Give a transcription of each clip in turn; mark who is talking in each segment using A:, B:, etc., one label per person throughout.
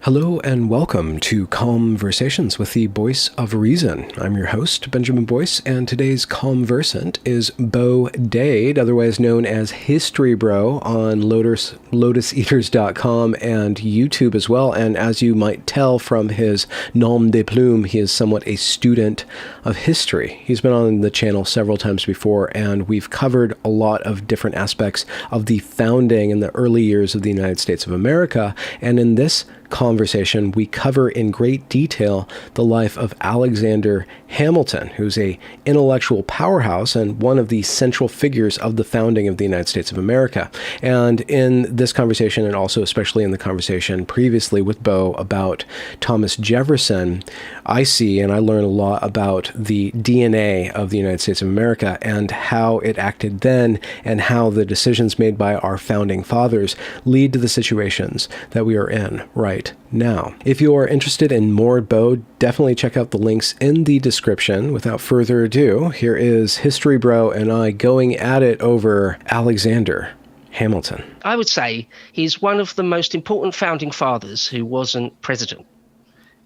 A: Hello and welcome to Conversations with the Boyce of Reason. I'm your host, Benjamin Boyce, and today's conversant is Bo Dade, otherwise known as History Bro on lotuseaters.com and YouTube as well. And as you might tell from his nom de plume, he is somewhat a student of history. He's been on the channel several times before, and we've covered a lot of different aspects of the founding in the early years of the United States of America. And in this conversation, we cover in great detail the life of Alexander Hamilton, who's a intellectual powerhouse and one of the central figures of the founding of the United States of America. And in this conversation, and also especially in the conversation previously with Bo about Thomas Jefferson, I see and I learn a lot about the DNA of the United States of America and how it acted then and how the decisions made by our founding fathers lead to the situations that we are in right now. If you are interested in more Bo, definitely check out the links in the description. Without further ado, here is History Bro and I going at it over Alexander Hamilton.
B: I would say he's one of the most important founding fathers who wasn't president.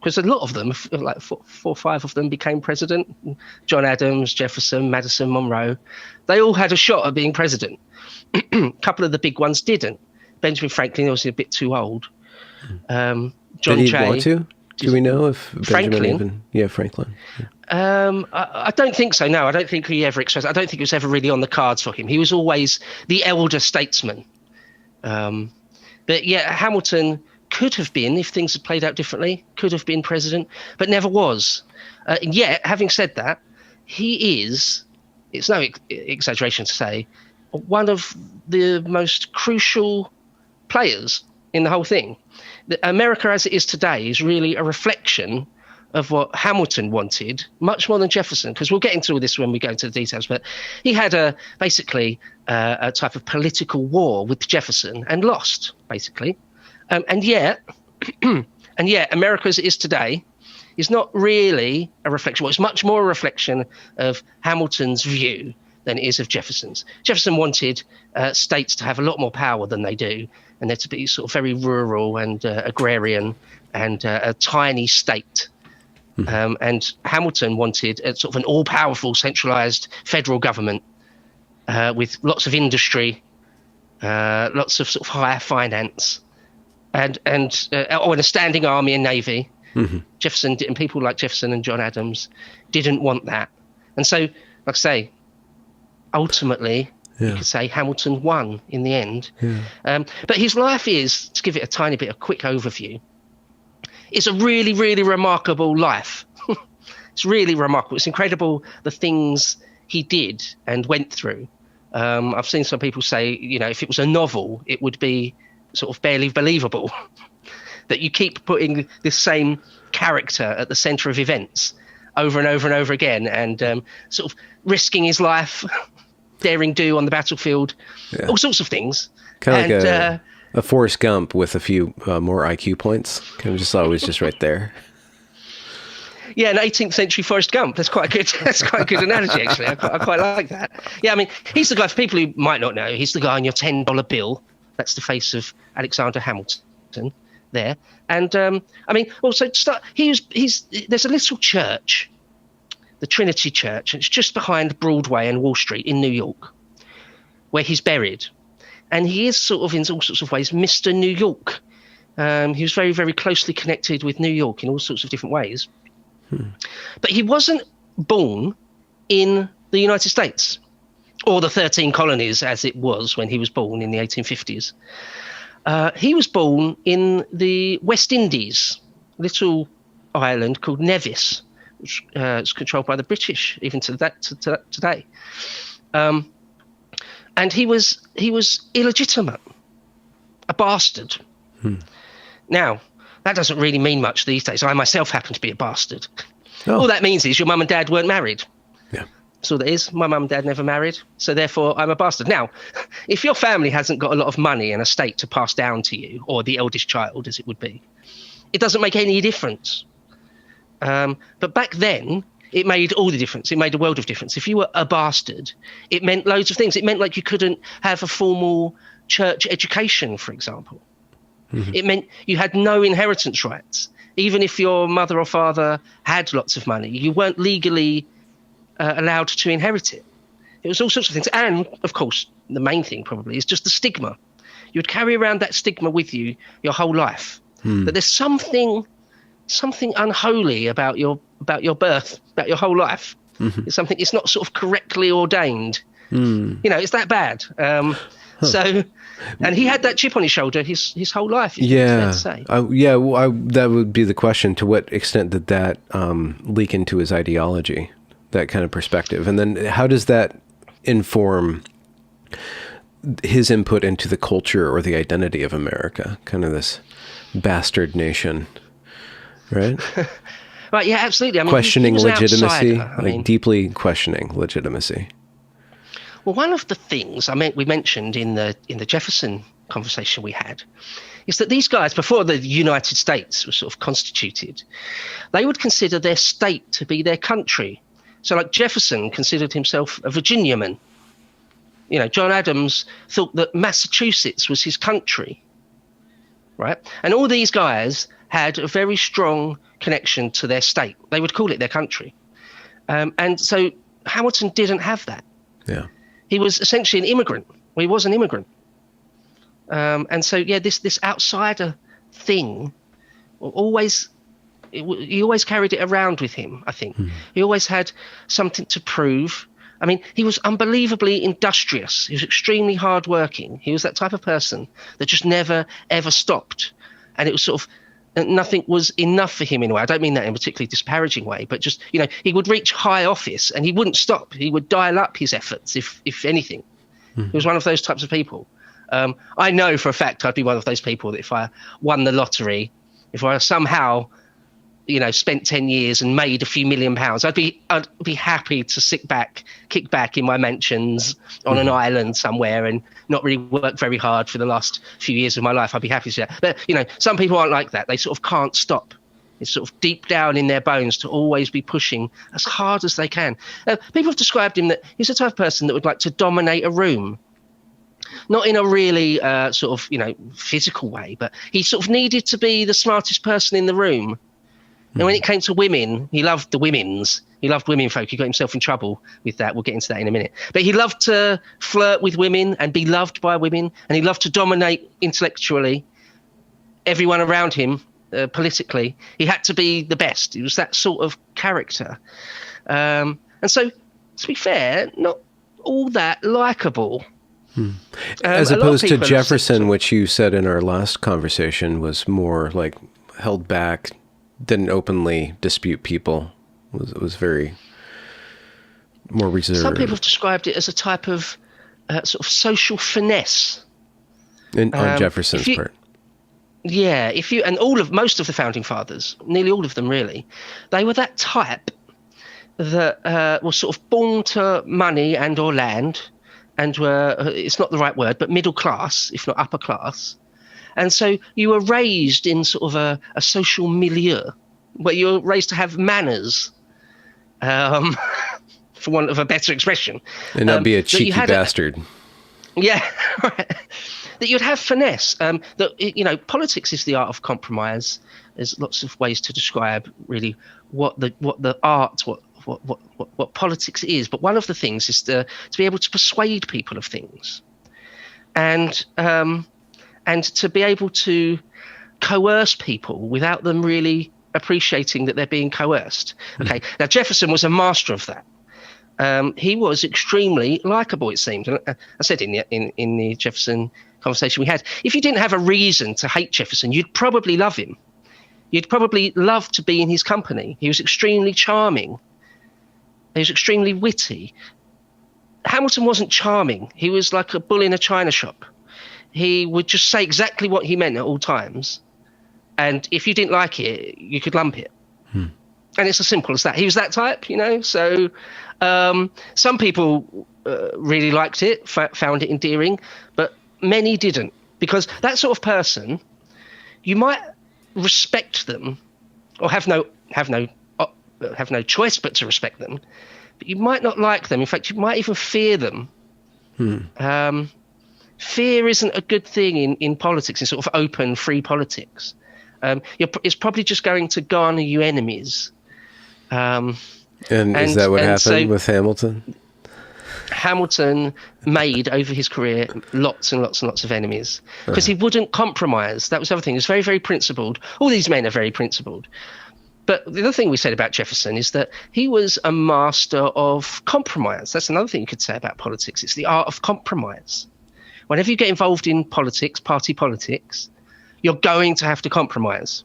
B: Because a lot of them, like four or five of them, became president. John Adams, Jefferson, Madison, Monroe. They all had a shot at being president. A couple of the big ones didn't. Benjamin Franklin was a bit too old. John
A: Did he
B: Jay,
A: want to? Do we know if
B: Franklin?
A: Franklin.
B: I don't think so. No, I don't think he ever expressed. I don't think it was ever really on the cards for him. He was always the elder statesman. But yeah, Hamilton could have been, if things had played out differently, could have been president, but never was. And yet, having said that, he is, it's no exaggeration to say, one of the most crucial players in the whole thing. America as it is today is really a reflection of what Hamilton wanted, much more than Jefferson, because we'll get into all this when we go into the details, but he had basically a type of political war with Jefferson and lost, basically. And yet, America as it is today is not really a reflection. Well, it's much more a reflection of Hamilton's view than it is of Jefferson's. Jefferson wanted states to have a lot more power than they do, and they're to be sort of very rural and agrarian and a tiny state. And Hamilton wanted sort of an all-powerful centralized federal government with lots of industry, lots of sort of higher finance, and a standing army and navy. Jefferson and people like Jefferson and John Adams didn't want that. And so, like I say, ultimately, you could say Hamilton won in the end. But his life is, to give it a tiny bit, a quick overview, it's a really, really remarkable life. It's really remarkable. It's incredible the things he did and went through. I've seen some people say, you know, if it was a novel, it would be sort of barely believable that you keep putting this same character at the center of events over and over and over again and sort of risking his life, daring do on the battlefield, all sorts of things.
A: Kind of like a Forrest Gump with a few more IQ points. Kind of just always just right there.
B: Yeah, an 18th century Forrest Gump. That's quite a good analogy, actually. I quite like that. Yeah, I mean, he's the guy, for people who might not know, he's the guy on your $10 bill. That's the face of Alexander Hamilton there. And I mean, also there's a little church, the Trinity Church, and it's just behind Broadway and Wall Street in New York, where he's buried. And he is sort of, in all sorts of ways, Mr. New York. He was very, very closely connected with New York in all sorts of different ways. But he wasn't born in the United States, or the 13 colonies as it was when he was born in the 1850s. He was born in the West Indies, a little island called Nevis, which is controlled by the British even to today. And he was illegitimate, a bastard. Now, that doesn't really mean much these days. I myself happen to be a bastard. All that means is your mum and dad weren't married.
A: Yeah.
B: That's all that is. My mum and dad never married, so therefore I'm a bastard. Now, if your family hasn't got a lot of money and estate to pass down to you, or the eldest child as it would be, it doesn't make any difference. But back then, it made all the difference. It made a world of difference. If you were a bastard, it meant loads of things. It meant like you couldn't have a formal church education, for example. It meant you had no inheritance rights. Even if your mother or father had lots of money, you weren't legally allowed to inherit it. It was all sorts of things. And, of course, the main thing probably is just the stigma. You would carry around that stigma with you your whole life. That there's something unholy about your birth, about your whole life. It's not sort of correctly ordained. It's that bad. So, and he had that chip on his shoulder his whole life.
A: Yeah.
B: Say.
A: That would be the question. To what extent did that leak into his ideology, that kind of perspective? And then how does that inform his input into the culture or the identity of America, kind of this bastard nation, right?
B: Right, yeah, absolutely. I mean,
A: questioning
B: he was an
A: legitimacy,
B: outsider.
A: Deeply questioning legitimacy.
B: Well, one of the things we mentioned in the Jefferson conversation we had is that these guys, before the United States was sort of constituted, they would consider their state to be their country. So, like Jefferson considered himself a Virginiaman. John Adams thought that Massachusetts was his country, right? And all these guys had a very strong connection to their state. They would call it their country. And so Hamilton didn't have that.
A: Yeah.
B: He was essentially an immigrant. Well, he was an immigrant. And so, this outsider thing he always carried it around with him, I think. He always had something to prove. I mean, he was unbelievably industrious. He was extremely hardworking. He was that type of person that just never, ever stopped. And it was sort of, nothing was enough for him in a way. I don't mean that in a particularly disparaging way, but just, he would reach high office and he wouldn't stop. He would dial up his efforts, if anything. He was one of those types of people. I know for a fact I'd be one of those people that if I won the lottery, if I somehow spent 10 years and made a few £1 million, I'd be happy to kick back in my mansions on an island somewhere and not really work very hard for the last few years of my life. I'd be happy to do that. But, some people aren't like that. They sort of can't stop. It's sort of deep down in their bones to always be pushing as hard as they can. People have described him that he's the type of person that would like to dominate a room. Not in a really physical way, but he sort of needed to be the smartest person in the room. And when it came to women, he loved the women's. He loved women folk. He got himself in trouble with that. We'll get into that in a minute. But he loved to flirt with women and be loved by women. And he loved to dominate intellectually everyone around him politically. He had to be the best. He was that sort of character. And so, to be fair, not all that likable.
A: As opposed to Jefferson, which you said in our last conversation was more like held back, didn't openly dispute people, was very more reserved.
B: Some people have described it as a type of sort of social finesse.
A: On Jefferson's part.
B: Yeah, most of the founding fathers, nearly all of them really, they were that type that was sort of born to money and or land, and were, it's not the right word, but middle class, if not upper class. And so you were raised in sort of a social milieu where you were raised to have manners, for want of a better expression.
A: And not be a cheeky bastard.
B: Right. That you'd have finesse. That politics is the art of compromise. There's lots of ways to describe really what politics is. But one of the things is to be able to persuade people of things, and to be able to coerce people without them really appreciating that they're being coerced. Okay, now Jefferson was a master of that. He was extremely likable, it seemed. And I said in the Jefferson conversation we had, if you didn't have a reason to hate Jefferson, you'd probably love him. You'd probably love to be in his company. He was extremely charming. He was extremely witty. Hamilton wasn't charming. He was like a bull in a china shop. He would just say exactly what he meant at all times. And if you didn't like it, you could lump it. And it's as simple as that. He was that type, So some people really liked it, found it endearing, but many didn't. Because that sort of person, you might respect them or have no choice but to respect them, but you might not like them. In fact, you might even fear them. fear isn't a good thing in politics, in sort of open, free politics. It's probably just going to garner you enemies.
A: And is that what happened with Hamilton?
B: Hamilton made over his career lots and lots and lots of enemies because he wouldn't compromise. That was the other thing. He was very, very principled. All these men are very principled. But the other thing we said about Jefferson is that he was a master of compromise. That's another thing you could say about politics. It's the art of compromise. Whenever you get involved in politics, party politics, you're going to have to compromise.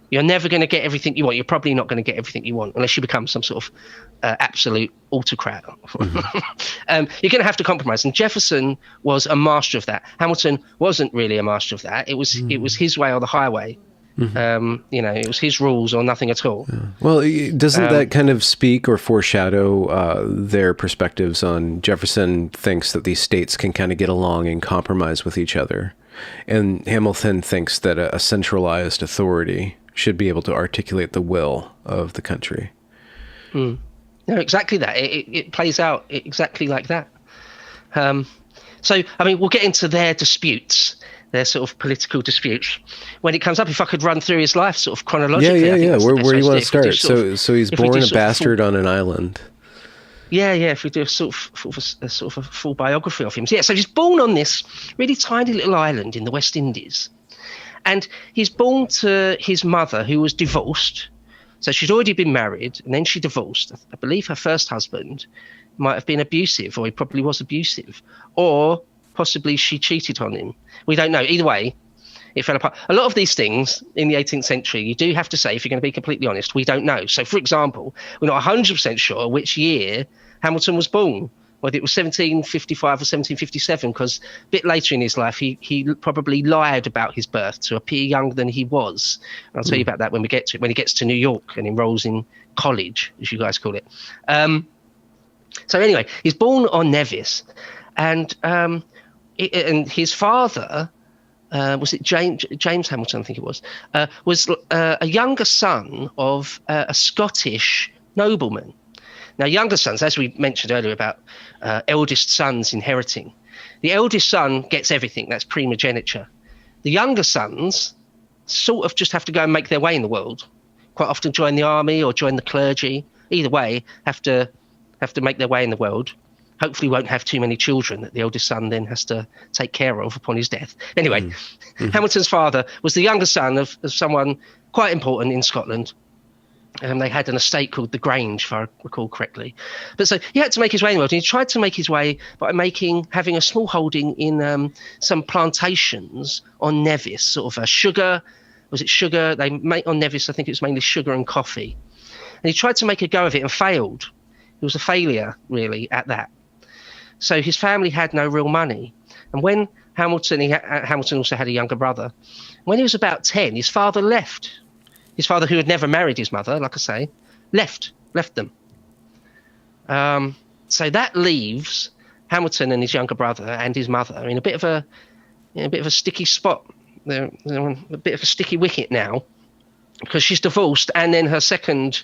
B: You're never going to get everything you want. You're probably not going to get everything you want unless you become some sort of absolute autocrat. You're going to have to compromise. And Jefferson was a master of that. Hamilton wasn't really a master of that. It was his way or the highway. It was his rules or nothing at all.
A: Yeah. Well, doesn't that kind of speak or foreshadow their perspectives on Jefferson thinks that these states can kind of get along and compromise with each other, and Hamilton thinks that a centralized authority should be able to articulate the will of the country.
B: No, exactly that. It plays out exactly like that. So, I mean, we'll get into their disputes, their sort of political disputes, when it comes up. If I could run through his life sort of chronologically.
A: Yeah. Where do you want to start? So he's born a bastard on an island.
B: Yeah. If we do a sort of a full biography of him. Yeah. So he's born on this really tiny little island in the West Indies. And he's born to his mother, who was divorced. So she'd already been married, and then she divorced. I believe her first husband might have been abusive, or he probably was abusive. Or possibly she cheated on him. We don't know. Either way, it fell apart. A lot of these things in the 18th century, you do have to say, if you're going to be completely honest, we don't know. So, for example, we're not 100% sure which year Hamilton was born, whether it was 1755 or 1757, because a bit later in his life, he probably lied about his birth to appear younger than he was. And I'll tell you about that when we get to it, when he gets to New York and enrolls in college, as you guys call it. So anyway, he's born on Nevis, and his father, was it James Hamilton, I think it was a younger son of a Scottish nobleman. Now, younger sons, as we mentioned earlier about eldest sons inheriting, the eldest son gets everything. That's primogeniture. The younger sons sort of just have to go and make their way in the world. Quite often join the army or join the clergy. Either way, have to make their way in the world. Hopefully won't have too many children that the eldest son then has to take care of upon his death. Anyway, Hamilton's father was the younger son of someone quite important in Scotland. They had an estate called the Grange, if I recall correctly. But so he had to make his way in the world, and he tried to make his way by having a small holding in some plantations on Nevis, sort of sugar. Was it sugar? They make on Nevis, I think it was mainly sugar and coffee. And he tried to make a go of it and failed. He was a failure, really, at that. So his family had no real money. And when Hamilton also had a younger brother. When he was about 10, his father left. His father, who had never married his mother, like I say, left them. So that leaves Hamilton and his younger brother and his mother in a bit of a sticky spot. They're on a bit of a sticky wicket now, because she's divorced, and then her second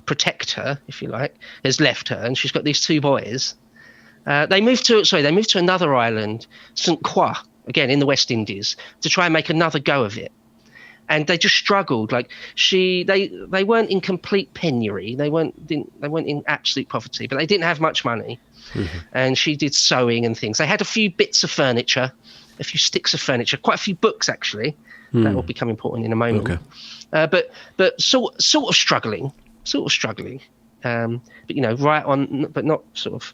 B: protector, if you like, has left her, and she's got these two boys. They moved to another island, St. Croix, again in the West Indies, to try and make another go of it. And they just struggled. Like they weren't in complete penury. They weren't in absolute poverty, but they didn't have much money. And she did sewing and things. They had a few bits of furniture, a few sticks of furniture, quite a few books actually. That will become important in a moment. Okay. But sort of struggling. But right on, but not sort of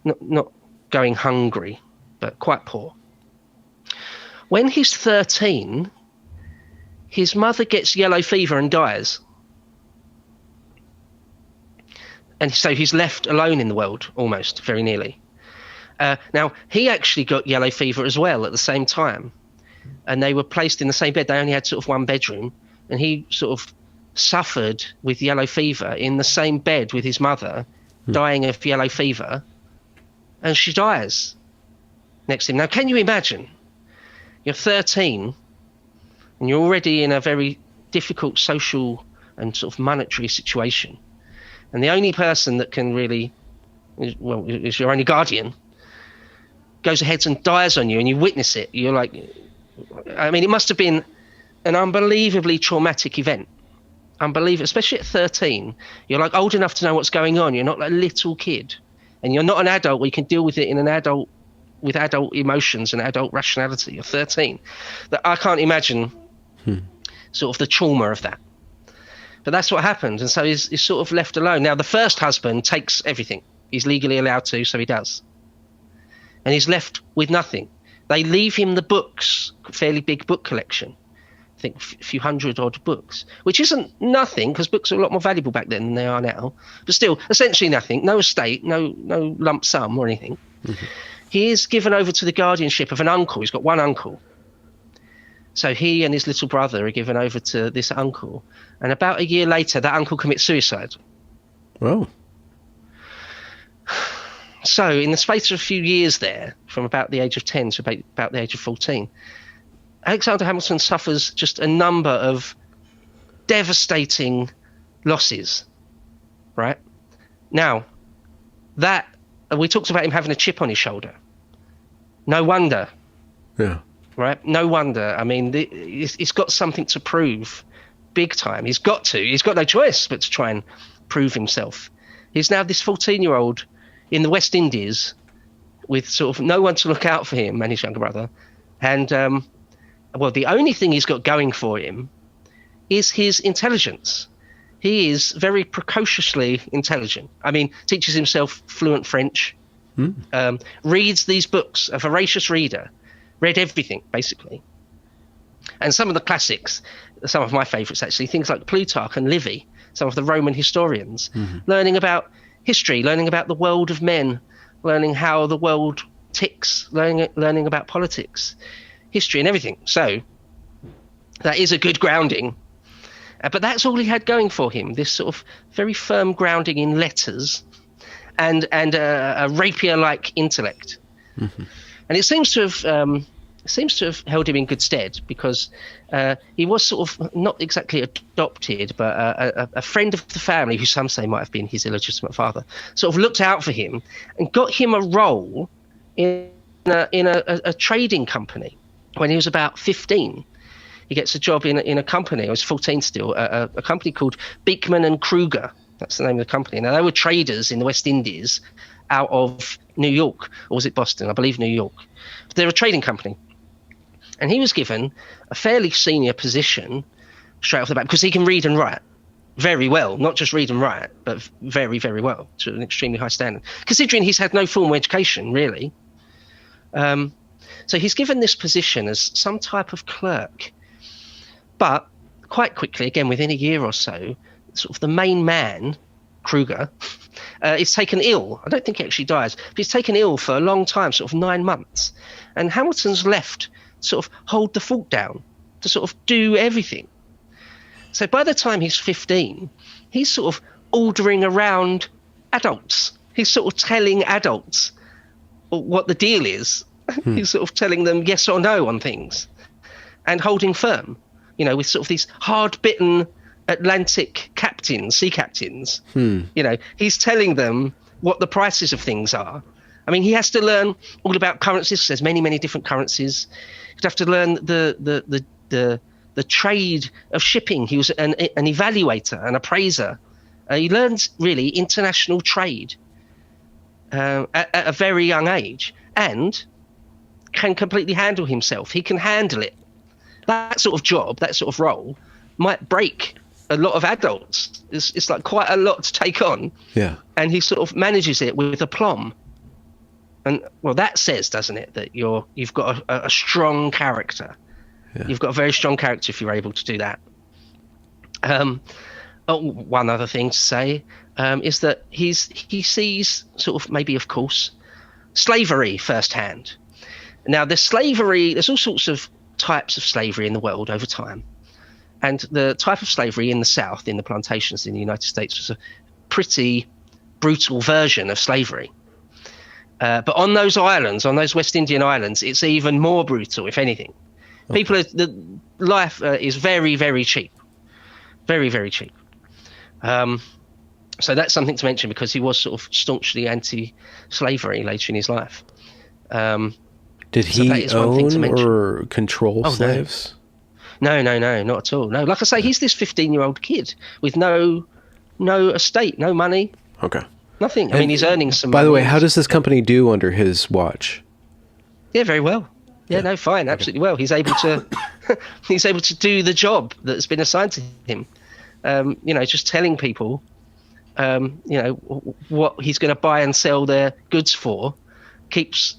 B: not going hungry, but quite poor. When he's 13. His mother gets yellow fever and dies. And so he's left alone in the world, almost, very nearly. Now, he actually got yellow fever as well at the same time. And they were placed in the same bed. They only had sort of one bedroom. And he sort of suffered with yellow fever in the same bed with his mother, dying of yellow fever. And she dies next to him. Now, can you imagine? You're 13... and you're already in a very difficult social and sort of monetary situation. And the only person that can really, is your only guardian, goes ahead and dies on you and you witness it, you're like, I mean, it must have been an unbelievably traumatic event. Unbelievable, especially at 13. You're like old enough to know what's going on. You're not like a little kid, and you're not an adult where you can deal with it with adult emotions and adult rationality. You're 13. That I can't imagine sort of the trauma of that. But that's what happened, and so he's sort of left alone. Now the first husband takes everything. He's legally allowed to, so he does, and he's left with nothing. They leave him the books, fairly big book collection. I think a few hundred odd books, which isn't nothing because books are a lot more valuable back then than they are now. But still, essentially nothing. No estate, no lump sum or anything. Mm-hmm. He is given over to the guardianship of an uncle. He's got one uncle. So he and his little brother are given over to this uncle. And about a year later, that uncle commits suicide.
A: Oh.
B: So in the space of a few years there, from about the age of 10 to about the age of 14, Alexander Hamilton suffers just a number of devastating losses, right? Now, that we talked about him having a chip on his shoulder. No wonder.
A: Yeah.
B: Right? No wonder. I mean, he's got something to prove big time. He's got no choice but to try and prove himself. He's now this 14-year-old in the West Indies with sort of no one to look out for him and his younger brother. And, well, the only thing he's got going for him is his intelligence. He is very precociously intelligent. I mean, teaches himself fluent French, reads these books, a voracious reader, read everything, basically. And some of the classics, some of my favourites actually, things like Plutarch and Livy, some of the Roman historians, learning about history, learning about the world of men, learning how the world ticks, learning about politics, history and everything. So that is a good grounding. But that's all he had going for him, this sort of very firm grounding in letters and a rapier-like intellect. Mm-hmm. And it seems to have held him in good stead because he was sort of not exactly adopted, but a friend of the family, who some say might have been his illegitimate father, sort of looked out for him and got him a role in a trading company when he was about 15. He gets a job in a company. I was 14 still. A company called Beekman and Kruger. That's the name of the company. Now, they were traders in the West Indies out of New York, or was it Boston? I believe New York. But they're a trading company. And he was given a fairly senior position straight off the bat because he can read and write very well. Not just read and write, but very, very well, to an extremely high standard, considering he's had no formal education, really. So he's given this position as some type of clerk. But quite quickly, again, within a year or so, sort of the main man, Kruger, is taken ill. I don't think he actually dies, but he's taken ill for a long time, sort of 9 months. And Hamilton's left to sort of hold the fort down, to sort of do everything. So by the time he's 15, he's sort of ordering around adults. He's sort of telling adults what the deal is. He's sort of telling them yes or no on things and holding firm. You know, with sort of these hard-bitten Atlantic captains, sea captains, you know, he's telling them what the prices of things are. I mean, he has to learn all about currencies, because there's many, many different currencies. He'd have to learn the trade of shipping. He was an evaluator, an appraiser. He learns really international trade at a very young age, and can completely handle himself. He can handle it. That sort of job, that sort of role, might break a lot of adults. It's like quite a lot to take on. Yeah. And he sort of manages it with aplomb. And well, that says, doesn't it, that you've got a strong character. Yeah. You've got a very strong character if you're able to do that. One other thing to say is that he sees sort of maybe, of course, slavery firsthand. Now, there's all sorts of types of slavery in the world over time. And the type of slavery in the South, in the plantations in the United States, was a pretty brutal version of slavery. But on those islands, on those West Indian islands, it's even more brutal, if anything. Okay. Life is very, very cheap. Very, very cheap. So that's something to mention because he was sort of staunchly anti-slavery later in his life.
A: Did
B: So that
A: he
B: is one thing to
A: own
B: mention.
A: or control
B: Oh, no.
A: slaves?
B: No, not at all. No, like I say, he's this 15-year-old kid with no estate, no money,
A: Okay.
B: nothing. I mean, he's earning some
A: By
B: money.
A: the way, how does this company do under his watch?
B: Yeah, very well. Yeah, no, fine, absolutely well. He's able to he's able to do the job that's been assigned to him. Just telling people, what he's going to buy and sell their goods for, keeps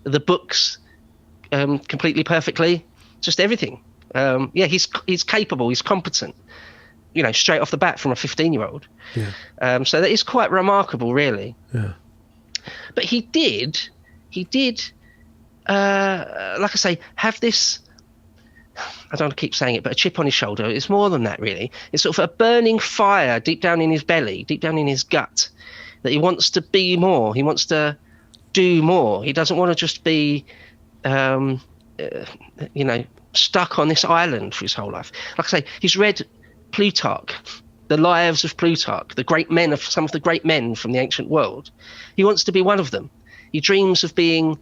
B: the books completely perfectly, just everything. He's capable, he's competent. Straight off the bat from a 15-year-old.
A: Yeah.
B: So that is quite remarkable, really.
A: Yeah.
B: But he did, like I say, have this, I don't want to keep saying it, but a chip on his shoulder. It's more than that, really. It's sort of a burning fire deep down in his belly, deep down in his gut, that he wants to be more. He wants to do more. He doesn't want to just be, stuck on this island for his whole life. Like I say, he's read Plutarch, the lives of Plutarch, some of the great men from the ancient world. He wants to be one of them. He dreams of being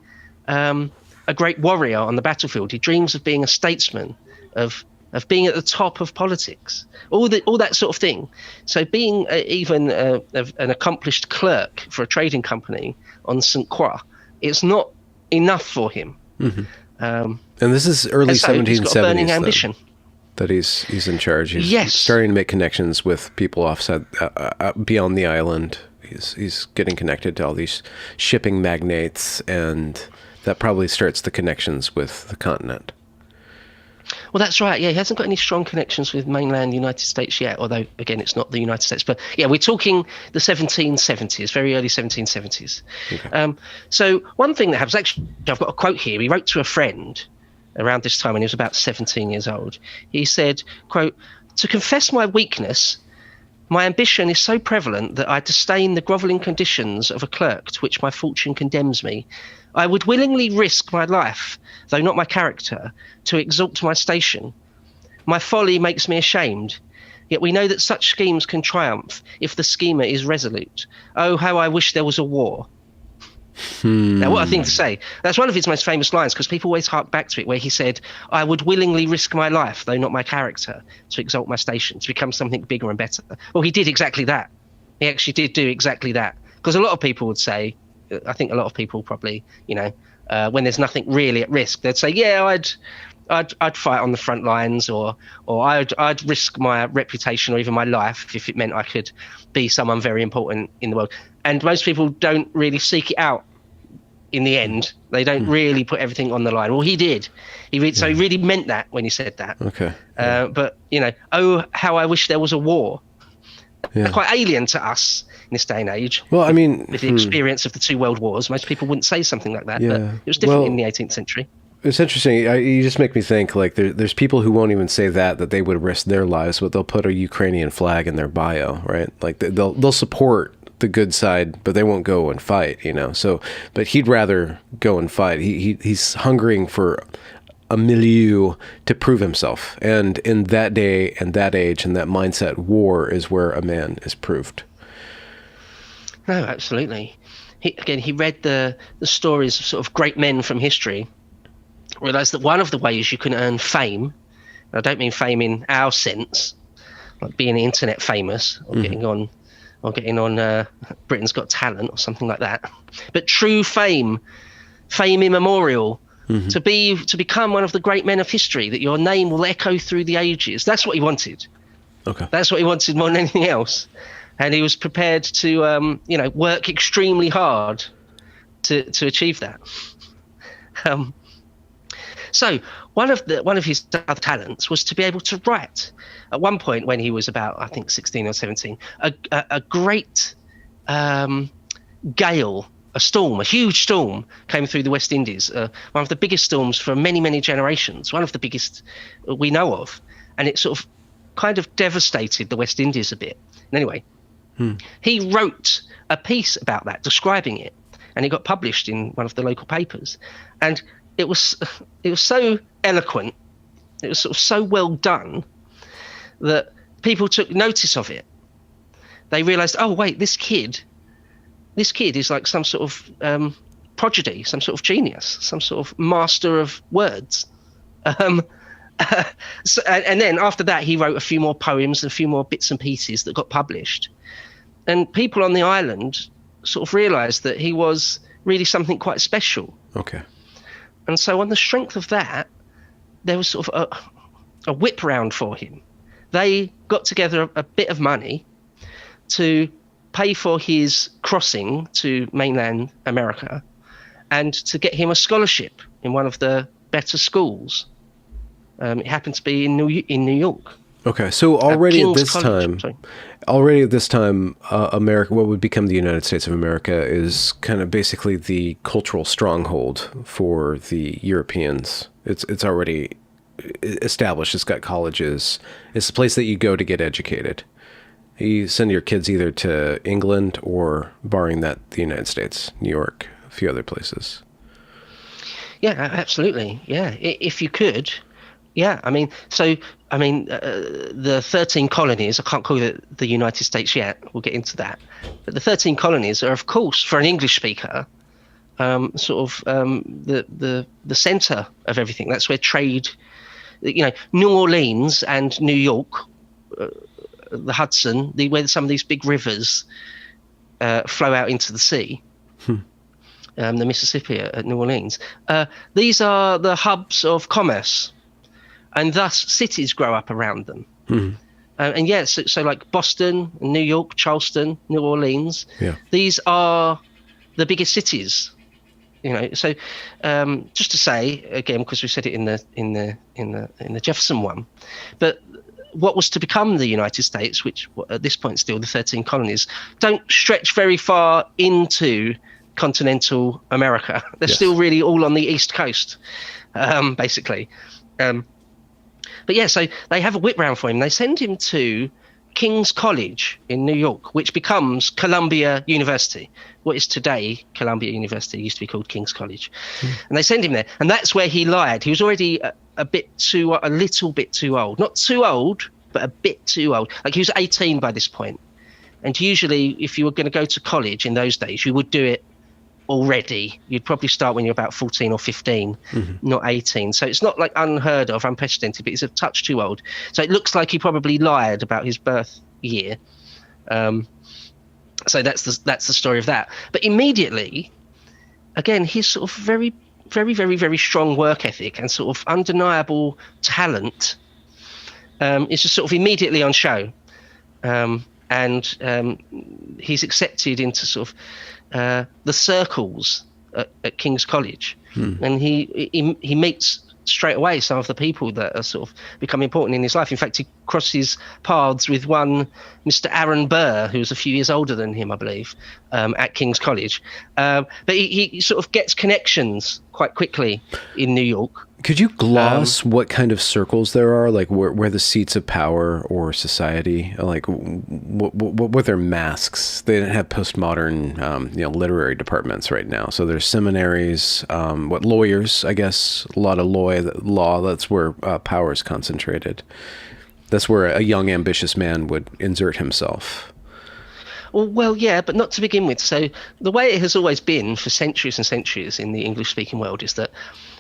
B: a great warrior on the battlefield. He dreams of being a statesman, of being at the top of politics, all that sort of thing. So being even an accomplished clerk for a trading company on St. Croix, it's not enough for him.
A: Mm-hmm. And this is early 1770s.
B: He's got a burning ambition.
A: That he's in charge. He's
B: Yes.
A: starting to make connections with people offside beyond the island. He's getting connected to all these shipping magnates, and that probably starts the connections with the continent.
B: Well, that's right. Yeah, he hasn't got any strong connections with mainland United States yet, although, again, it's not the United States. But, yeah, we're talking the 1770s, very early 1770s. Okay. So one thing that happens, actually, I've got a quote here. He wrote to a friend around this time when he was about 17 years old. He said, quote, "To confess my weakness, my ambition is so prevalent that I disdain the grovelling conditions of a clerk to which my fortune condemns me. I would willingly risk my life, though not my character, to exalt my station. My folly makes me ashamed. Yet we know that such schemes can triumph if the schemer is resolute. Oh, how I wish there was a war." Now, what a thing to say. That's one of his most famous lines, because people always hark back to it, where he said, "I would willingly risk my life, though not my character, to exalt my station, to become something bigger and better." Well, he did exactly that. He actually did do exactly that. Because a lot of people would say, I think a lot of people probably, when there's nothing really at risk, they'd say, "Yeah, I'd fight on the front lines, or I'd risk my reputation or even my life if it meant I could be someone very important in the world." And most people don't really seek it out in the end. They don't really put everything on the line. Well, he did. So he really meant that when he said that.
A: Okay.
B: But, oh, how I wish there was a war.
A: Yeah.
B: Quite alien to us in this day and age.
A: Well, I mean,
B: with the experience of the two world wars, most people wouldn't say something like that.
A: Yeah.
B: But it was different in the 18th century.
A: It's interesting. You just make me think, like, there's people who won't even say that they would risk their lives, but they'll put a Ukrainian flag in their bio, right? Like, they'll support the good side, but they won't go and fight, So, but he'd rather go and fight. He's hungering for a milieu to prove himself. And in that day and that age and that mindset, war is where a man is proved.
B: No, absolutely. He read the stories of sort of great men from history, realized that one of the ways you can earn fame, and I don't mean fame in our sense, like being internet famous or getting on Britain's Got Talent or something like that, but true fame immemorial, to become one of the great men of history, that your name will echo through the ages. That's what he wanted.
A: Okay. That's
B: what he wanted more than anything else. And he was prepared to, work extremely hard to achieve that. So one of his other talents was to be able to write. At one point, when he was about, I think, 16 or 17, a great gale, a huge storm, came through the West Indies. One of the biggest storms for many, many generations. One of the biggest we know of, and it sort of kind of devastated the West Indies a bit. And anyway, he wrote a piece about that, describing it, and it got published in one of the local papers. And it was so eloquent, it was sort of so well done, that people took notice of it. They realized, oh wait, this kid is like some sort of prodigy, some sort of genius, some sort of master of words. And then after that, he wrote a few more poems and a few more bits and pieces that got published. And people on the island sort of realised that he was really something quite special.
A: Okay.
B: And so on the strength of that, there was sort of a whip round for him. They got together a bit of money to pay for his crossing to mainland America and to get him a scholarship in one of the better schools. It happened to be in New York.
A: Okay, so already at this time, America, what would become the United States of America, is kind of basically the cultural stronghold for the Europeans. It's already established. It's got colleges. It's the place that you go to get educated. You send your kids either to England or, barring that, the United States, New York, a few other places.
B: Yeah, absolutely. Yeah, if you could. Yeah, the 13 colonies, I can't call it the United States yet, we'll get into that. But the 13 colonies are, of course, for an English speaker, the centre of everything. That's where trade, New Orleans and New York, the Hudson, where some of these big rivers flow out into the sea. The Mississippi at New Orleans. These are the hubs of commerce. And thus cities grow up around them. Mm-hmm. So like Boston, New York, Charleston, New Orleans, these are the biggest cities. So just to say again, because we said it in the Jefferson one, but what was to become the United States, which at this point still the 13 colonies, don't stretch very far into continental America. They're still really all on the East Coast, basically. But yeah, so they have a whip round for him. They send him to King's College in New York, which becomes Columbia University. What is today Columbia University used to be called King's College. And they send him there. And that's where he lied. He was already a little bit too old. Not too old, but a bit too old. Like he was 18 by this point. And usually if you were going to go to college in those days, you would do it already. You'd probably start when you're about 14 or 15, not 18. So it's not like unheard of, unprecedented, but he's a touch too old. So it looks like he probably lied about his birth year. So that's the story of that. But immediately, again, his sort of very, very, very, very strong work ethic and sort of undeniable talent is just sort of immediately on show. And he's accepted into sort of the circles at King's College, and he meets straight away some of the people that are sort of become important in his life. In fact, he crosses paths with one Mr. Aaron Burr, who's a few years older than him, I believe, at King's College. But he sort of gets connections quite quickly in New York.
A: Could you gloss what kind of circles there are, like where the seats of power or society, like what were their masks? They didn't have postmodern, literary departments right now. So there's seminaries, lawyers, I guess, a lot of law. That's where power is concentrated. That's where a young, ambitious man would insert himself.
B: Well, yeah, but not to begin with. So the way it has always been for centuries and centuries in the English-speaking world is that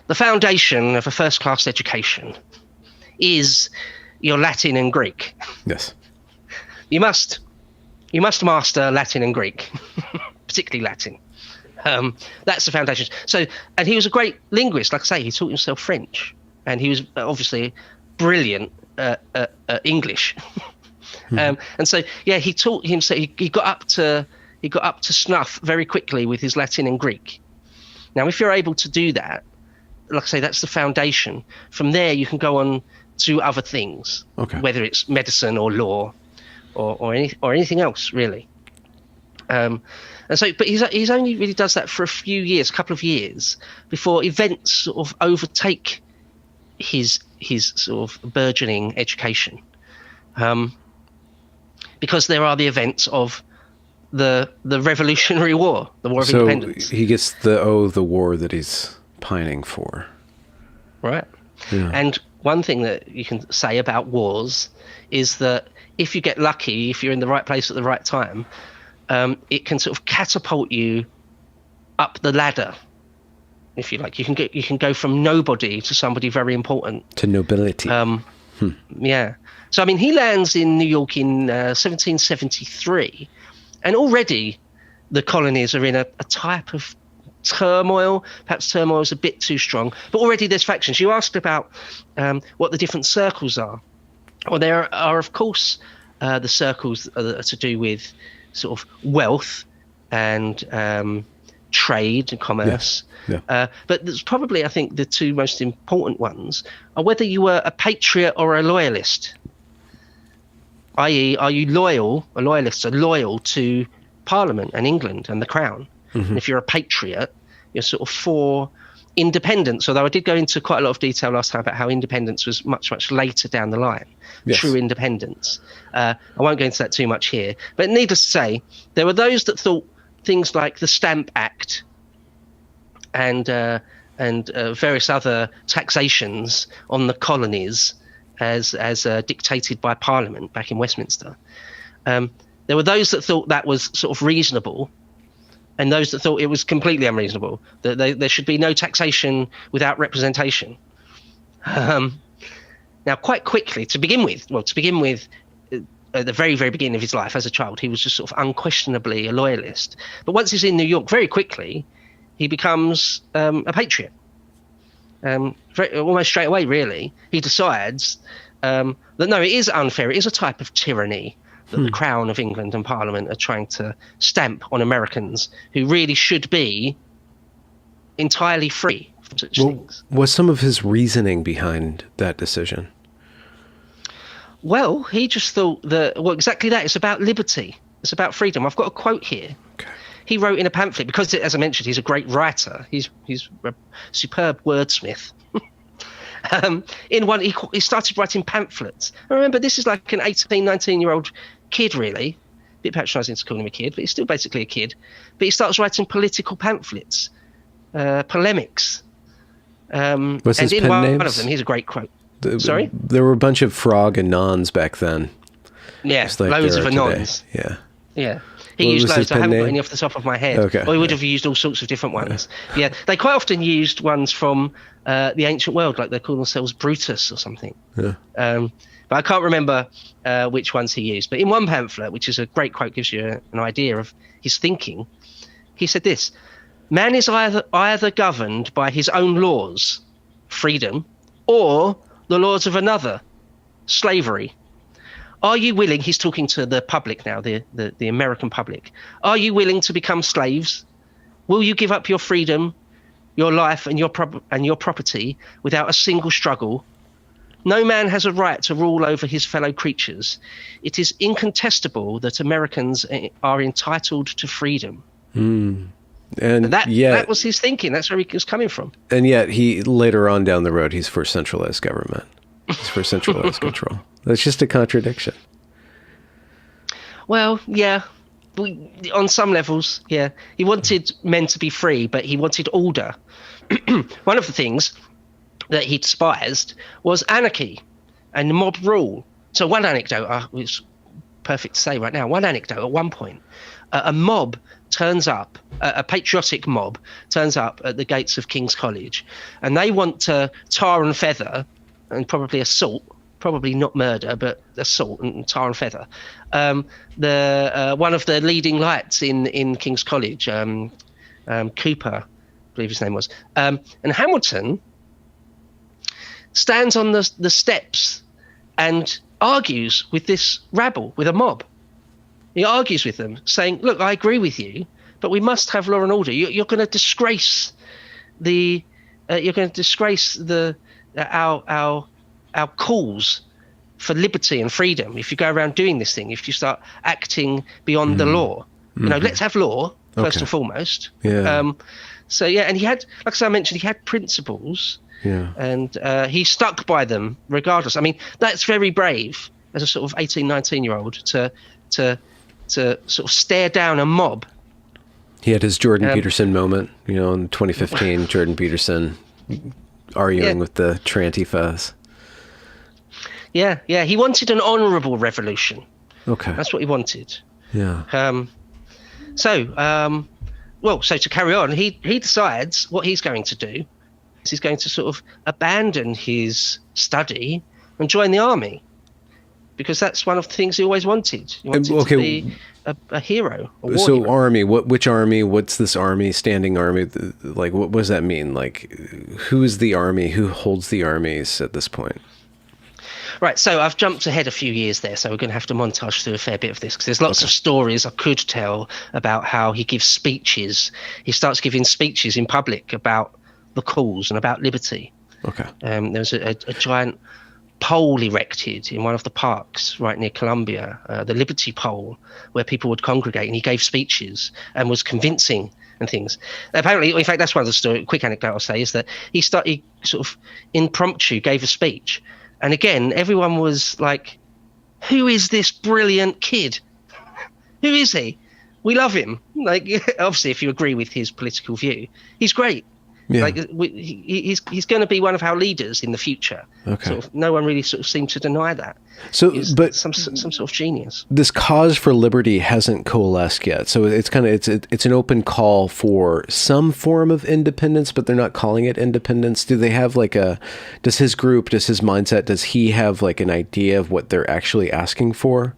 B: the foundation of a first-class education is your Latin and Greek.
A: Yes.
B: You must master Latin and Greek, particularly Latin. That's the foundation. So, and he was a great linguist. Like I say, he taught himself French, and he was obviously brilliant at English. And so, yeah, he taught himself. He got up to snuff very quickly with his Latin and Greek. Now, if you're able to do that, like I say, that's the foundation. From there, you can go on to other things, whether it's medicine or law, or anything else, really. And so, but he's only really does that for a couple of years, before events sort of overtake his sort of burgeoning education. Because there are the events of the Revolutionary War, the War of Independence.
A: So he gets the war that he's pining for.
B: Right.
A: Yeah.
B: And one thing that you can say about wars is that if you get lucky, if you're in the right place at the right time, it can sort of catapult you up the ladder if you like. You can go from nobody to somebody very important.
A: To nobility.
B: Yeah. So I mean, he lands in New York in 1773, and already the colonies are in a type of turmoil. Perhaps turmoil is a bit too strong, but already there's factions. You asked about what the different circles are. Well, there are, of course, the circles that are to do with sort of wealth and trade and commerce.
A: Yeah.
B: But there's probably, I think, the two most important ones are whether you were a patriot or a loyalist. I.e., are you loyal? A loyalist are loyal to Parliament and England and the Crown. And if you're a patriot, you're sort of for independence. Although I did go into quite a lot of detail last time about how independence was much, much later down the line. Yes. True independence. I won't go into that too much here. But needless to say, there were those that thought things like the Stamp Act and various other taxations on the colonies as dictated by Parliament back in Westminster. There were those that thought that was sort of reasonable, and those that thought it was completely unreasonable, that there should be no taxation without representation. Now, quite quickly, to begin with, at the very, very beginning of his life as a child, he was just sort of unquestionably a loyalist. But once he's in New York, very quickly, he becomes a patriot. Almost straight away, really. He decides that, no, it is unfair. It is a type of tyranny that the Crown of England and Parliament are trying to stamp on Americans who really should be entirely free from such things.
A: Was some of his reasoning behind that decision?
B: Well, he just thought that, exactly that. It's about liberty. It's about freedom. I've got a quote here. Okay. He wrote in a pamphlet, because, as I mentioned, he's a great writer. He's a superb wordsmith. In one, he started writing pamphlets. I remember this is like an 18, 19-year-old kid, really. A bit patronising to call him a kid, but he's still basically a kid. But he starts writing political pamphlets, polemics.
A: What's his
B: and in
A: pen names?
B: One of them, here's a great quote. Sorry?
A: There were a bunch of frog and nons back then.
B: Yeah,
A: like
B: loads of anons.
A: Yeah.
B: Yeah. He used loads. I haven't got any off the top of my head.
A: Okay.
B: Or he would have used all sorts of different ones. Yeah. They quite often used ones from the ancient world, like they call themselves Brutus or something. Yeah. But I can't remember which ones he used. But in one pamphlet, which is a great quote, gives you an idea of his thinking, he said this: "Man is either governed by his own laws, freedom, or the laws of another, slavery. Are you willing," he's talking to the public now, the American public, "are you willing to become slaves? Will you give up your freedom, your life, and your property without a single struggle? No man has a right to rule over his fellow creatures. It is incontestable that Americans are entitled to freedom."
A: And
B: that was his thinking. That's where he was coming from.
A: And yet, he later on down the road, he's for centralized government. He's for centralized control. That's just a contradiction.
B: Well, yeah. On some levels, yeah. He wanted men to be free, but he wanted order. One of the things that he despised was anarchy and mob rule. So one anecdote, it's perfect to say right now, one anecdote at one point, a mob turns up, a patriotic mob turns up at the gates of King's College, and they want to tar and feather and probably assault, probably not murder, but assault and tar and feather, one of the leading lights in King's College, Cooper, I believe his name was, and Hamilton stands on the steps and argues with this rabble, with a mob. He argues with them, saying, "Look, I agree with you, but we must have law and order. You're going to disgrace our cause for liberty and freedom if you go around doing this thing. If you start acting beyond the law, let's have law first and foremost."
A: Yeah.
B: So yeah, and he had, like I mentioned, he had principles.
A: Yeah.
B: And he stuck by them regardless. I mean, that's very brave as a sort of 18, 19-year-old to sort of stare down a mob.
A: He had his Jordan Peterson moment, in 2015, Jordan Peterson arguing with the Trantifas.
B: Yeah. He wanted an honourable revolution.
A: Okay.
B: That's what he wanted.
A: Yeah.
B: so to carry on, he decides what he's going to do is he's going to sort of abandon his study and join the army, because that's one of the things he always wanted. He wanted to be a hero, a war
A: so
B: hero.
A: Army, which army? What's this army, standing army? Like, what does that mean? Like, who is the army? Who holds the armies at this point?
B: Right, so I've jumped ahead a few years there, so we're going to have to montage through a fair bit of this, because there's lots of stories I could tell about how he gives speeches. He starts giving speeches in public about the cause and about liberty.
A: Okay.
B: There was a giant pole erected in one of the parks right near Columbia, the Liberty Pole, where people would congregate, and he gave speeches and was convincing and things. Apparently, in fact, that's one of the story. Quick anecdote I'll say is that he sort of impromptu gave a speech. And again, everyone was like, who is this brilliant kid? Who is he? We love him. Like, obviously, if you agree with his political view, he's great.
A: Yeah.
B: Like, he's going to be one of our leaders in the future.
A: Okay.
B: Sort of, no one really sort of seemed to deny that.
A: So, but
B: some sort of genius.
A: This cause for liberty hasn't coalesced yet. So it's kind of it's an open call for some form of independence, but they're not calling it independence. Do they have like does his mindset, does he have like an idea of what they're actually asking for,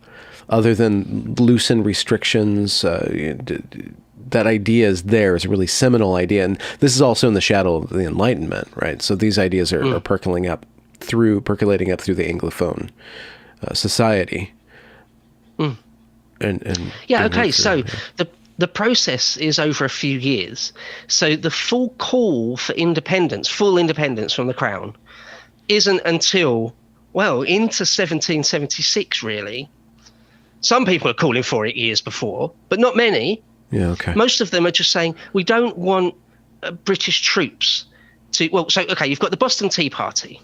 A: other than loosen restrictions? That idea is there. It's a really seminal idea, and this is also in the shadow of the Enlightenment, right? So these ideas are percolating up through the Anglophone society. And
B: yeah, okay. So the process is over a few years. So the full call for independence, full independence from the crown, isn't until into 1776, really. Some people are calling for it years before, but not many.
A: Yeah, okay.
B: Most of them are just saying, we don't want British troops to... Well, so, okay, you've got the Boston Tea Party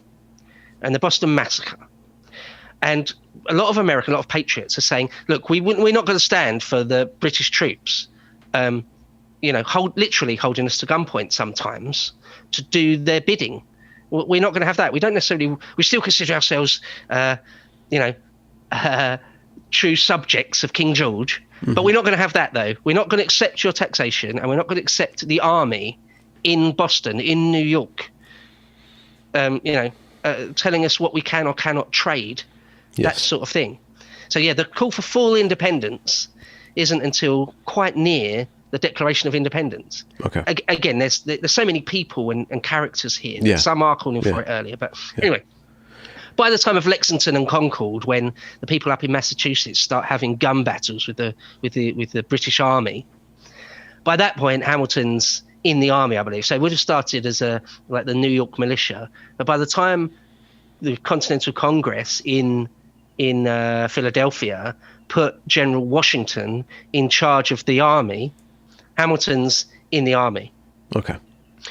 B: and the Boston Massacre. And a lot of patriots are saying, look, we're not going to stand for the British troops, literally holding us to gunpoint sometimes to do their bidding. We're not going to have that. We don't necessarily... We still consider ourselves, true subjects of King George. But we're not going to have that, though. We're not going to accept your taxation, and we're not going to accept the army in Boston, in New York, telling us what we can or cannot trade, that sort of thing. So, yeah, the call for full independence isn't until quite near the Declaration of Independence. Okay. Again, there's so many people and characters here. Yeah. Some are calling for it earlier, but anyway. By the time of Lexington and Concord, when the people up in Massachusetts start having gun battles with the British Army, by that point Hamilton's in the army, I believe. So it would have started as the New York militia, but by the time the Continental Congress in Philadelphia put General Washington in charge of the army, Hamilton's in the army. Okay.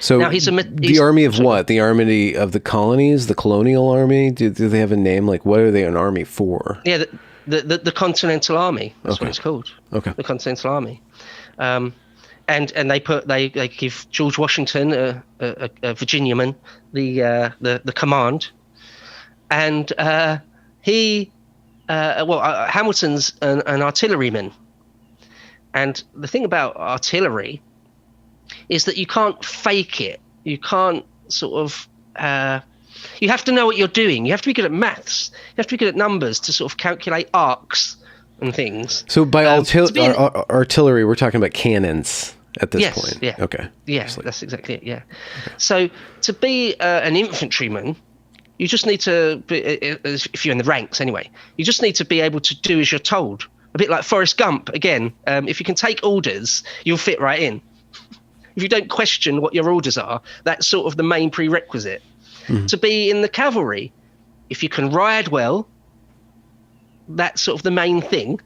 A: So now the army of what? The army of the colonies, the colonial army? Do they have a name? Like, what are they an army for?
B: Yeah, the Continental Army. That's what it's called. Okay. The Continental Army. And they give George Washington, a Virginiaman, the command, and Hamilton's an artilleryman. And the thing about artillery is that you can't fake it. You can't sort of... you have to know what you're doing. You have to be good at maths. You have to be good at numbers to sort of calculate arcs and things. So by
A: artillery, we're talking about cannons at this point.
B: Yeah.
A: Okay.
B: Yeah, that's exactly it, yeah. Okay. So to be an infantryman, you just need to... if you're in the ranks anyway, you just need to be able to do as you're told. A bit like Forrest Gump, again. If you can take orders, you'll fit right in. If you don't question what your orders are, that's sort of the main prerequisite. Mm-hmm. To be in the cavalry, if you can ride well, that's sort of the main thing.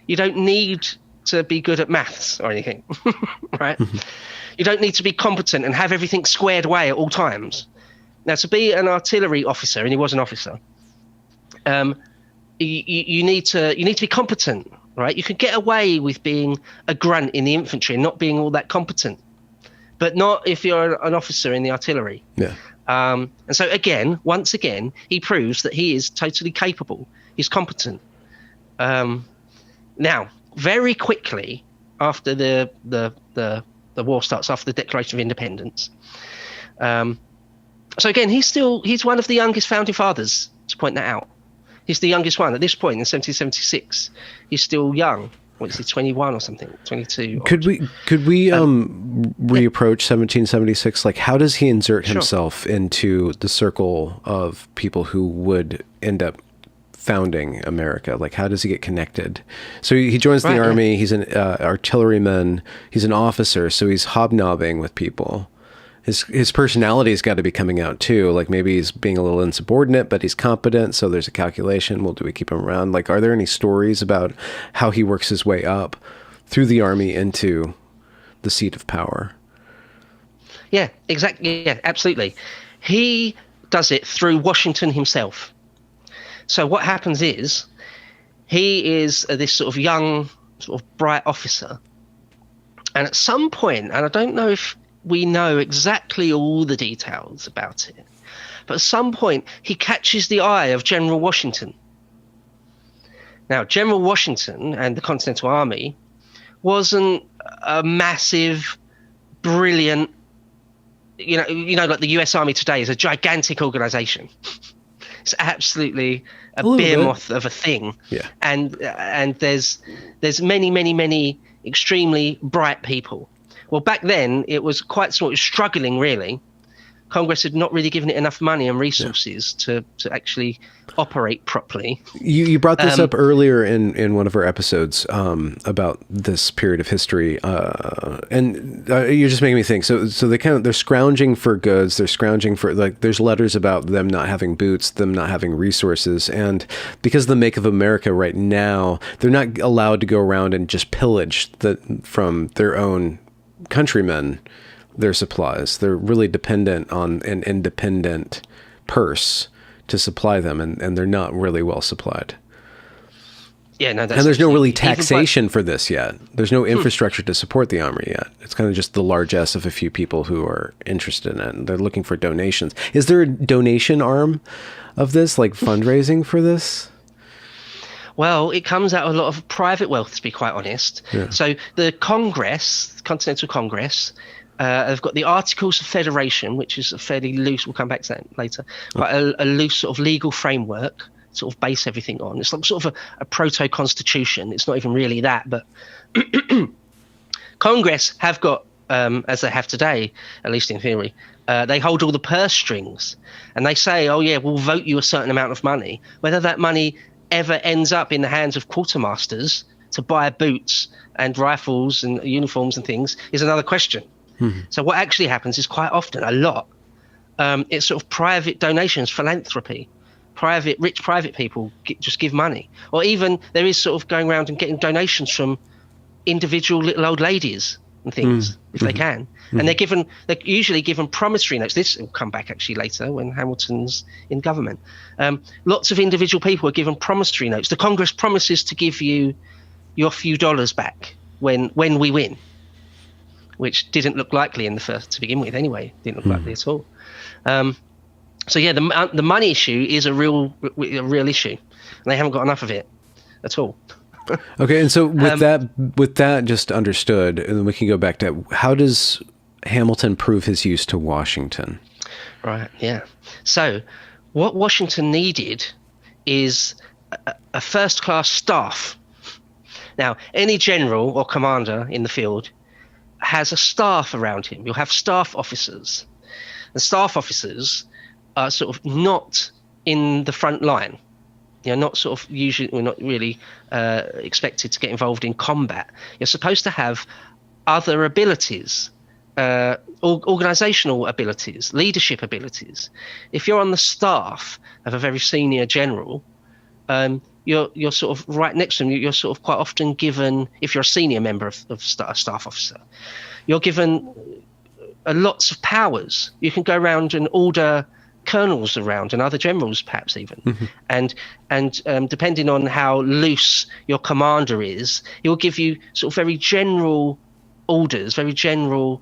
B: You don't need to be good at maths or anything, right? Mm-hmm. You don't need to be competent and have everything squared away at all times. Now, to be an artillery officer, and he was an officer, you need to be competent. Right, you could get away with being a grunt in the infantry and not being all that competent, but not if you're an officer in the artillery. Yeah. And so once again, he proves that he is totally capable. He's competent. Now, very quickly after the the war starts, after the Declaration of Independence. So again, he's one of the youngest founding fathers, to point that out. He's the youngest one at this point in 1776. He's still young. What is he, 21 or something? 22?
A: Could we reapproach 1776? Like, how does he insert himself into the circle of people who would end up founding America? Like, how does he get connected? So he joins the army. He's an artilleryman. He's an officer. So he's hobnobbing with people. His personality's got to be coming out too. Like, maybe he's being a little insubordinate, but he's competent. So there's a calculation. Well, do we keep him around? Like, are there any stories about how he works his way up through the army into the seat of power?
B: Yeah, exactly. Yeah, absolutely. He does it through Washington himself. So what happens is, he is this sort of young, sort of bright officer. And at some point, and I don't know if we know exactly all the details about it, but at some point he catches the eye of General Washington. Now, General Washington and the Continental Army wasn't a massive, brilliant, you know, like the US Army today is a gigantic organization. It's absolutely a behemoth of a thing.
A: Yeah.
B: And there's many extremely bright people. Well, back then it was quite small. It was struggling, really. Congress had not really given it enough money and resources to actually operate properly. You
A: brought this up earlier in one of our episodes about this period of history, and you're just making me think. So they're scrounging for goods. They're scrounging for, like, there's letters about them not having boots, them not having resources, and because of the make of America right now, they're not allowed to go around and just pillage from their own countrymen their supplies. They're really dependent on an independent purse to supply them, and they're not really well supplied.
B: Yeah, no,
A: and there's no really taxation for this yet. There's no infrastructure to support the army yet. It's kind of just the largesse of a few people who are interested in it, and they're looking for donations. Is there a donation arm of this, like fundraising for this?
B: Well, it comes out of a lot of private wealth, to be quite honest. Yeah. So the Congress, Continental Congress, have got the Articles of Federation, which is a fairly loose, we'll come back to that later, quite a loose sort of legal framework, sort of base everything on. It's like sort of a proto-constitution. It's not even really that, but Congress have got, as they have today, at least in theory, they hold all the purse strings, and they say, oh yeah, we'll vote you a certain amount of money. Whether that money ever ends up in the hands of quartermasters to buy boots and rifles and uniforms and things is another question. So what actually happens is quite often, a lot, it's sort of private donations, philanthropy. Rich private people just give money. Or even there is sort of going around and getting donations from individual little old ladies and things, if they can. And they're usually given promissory notes. This will come back actually later when Hamilton's in government. Lots of individual people are given promissory notes. The Congress promises to give you your few dollars back when we win, which didn't look likely in the first to begin with anyway. Didn't look likely at all. So yeah, the money issue is a real issue, and they haven't got enough of it at all.
A: Okay, and so with that just understood, and then we can go back to how does Hamilton prove his use to Washington?
B: Right. Yeah. So what Washington needed is a first-class staff. Now, any general or commander in the field has a staff around him. You'll have staff officers. The staff officers are sort of not in the front line. You're not sort of usually, we're not really expected to get involved in combat. You're supposed to have other abilities, organizational abilities, leadership abilities. If you're on the staff of a very senior general, you're sort of right next to them. You're sort of quite often given, if you're a senior member of a staff officer, you're given lots of powers. You can go around and order colonels around and other generals perhaps even, and depending on how loose your commander is, he'll give you sort of very general orders, very general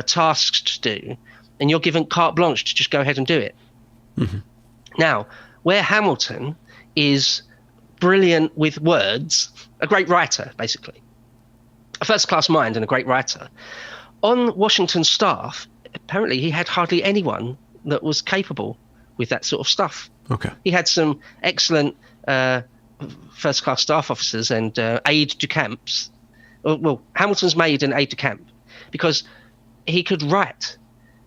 B: tasks to do, and you're given carte blanche to just go ahead and do it. Now, where Hamilton is brilliant with words, a great writer basically, a first-class mind and a great writer. On Washington's staff, apparently he had hardly anyone that was capable with that sort of stuff.
A: Okay.
B: He had some excellent first-class staff officers and aide-de-camps. Well, Hamilton's made an aide-de-camp because he could write.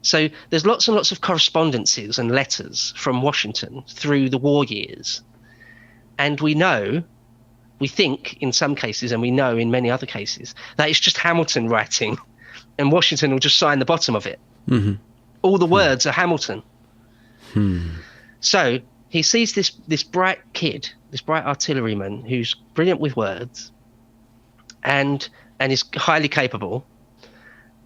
B: So there's lots and lots of correspondences and letters from Washington through the war years. And we think in some cases, and we know in many other cases, that it's just Hamilton writing, and Washington will just sign the bottom of it. Mm-hmm. All the words are Hamilton. So he sees this bright kid, this bright artilleryman who's brilliant with words and is highly capable.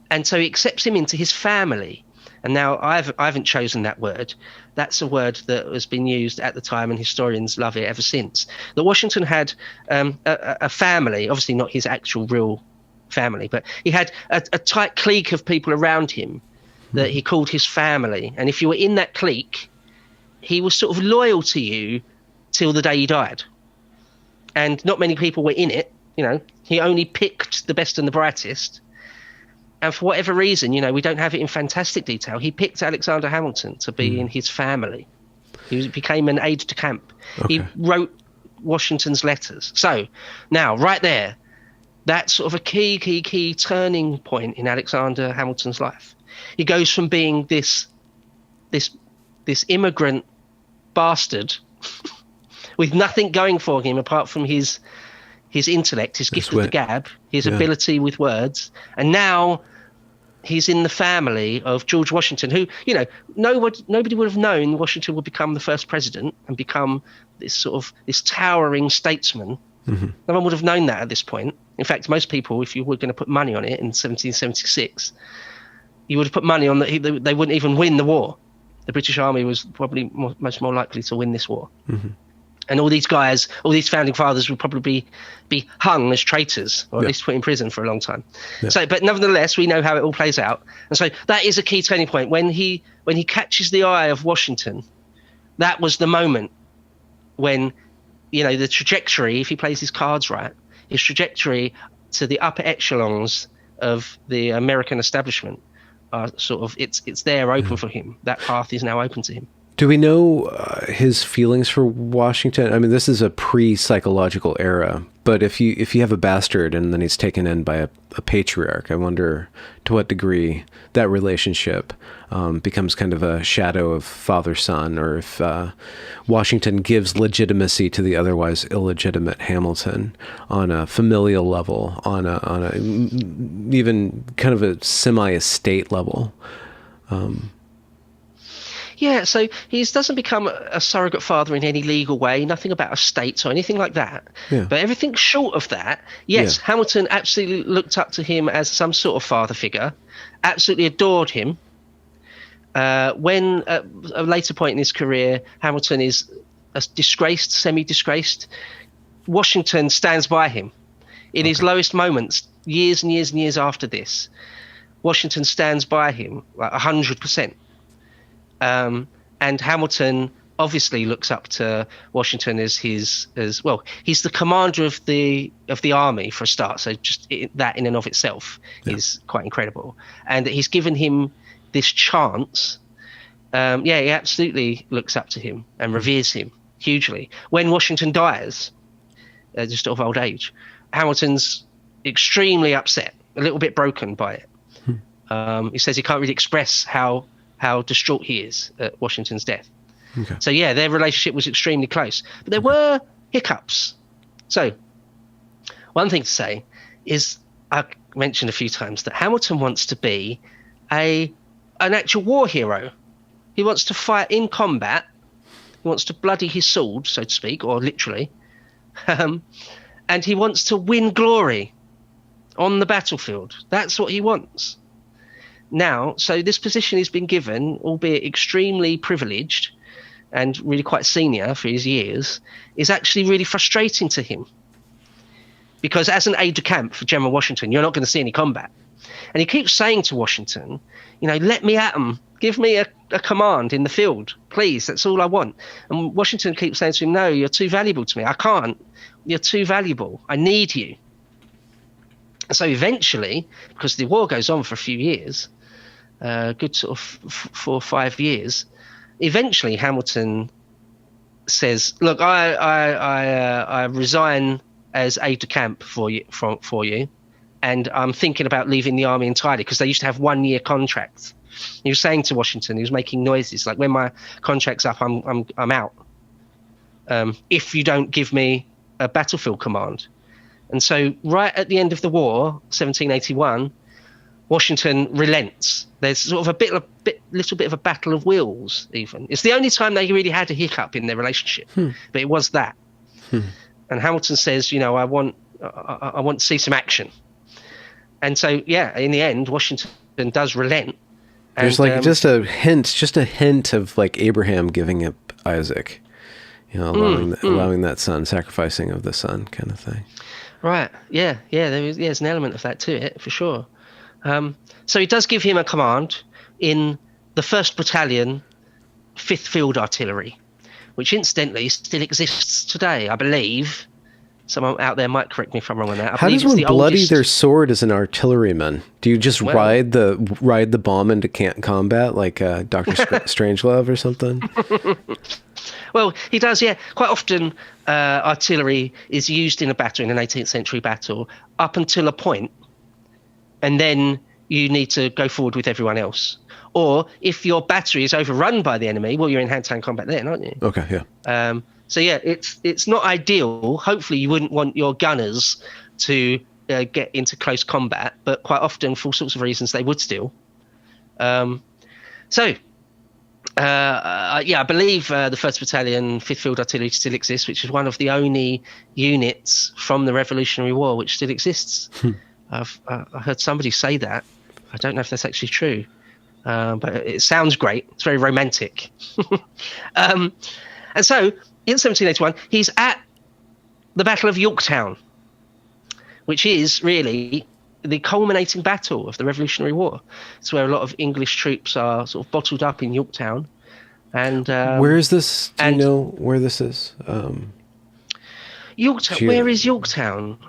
B: And so he accepts him into his family. And now I haven't chosen that word. That's a word that has been used at the time, and historians love it ever since. That Washington had a family, obviously not his actual real family, but he had a tight clique of people around him that he called his family. And if you were in that clique, he was sort of loyal to you till the day he died. And not many people were in it. He only picked the best and the brightest. And for whatever reason, we don't have it in fantastic detail, he picked Alexander Hamilton to be in his family. He became an aide-de-camp. Okay. He wrote Washington's letters. So now, right there, that's sort of a key turning point in Alexander Hamilton's life. He goes from being this immigrant bastard with nothing going for him apart from his intellect, his gift of the gab, his ability with words, and now he's in the family of George Washington, who, nobody would have known Washington would become the first president and become this towering statesman. Mm-hmm. No one would have known that at this point. In fact, most people, if you were going to put money on it in 1776, you would have put money on that they wouldn't even win the war. The British Army was probably much more likely to win this war. Mm-hmm. And all these guys, all these founding fathers would probably be hung as traitors, or at least put in prison for a long time. Yeah. So, but nevertheless, we know how it all plays out. And so that is a key turning point. When he catches the eye of Washington, that was the moment when, the trajectory, if he plays his cards right, his trajectory to the upper echelons of the American establishment are it's there open for him. That path is now open to him.
A: Do we know his feelings for Washington? I mean, this is a pre-psychological era, but if you have a bastard and then he's taken in by a patriarch, I wonder to what degree that relationship becomes kind of a shadow of father-son, or if Washington gives legitimacy to the otherwise illegitimate Hamilton on a familial level, on a even kind of a semi-estate level.
B: Yeah, so he doesn't become a surrogate father in any legal way, nothing about estates or anything like that. Yeah. But everything short of that, yes, Hamilton absolutely looked up to him as some sort of father figure, absolutely adored him. When at a later point in his career, Hamilton is disgraced, semi-disgraced, Washington stands by him. In his lowest moments, years and years and years after this, Washington stands by him like 100%. And Hamilton obviously looks up to Washington as he's the commander of the army for a start. So just that in and of itself is quite incredible. And he's given him this chance. He absolutely looks up to him and reveres him hugely. When Washington dies, just of old age, Hamilton's extremely upset, a little bit broken by it. He says he can't really express how distraught he is at Washington's death. Okay. So their relationship was extremely close, but there were hiccups. So one thing to say is, I mentioned a few times that Hamilton wants to be an actual war hero. He wants to fight in combat. He wants to bloody his sword, so to speak, or literally. And he wants to win glory on the battlefield. That's what he wants. Now, so this position he's been given, albeit extremely privileged and really quite senior for his years, is actually really frustrating to him. Because as an aide-de-camp for General Washington, you're not going to see any combat. And he keeps saying to Washington, let me at them. Give me a command in the field, please. That's all I want. And Washington keeps saying to him, no, you're too valuable to me. I can't. You're too valuable. I need you. So eventually, because the war goes on for a few years, good sort of 4 or 5 years, eventually Hamilton says, "Look, I resign as aide-de-camp for you, and I'm thinking about leaving the army entirely," because they used to have 1-year contracts. He was saying to Washington, he was making noises like, "When my contract's up, I'm out. If you don't give me a battlefield command." And so, right at the end of the war, 1781, Washington relents. There's sort of little bit of a battle of wills. Even it's the only time they really had a hiccup in their relationship, but it was that. And Hamilton says, I want to see some action. And so, yeah, in the end, Washington does relent. And,
A: there's like just a hint of like Abraham giving up Isaac, allowing that son, sacrificing of the son, kind of thing.
B: Right. Yeah. There's an element of that to it, for sure. So he does give him a command in the 1st Battalion, 5th Field Artillery, which incidentally still exists today, I believe. Someone out there might correct me if I'm wrong on that.
A: How does one bloody their sword as an artilleryman? Do you just ride the bomb into combat like Dr. Strangelove or something?
B: Well, he does, yeah. Quite often, artillery is used in a battle, in an 18th century battle, up until a point, and then you need to go forward with everyone else. Or if your battery is overrun by the enemy, well, you're in hand-to-hand combat then, aren't you?
A: Okay, yeah.
B: So yeah, it's not ideal. Hopefully, you wouldn't want your gunners to get into close combat, but quite often, for all sorts of reasons, they would still. I believe the 1st Battalion, 5th Field Artillery still exists, which is one of the only units from the Revolutionary War which still exists. I heard somebody say that. I don't know if that's actually true, but it sounds great. It's very romantic. And so, in 1781, he's at the Battle of Yorktown, which is really the culminating battle of the Revolutionary War. It's where a lot of English troops are sort of bottled up in Yorktown. And
A: where is this? Do you know where this is?
B: Yorktown. Where is Yorktown?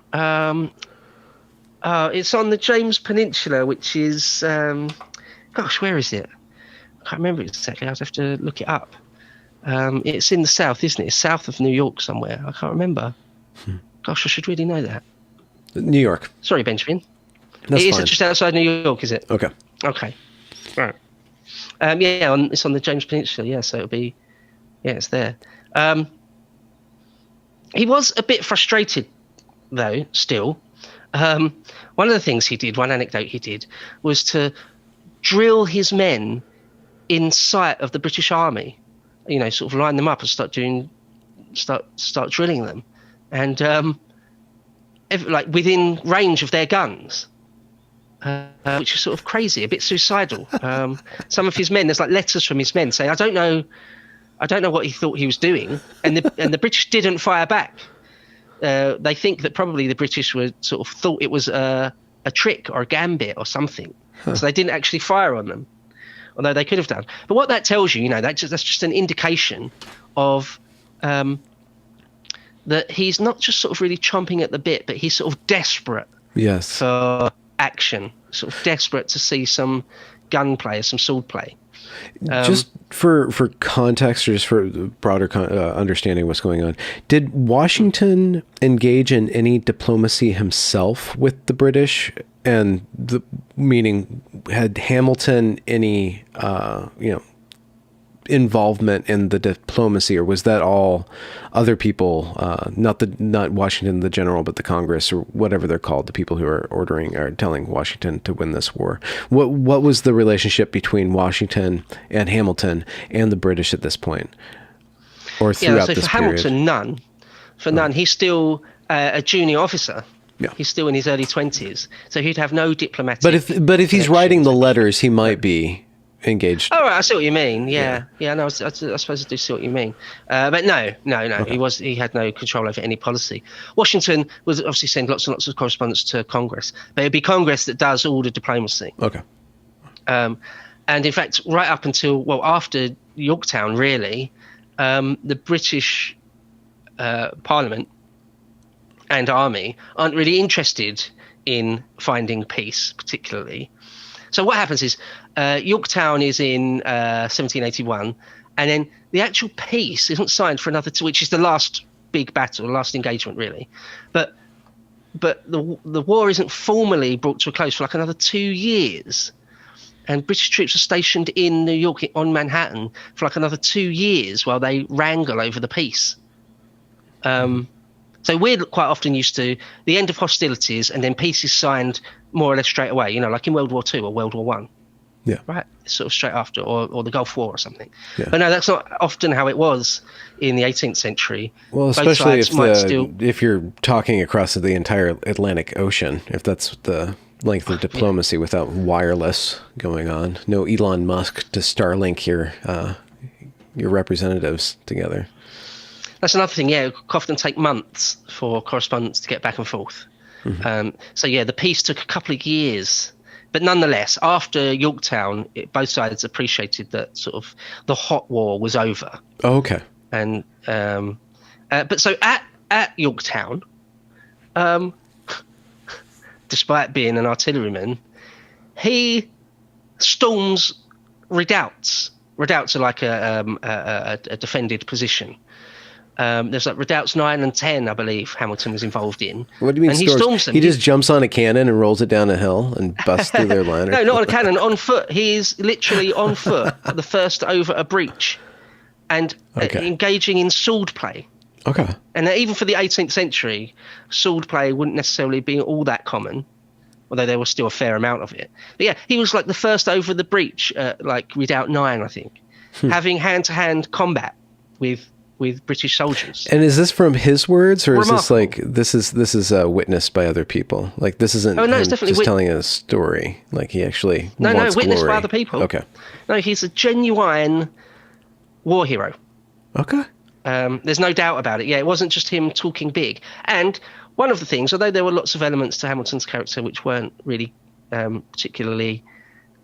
B: It's on the James Peninsula, which is where is it? I can't remember exactly. I'd have to look it up. It's in the south, isn't it? It's south of New York somewhere. I can't remember. Gosh, I should really know that.
A: New York.
B: Sorry, Benjamin.
A: That's
B: it
A: fine.
B: is just outside New York, is it?
A: Okay.
B: Right. It's on the James Peninsula. Yeah, so it'll be. Yeah, it's there. He was a bit frustrated, though. Still, one of the things he did, one anecdote he did, was to drill his men in sight of the British Army. Sort of line them up and start drilling them, and within range of their guns, which is sort of crazy, a bit suicidal. Some of his men, there's like letters from his men saying, I don't know what he thought he was doing, and the British didn't fire back. They think that probably the British were sort of thought it was a trick or a gambit or something, so they didn't actually fire on them, although they could have done. But what that tells you, that's just an indication of that he's not just sort of really chomping at the bit, but he's sort of desperate for action, sort of desperate to see some gunplay or some swordplay.
A: Just for context, or just for broader understanding of what's going on, did Washington engage in any diplomacy himself with the British? And meaning, had Hamilton any involvement in the diplomacy, or was that all other people, not Washington the general, but the Congress, or whatever they're called, the people who are ordering or telling Washington to win this war? What was the relationship between Washington and Hamilton and the British at this point, or throughout this period?
B: For Hamilton, none. None. He's still a junior officer.
A: Yeah.
B: He's still in his early 20s, so he'd have no diplomatic.
A: But if he's writing the letters, he might be engaged.
B: Oh, right, I see what you mean. Yeah. No, I suppose I do see what you mean. But no. Okay. He had no control over any policy. Washington would obviously send lots and lots of correspondence to Congress, but it'd be Congress that does all the diplomacy.
A: Okay.
B: And in fact, right up until after Yorktown, really, the British Parliament and army aren't really interested in finding peace particularly. So what happens is Yorktown is in 1781, and then the actual peace isn't signed for another two, which is the last big battle, the last engagement really. But the war isn't formally brought to a close for like another 2 years. And British troops are stationed in New York on Manhattan for like another 2 years while they wrangle over the peace. So we're quite often used to the end of hostilities and then peace is signed more or less straight away, like in World War II or World War One.
A: Yeah.
B: Right? Sort of straight after, or the Gulf War or something.
A: Yeah.
B: But no, that's not often how it was in the 18th century.
A: Well, especially if you're talking across the entire Atlantic Ocean, if that's the length of diplomacy without wireless going on. No Elon Musk to Starlink your representatives together.
B: That's another thing, yeah. It could often take months for correspondence to get back and forth. Mm-hmm. So, yeah, the peace took a couple of years. But nonetheless, after Yorktown, both sides appreciated that sort of the hot war was over.
A: Oh, okay.
B: And but so at Yorktown, despite being an artilleryman, he storms redoubts. Redoubts are like a defended position. There's like redoubts 9 and 10, I believe, Hamilton was involved in.
A: What do you mean?
B: And he storms them.
A: He just jumps on a cannon and rolls it down a hill and busts through their line?
B: No, not on a cannon, on foot. He's literally on foot, the first over a breach, and engaging in sword play.
A: Okay.
B: And even for the 18th century, sword play wouldn't necessarily be all that common, although there was still a fair amount of it. But yeah, he was like the first over the breach, like Redoubt 9, I think, having hand-to-hand combat with British soldiers.
A: And is this from his words, or is this is witnessed by other people? Like this isn't him
B: it's definitely
A: just telling a story. Like he actually wants
B: witnessed
A: glory.
B: by other people.
A: Okay.
B: No, he's a genuine war hero.
A: Okay.
B: There's no doubt about it. Yeah, it wasn't just him talking big. And one of the things, although there were lots of elements to Hamilton's character which weren't really particularly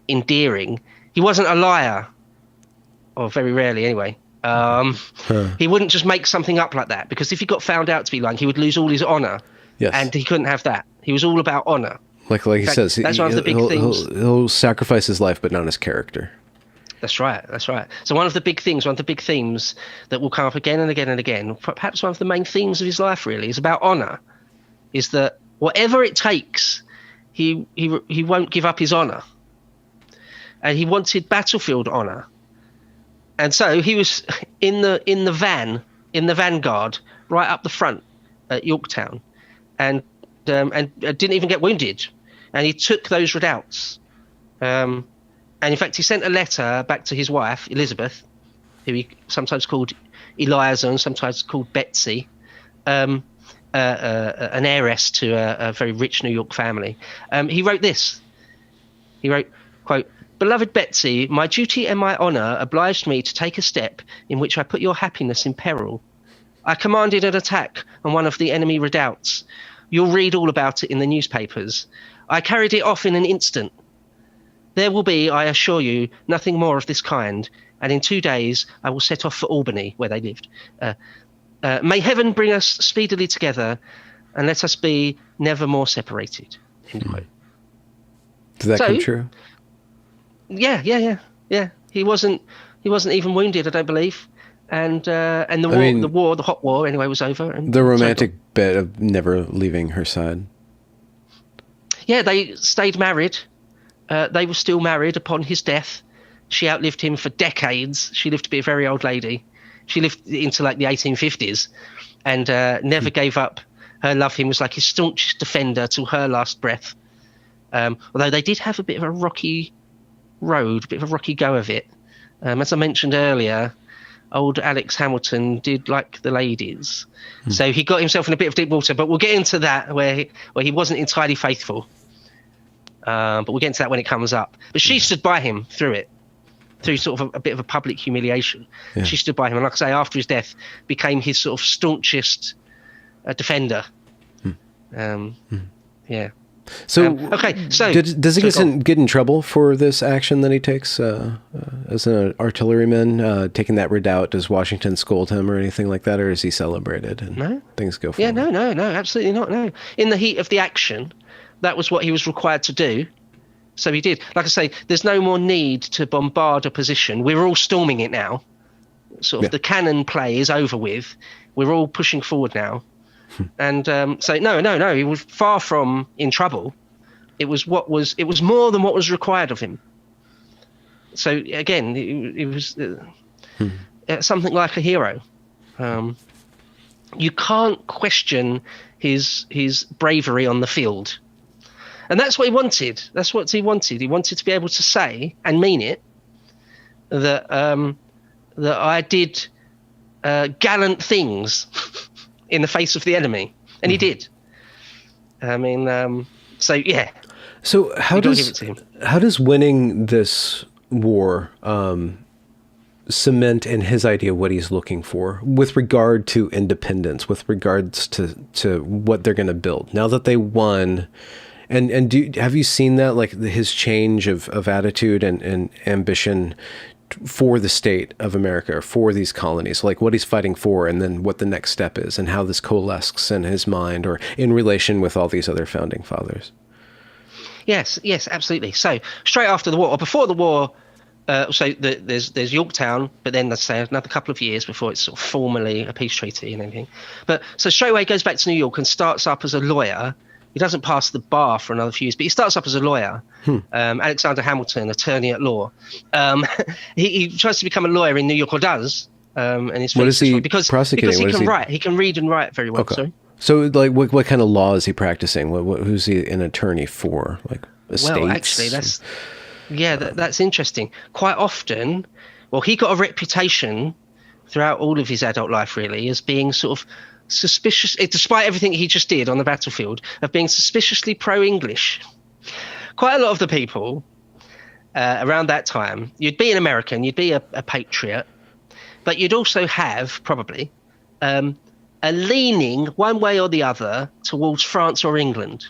B: endearing, he wasn't a liar, or very rarely anyway. He wouldn't just make something up like that, because if he got found out to be lying, he would lose all his honour. Yes. And he couldn't have that. He was all about honour.
A: Like he says,
B: that's one of the big things.
A: He'll sacrifice his life, but not his character.
B: That's right. So one of the big themes that will come up again and again and again, perhaps one of the main themes of his life really, is about honour, is that whatever it takes, he won't give up his honour. And he wanted battlefield honour. And so he was in the vanguard, right up the front at Yorktown, and didn't even get wounded. And he took those redoubts. And in fact, he sent a letter back to his wife, Elizabeth, who he sometimes called Eliza and sometimes called Betsy, an heiress to a very rich New York family. He wrote this. He wrote, quote, "Beloved Betsy, my duty and my honour obliged me to take a step in which I put your happiness in peril. I commanded an attack on one of the enemy redoubts. You'll read all about it in the newspapers. I carried it off in an instant. There will be, I assure you, nothing more of this kind, and in 2 days I will set off for Albany, where they lived. May heaven bring us speedily together, and let us be never more separated." End quote.
A: Did that come true?
B: Yeah. He wasn't even wounded, I don't believe, and the hot war anyway was over. And
A: the romantic bit of never leaving her side.
B: Yeah, they stayed married. They were still married upon his death. She outlived him for decades. She lived to be a very old lady. She lived into like the 1850s, and never gave up her love. He was like his staunchest defender till her last breath. Although they did have a bit of a rocky road, a bit of a rocky go of it. As I mentioned earlier, old Alex Hamilton did like the ladies. So he got himself in a bit of deep water, but we'll get into that where he wasn't entirely faithful. But we'll get into that when it comes up. But she stood by him through it, through sort of a bit of a public humiliation. Yeah. She stood by him, and like I say, after his death, became his sort of staunchest defender. Yeah.
A: So,
B: okay, so
A: does he get in trouble for this action that he takes as an artilleryman, taking that redoubt? Does Washington scold him or anything like that, or is he celebrated and
B: No.
A: things go forward?
B: Yeah, no, absolutely not. No, in the heat of the action, that was what he was required to do. So he did. Like I say, there's no more need to bombard a position. We're all storming it now. Sort of the cannon play is over with. We're all pushing forward now. And so no, he was far from in trouble. It was more than what was required of him. So again, it was something like a hero. You can't question his bravery on the field, and that's what he wanted. That's what he wanted. He wanted to be able to say and mean it that that I did gallant things in the face of the enemy, and he did. I mean, so yeah.
A: So how does winning this war cement in his idea what he's looking for with regard to independence, with regards to what they're going to build now that they won? And have you seen that, like his change of attitude and ambition for the state of America, for these colonies, like what he's fighting for, and then what the next step is, and how this coalesces in his mind or in relation with all these other founding fathers?
B: Yes, absolutely. So straight after the war, or before the war, there's Yorktown, but then let's say another couple of years before it's sort of formally a peace treaty and everything. But so straight away he goes back to New York and starts up as a lawyer. He doesn't pass the bar for another few years, but he starts up as a lawyer. Alexander Hamilton, attorney at law. He tries to become a lawyer in New York, or does. And his
A: what is he
B: because
A: prosecuting?
B: Because he can write. He can read and write very well.
A: Okay.
B: Sorry.
A: So, like, what kind of law is he practicing? Who's he an attorney for? Like estates?
B: Well, actually, that's interesting. Quite often, he got a reputation throughout all of his adult life, really, as being sort of suspicious, despite everything he just did on the battlefield, of being suspiciously pro-English. Quite a lot of the people around that time, you'd be an American, you'd be a patriot, but you'd also have probably a leaning one way or the other towards France or England.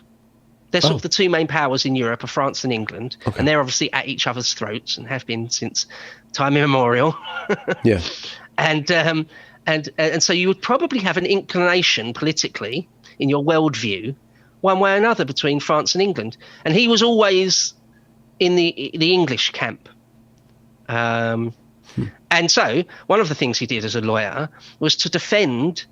B: They're sort of the two main powers in Europe, are France and England, and they're obviously at each other's throats and have been since time immemorial.
A: Yeah.
B: And so you would probably have an inclination politically in your worldview, one way or another, between France and England. And he was always in the English camp. And so one of the things he did as a lawyer was to defend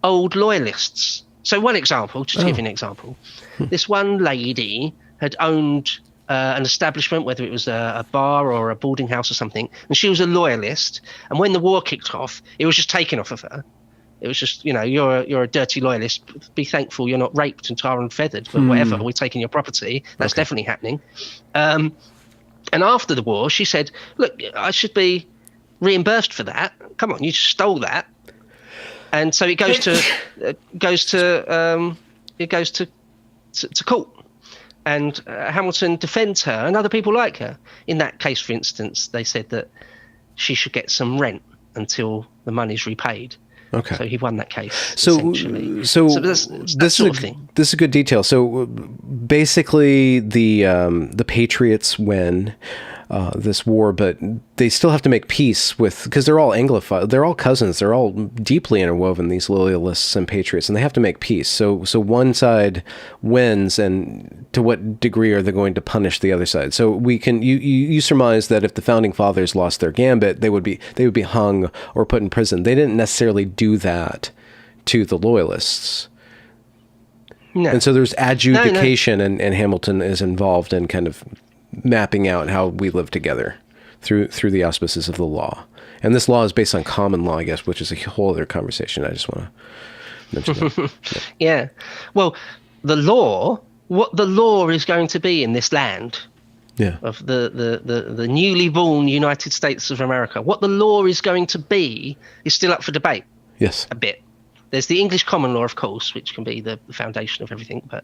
B: old loyalists. So one example, just to give you an example, this one lady had owned an establishment, whether it was a bar or a boarding house or something, and she was a loyalist. And when the war kicked off, it was just taken off of her. It was just, you're a dirty loyalist. Be thankful you're not raped and tar and feathered, but whatever, we're taking your property. That's definitely happening. And after the war, she said, "Look, I should be reimbursed for that. Come on, you stole that." And so it goes to court. And Hamilton defends her and other people like her. In that case, for instance, they said that she should get some rent until the money's repaid. Okay. So he won that case. So that's that sort of thing.
A: This is a good detail. So basically, the Patriots win this war, but they still have to make peace because they're all Anglophile. They're all cousins. They're all deeply interwoven, these loyalists and patriots, and they have to make peace. So one side wins, and to what degree are they going to punish the other side? So you surmise that if the founding fathers lost their gambit, they would be hung or put in prison. They didn't necessarily do that to the loyalists. No. And so there's adjudication, no. And Hamilton is involved in kind of mapping out how we live together through the auspices of the law. And this law is based on common law, I guess, which is a whole other conversation. I just want to mention that.
B: Yeah. Well, what the law is going to be in this land of the newly born United States of America, what the law is going to be is still up for debate.
A: Yes.
B: A bit. There's the English common law, of course, which can be the foundation of everything. But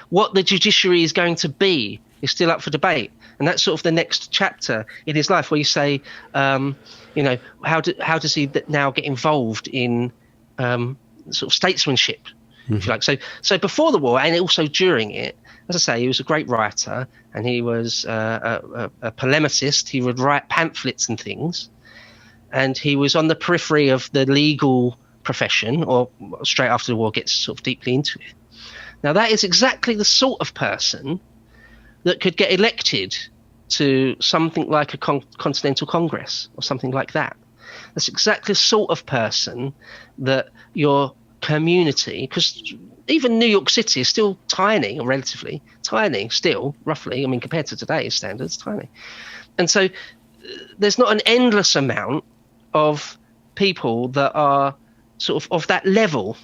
B: what the judiciary is going to be is still up for debate. And that's sort of the next chapter in his life, where you say, how does he now get involved in sort of statesmanship? if you like. So before the war and also during it, as I say, he was a great writer, and he was a polemicist. He would write pamphlets and things, and he was on the periphery of the legal profession, or straight after the war gets sort of deeply into it. Now, that is exactly the sort of person that could get elected to something like a Continental Congress or something like that. That's exactly the sort of person that your community, because even New York City is still tiny, or relatively tiny still, roughly, I mean, compared to today's standards, tiny. And so there's not an endless amount of people that are sort of that level,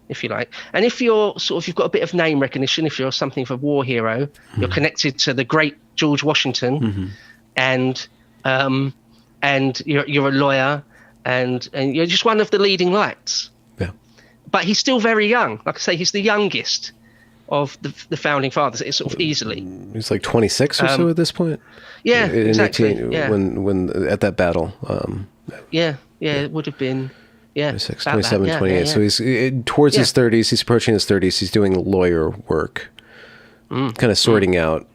B: if you like. And if you're you've got a bit of name recognition, if you're something of a war hero, you're connected to the great George Washington, and you're a lawyer, and you're just one of the leading lights.
A: Yeah.
B: But he's still very young. Like I say, he's the youngest of the founding fathers. It's sort of easily.
A: He's like 26 or so at this point.
B: Yeah,
A: in
B: exactly.
A: 18,
B: yeah.
A: When at that battle.
B: Yeah, it would have been. Yeah,
A: 26, 27, 28.
B: Yeah.
A: So he's towards his 30s. He's approaching his 30s. He's doing lawyer work, kind of sorting out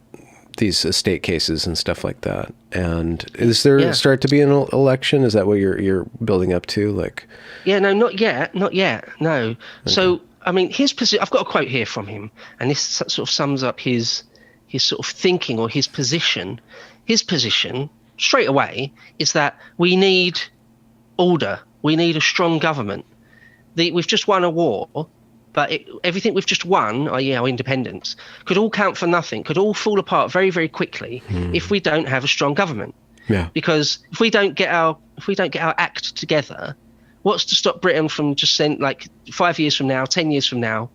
A: these estate cases and stuff like that. And is there start to be an election? Is that what you're building up to? Like,
B: no, not yet. No. Okay. So, I mean, his position. I've got a quote here from him, and this sort of sums up his sort of thinking or his position. His position, straight away, is that we need order. We need a strong government. We've just won a war, but everything we've just won, our independence, could all count for nothing, could all fall apart very, very quickly if we don't have a strong government.
A: Yeah.
B: Because if we don't get our act together, what's to stop Britain from just 5 years from now, 10 years from now,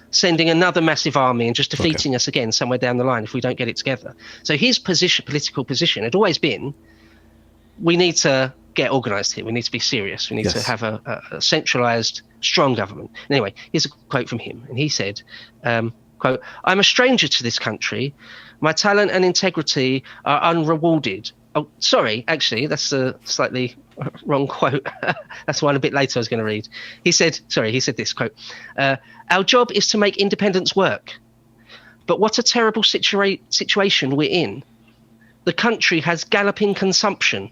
B: sending another massive army and just defeating us again somewhere down the line if we don't get it together? So his political position, had always been, we need to get organised here. We need to be serious. We need to have a centralised, strong government. Anyway, here's a quote from him. And he said, quote, "I'm a stranger to this country. My talent and integrity are unrewarded." Oh, sorry, actually, that's a slightly wrong quote. That's one a bit later I was going to read. He said this, quote, "Our job is to make independence work. But what a terrible situation we're in. The country has galloping consumption.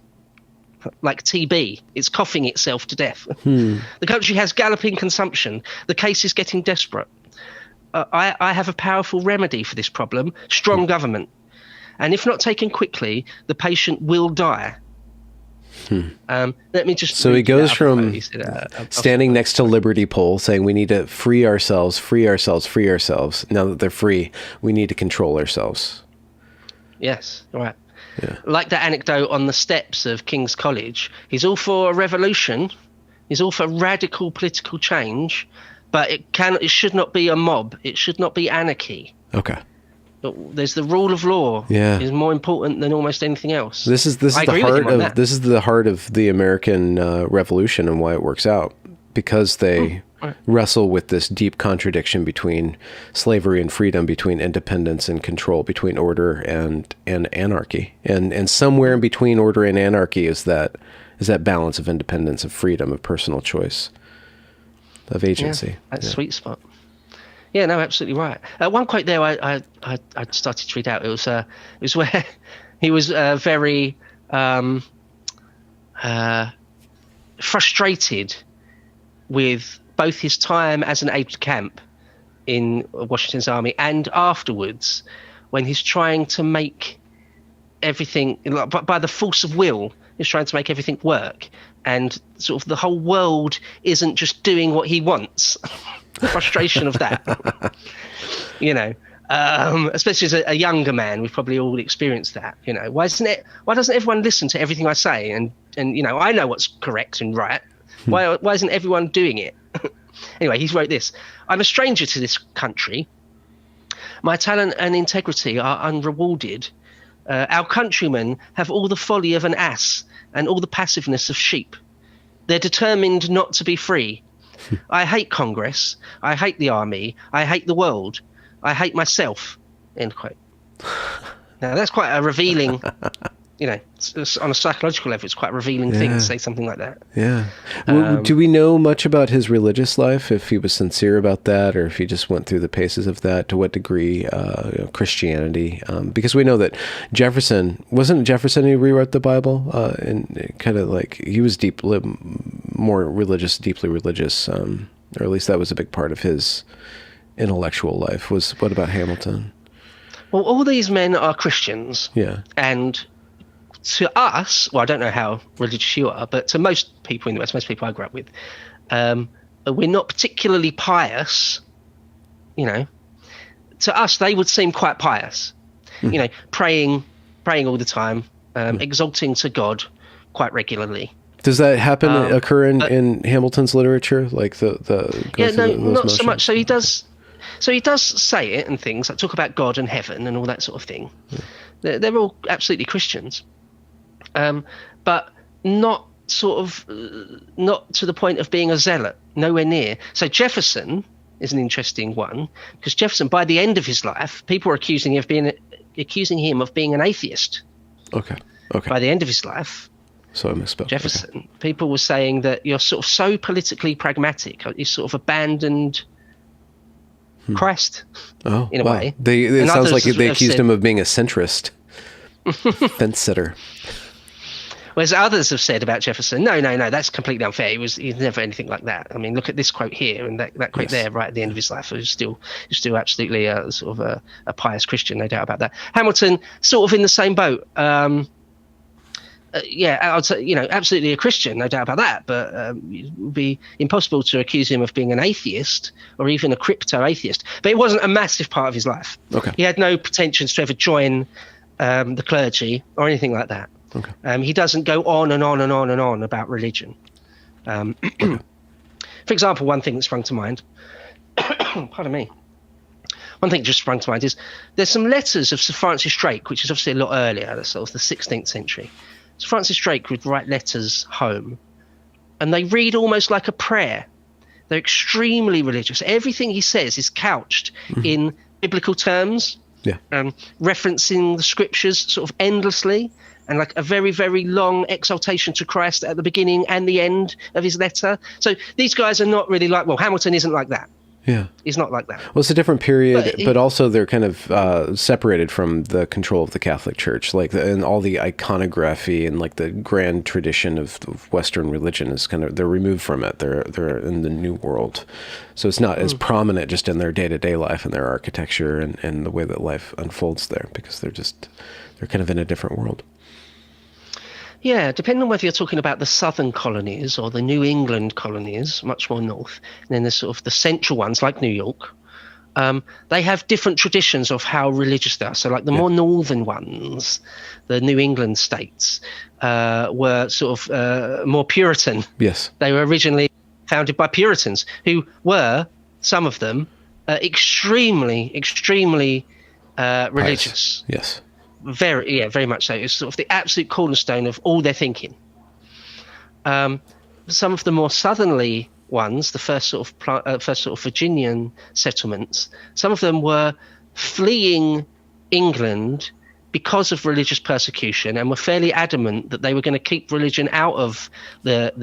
B: Like TB, it's coughing itself to death. The country has galloping consumption. The case is getting desperate. I have a powerful remedy for this problem: strong government. And if not taken quickly, the patient will die." Let me just.
A: So he goes from standing next to Liberty Pole, saying we need to free ourselves. Now that they're free, we need to control ourselves.
B: Yes, right.
A: Yeah.
B: Like that anecdote on the steps of King's College. He's all for a revolution. He's all for radical political change, but it should not be a mob. It should not be anarchy.
A: Okay.
B: There's the rule of law.
A: Yeah.
B: Is more important than almost anything else.
A: This is the heart of the American Revolution and why it works out, because they wrestle with this deep contradiction between slavery and freedom, between independence and control, between order and anarchy, and somewhere in between order and anarchy is that balance of independence, of freedom, of personal choice, of agency.
B: That sweet spot. Yeah, no, absolutely right. One quote there I started to read out. It was where he was very frustrated with both his time as an aide-de-camp in Washington's army and afterwards, when he's trying to make everything, by the force of will, he's trying to make everything work, and sort of the whole world isn't just doing what he wants. The frustration of that, especially as a younger man, we've probably all experienced that. Why doesn't everyone listen to everything I say? And I know what's correct and right. Why isn't everyone doing it? Anyway, he wrote this: "I'm a stranger to this country. My talent and integrity are unrewarded. Our countrymen have all the folly of an ass and all the passiveness of sheep. They're determined not to be free. I hate Congress. I hate the army. I hate the world. I hate myself." End quote. Now, that's quite a revealing on a psychological level, it's quite a revealing thing to say something like that.
A: Yeah. Do we know much about his religious life, if he was sincere about that, or if he just went through the paces of that, to what degree Christianity? Because we know that wasn't Jefferson who rewrote the Bible? And kind of like, he was deeply religious, or at least that was a big part of his intellectual life. What about Hamilton?
B: Well, all these men are Christians.
A: Yeah.
B: And to us, well, I don't know how religious you are, but to most people in the West, most people I grew up with, we're not particularly pious. To us, they would seem quite pious. Praying all the time, exalting to God quite regularly.
A: Does that occur in Hamilton's literature, like not
B: so much. So he does say it and things like talk about God and heaven and all that sort of thing. Yeah. They're all absolutely Christians, but not not to the point of being a zealot. Nowhere near. So Jefferson is an interesting one, because Jefferson, by the end of his life, people were accusing him of being an atheist.
A: Okay.
B: By the end of his life.
A: So I misspelled
B: Jefferson.
A: Okay.
B: People were saying that you're sort of so politically pragmatic, you sort of abandoned Christ in a way.
A: It sounds like they accused him of being a centrist, fence sitter.
B: Whereas others have said about Jefferson, no, that's completely unfair. He's never anything like that. I mean, look at this quote here and that quote there, right at the end of his life. He was still absolutely a pious Christian, no doubt about that. Hamilton, sort of in the same boat. I'd say, absolutely a Christian, no doubt about that. But it would be impossible to accuse him of being an atheist or even a crypto-atheist. But it wasn't a massive part of his life.
A: Okay.
B: He had no pretensions to ever join the clergy or anything like that. Okay. He doesn't go on and on and on and on about religion. For example, one thing that sprung to mind, pardon me, one thing just sprung to mind is there's some letters of Sir Francis Drake, which is obviously a lot earlier, that's sort of the 16th century. Sir Francis Drake would write letters home, and they read almost like a prayer. They're extremely religious. Everything he says is couched in biblical terms, referencing the scriptures sort of endlessly, and like a very, very long exaltation to Christ at the beginning and the end of his letter. So these guys are not really Hamilton isn't like that.
A: Yeah.
B: He's not like that.
A: Well, it's a different period, but also they're kind of separated from the control of the Catholic Church, and all the iconography and like the grand tradition of Western religion is they're removed from it. They're in the New World. So it's not as prominent just in their day-to-day life and their architecture and the way that life unfolds there, because they're kind of in a different world.
B: Yeah, depending on whether you're talking about the southern colonies or the New England colonies, much more north, and then there's sort of the central ones like New York, they have different traditions of how religious they are. So like the more northern ones, the New England states, were sort of more Puritan. Yes. They were originally founded by Puritans, who were, some of them, extremely, extremely religious.
A: Yes.
B: Very much so. It's sort of the absolute cornerstone of all their thinking. Some of the more southerly ones, the first sort of Virginian settlements, some of them were fleeing England because of religious persecution, and were fairly adamant that they were going to keep religion out of their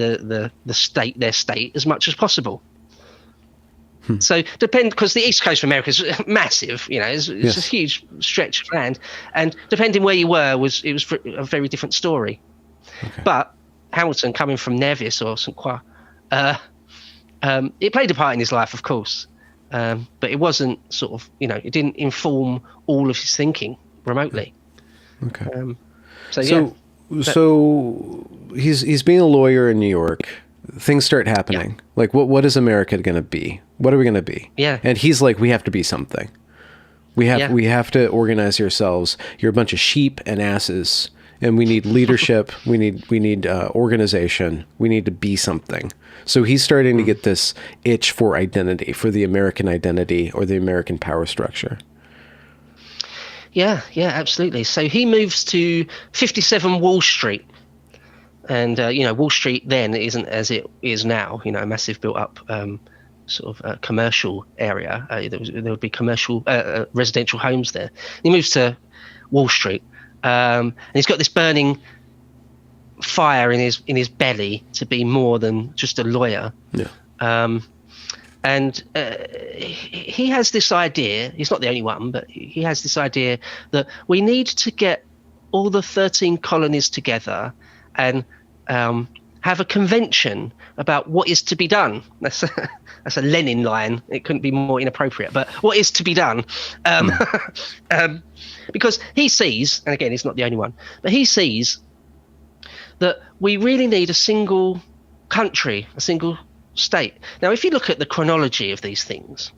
B: state as much as possible. So because the east coast of America is massive, it's a huge stretch of land, and depending where you were, it was a very different story. Okay. But Hamilton, coming from Nevis or St. Croix, it played a part in his life, of course, but it wasn't sort of, it didn't inform all of his thinking remotely. Okay.
A: So he's being a lawyer in New York. Things start happening. Yeah. Like, what is America going to be? What are we going to be? Yeah. And he's like, we have to be something. We have to organize yourselves. You're a bunch of sheep and asses, and we need leadership. we need organization. We need to be something. So he's starting to get this itch for identity, for the American identity or the American power structure.
B: Yeah, absolutely. So he moves to 57 Wall Street. And, Wall Street then isn't as it is now, a massive built-up sort of commercial area. There would be commercial residential homes there. He moves to Wall Street, And he's got this burning fire in his belly to be more than just a lawyer.
A: Yeah.
B: And he has this idea, he's not the only one, but he has this idea that we need to get all the 13 colonies together and have a convention about what is to be done. That's a Lenin line. It couldn't be more inappropriate, but what is to be done? Because he sees, and again, he's not the only one, but he sees that we really need a single country, a single state. Now, if you look at the chronology of these things,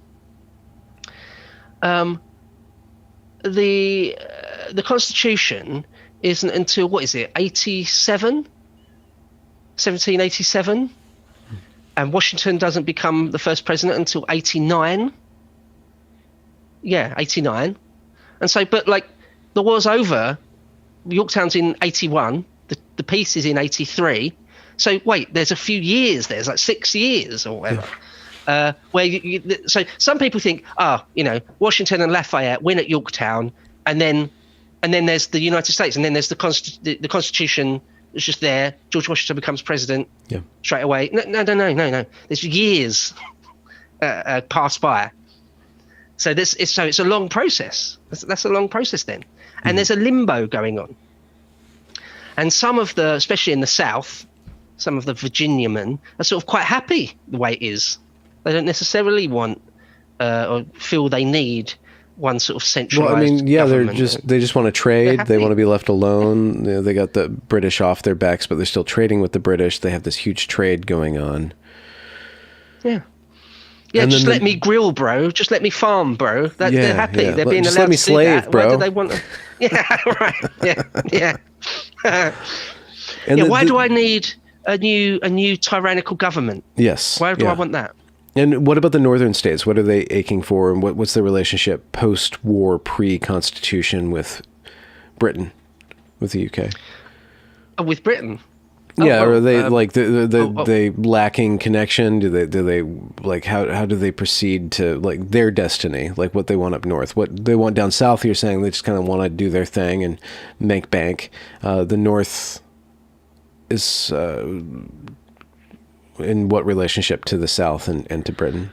B: the Constitution isn't until, what is it, 1787, and Washington doesn't become the first president until 89. Yeah, 89. And so, but like, the war's over, Yorktown's in 81, the peace is in 83. So wait, there's a few years, there's like 6 years or whatever. So some people think, Washington and Lafayette win at Yorktown, and then there's the United States, and then there's the Constitution is just there. George Washington becomes president straight away. No. There's years pass by. So it's a long process. That's a long process then. And there's a limbo going on. And some of the, especially in the South, some of the Virginia men are sort of quite happy the way it is. They don't necessarily want or feel they need one sort of centralized government.
A: they just want to trade. They want to be left alone. They got the British off their backs, but they're still trading with the British. They have this huge trade going on.
B: Yeah. Yeah, and just let me grill, bro. Just let me farm, bro. They're happy. Yeah. They're being allowed to do that.
A: Bro.
B: Why do they want to... Yeah, right. Yeah. Why do I need a new tyrannical government?
A: Yes.
B: Why do I want that?
A: And what about the northern states? What are they aching for? And what's the relationship post-war, pre-Constitution with Britain, with the UK?
B: With Britain?
A: Are they they lacking connection? Do they like how do they proceed to like their destiny, like what they want up north, what they want down south? You're saying they just kind of want to do their thing and make bank. The north is in what relationship to the south and to Britain?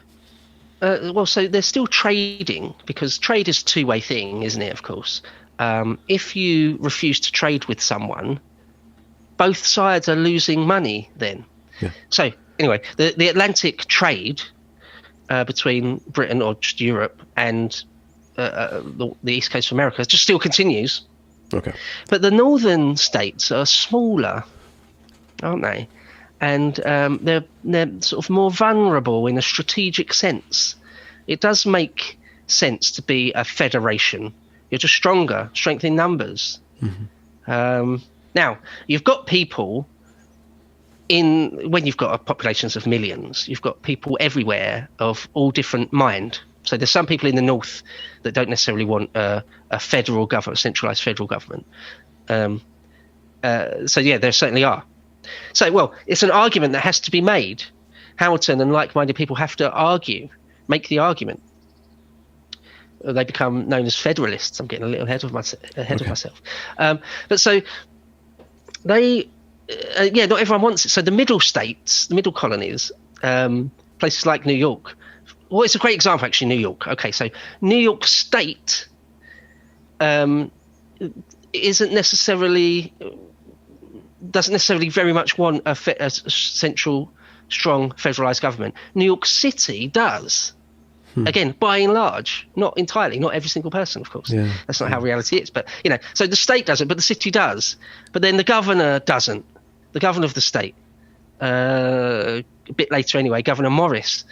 B: So they're still trading, because trade is a two-way thing, isn't it? Of course, if you refuse to trade with someone, both sides are losing money then. Yeah. So anyway, the Atlantic trade between Britain, or just Europe, and the East Coast of America just still continues.
A: Okay.
B: But the northern states are smaller, aren't they? And they're sort of more vulnerable in a strategic sense. It does make sense to be a federation. You're just stronger, strength in numbers. Mm-hmm. Now, you've got people when you've got populations of millions, you've got people everywhere of all different mind. So there's some people in the north that don't necessarily want a federal government, a centralized federal government. There certainly are. So, well, it's an argument that has to be made. Hamilton and like-minded people have to make the argument. They become known as Federalists. I'm getting a little ahead of myself. But so... not everyone wants it. So the middle states, the middle colonies, places like New York. Well, it's a great example, actually, New York. Okay, so New York State doesn't necessarily very much want a central, strong, federalized government. New York City does. Again, by and large, not entirely, not every single person, of course. Yeah. That's not how reality is. But, so the state doesn't, but the city does. But then the governor doesn't. The governor of the state, a bit later anyway, Governor Morris.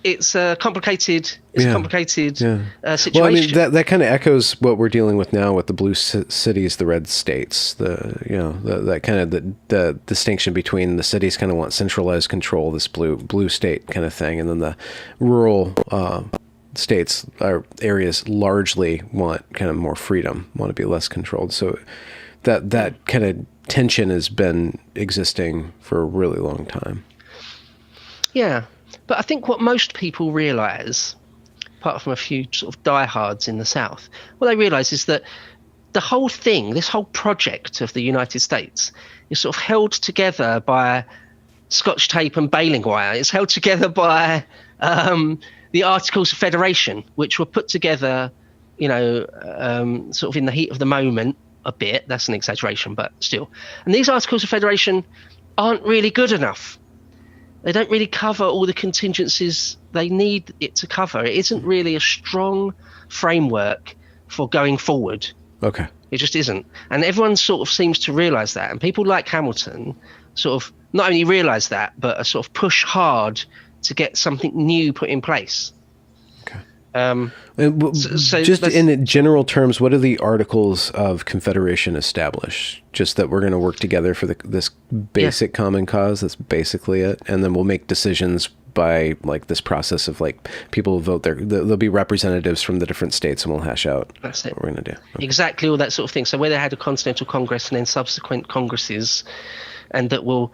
B: It's a complicated situation.
A: Well, I mean, that kind of echoes what we're dealing with now with the blue cities, the red states. That kind of the distinction between the cities kind of want centralized control, this blue state kind of thing, and then the rural states or areas largely want kind of more freedom, want to be less controlled. So that kind of tension has been existing for a really long time.
B: Yeah. But I think what most people realise apart from a few sort of diehards in the South, what they realise is that the whole thing, this whole project of the United States, is sort of held together by Scotch tape and baling wire. It's held together by the Articles of Federation, which were put together, sort of in the heat of the moment a bit. That's an exaggeration, but still. And these Articles of Federation aren't really good enough. They don't really cover all the contingencies they need it to cover. It isn't really a strong framework for going forward.
A: Okay.
B: It just isn't. And everyone sort of seems to realise that. And people like Hamilton sort of not only realise that, but sort of push hard to get something new put in place.
A: Okay.
B: So
A: just in general terms, what do the Articles of Confederation establish? Just that we're going to work together for this basic common cause. That's basically it. And then we'll make decisions by like this process of like people will vote there. There'll be representatives from the different states and we'll hash out
B: That's it.
A: what we're going to do. Okay.
B: Exactly all that sort of thing. So where they had a Continental Congress and then subsequent Congresses, and that will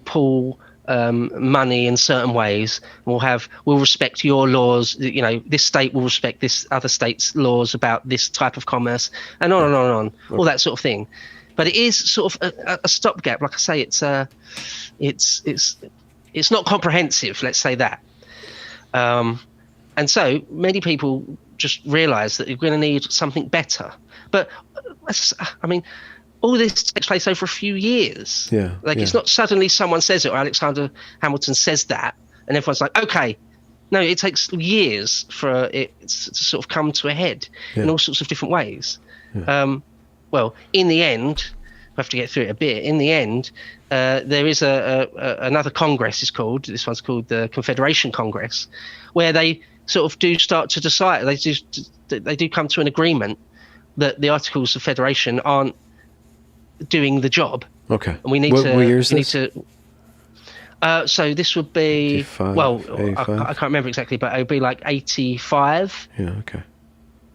B: pull money in certain ways. We'll respect your laws. This state will respect this other state's laws about this type of commerce, and on and on and on. Okay. All that sort of thing. But it is sort of a stopgap. Like I say, it's not comprehensive. Let's say that. And so many people just realise that you're going to need something better. But I mean, all this takes place over a few years.
A: Yeah.
B: It's not suddenly someone says it or Alexander Hamilton says that and everyone's like, okay. No, it takes years for it to sort of come to a head in all sorts of different ways. Yeah. Well, in the end, we have to get through it a bit. In the end, there is another Congress. This one's called the Confederation Congress, where they sort of do start to decide. They do come to an agreement that the Articles of Federation aren't doing the job.
A: Okay.
B: And we need
A: what year is this?
B: So this would be
A: 85,
B: I can't remember exactly, but it would be like 85.
A: Yeah. Okay.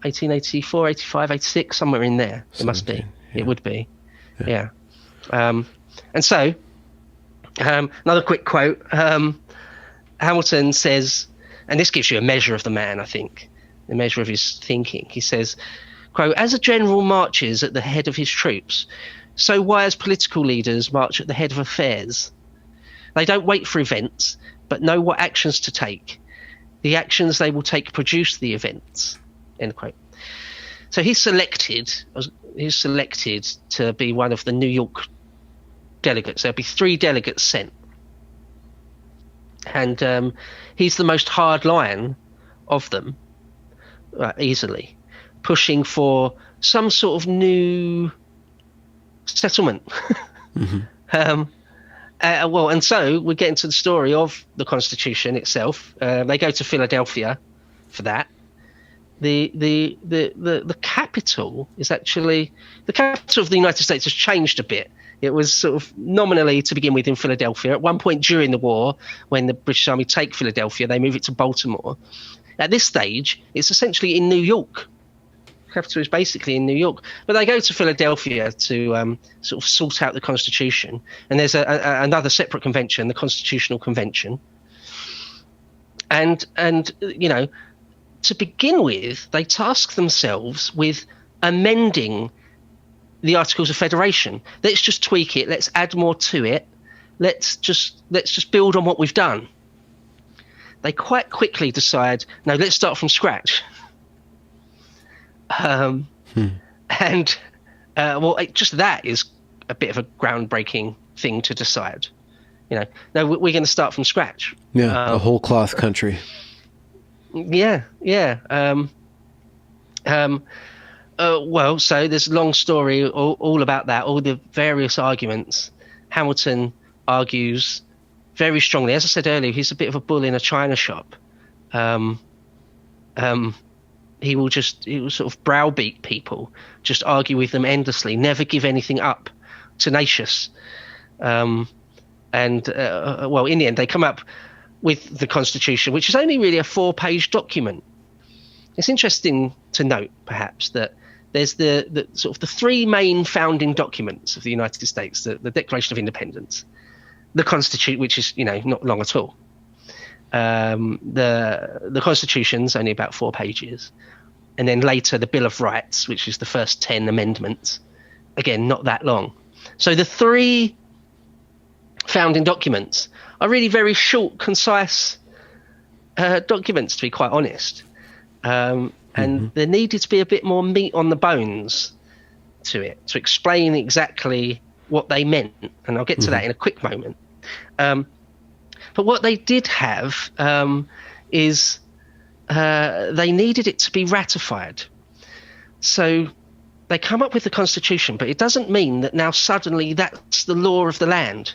B: 1884, 85, 86, somewhere in there. 17, it must be. Yeah. It would be. Yeah. And so, another quick quote. Hamilton says, and this gives you a measure of the man, I think, a measure of his thinking. He says, quote, "As a general marches at the head of his troops, so wise political leaders march at the head of affairs. They don't wait for events, but know what actions to take. The actions they will take produce the events." End quote. So he's selected to be one of the New York delegates. There'll be 3 delegates sent. And he's the most hardline of them, easily, pushing for some sort of new settlement. Mm-hmm. And so we get into the story of the Constitution itself. They go to Philadelphia for that. The capital is actually the capital of the United States has changed a bit. It was sort of nominally to begin with in Philadelphia. At one point during the war, when the British Army take Philadelphia, they move it to Baltimore. At this stage, it's essentially in New York. The capital is basically in New York, but they go to Philadelphia to sort of sort out the Constitution. And there's another separate convention, the Constitutional Convention. And to begin with, they task themselves with amending the Articles of Federation. Let's just tweak it. Let's add more to it. Let's just build on what we've done. They quite quickly decide, no, let's start from scratch. Just that is a bit of a groundbreaking thing to decide. No, we're going to start from scratch.
A: Yeah, a whole cloth country.
B: Yeah. So there's a long story all about that, all the various arguments. Hamilton argues very strongly. As I said earlier, he's a bit of a bull in a china shop. He will sort of browbeat people, just argue with them endlessly, never give anything up, tenacious. In the end, they come up with the Constitution, which is only really a 4-page document. It's interesting to note, perhaps, that there's the sort of the 3 main founding documents of the United States: the Declaration of Independence, the Constitution, which is not long at all, The Constitution's only about 4 pages. And then later the Bill of Rights, which is the first 10 amendments. Again, not that long. So the 3 founding documents are really very short, concise documents, to be quite honest. And there needed to be a bit more meat on the bones to it, to explain exactly what they meant. And I'll get to that in a quick moment. But what they did have is they needed it to be ratified. So they come up with the Constitution, but it doesn't mean that now suddenly that's the law of the land.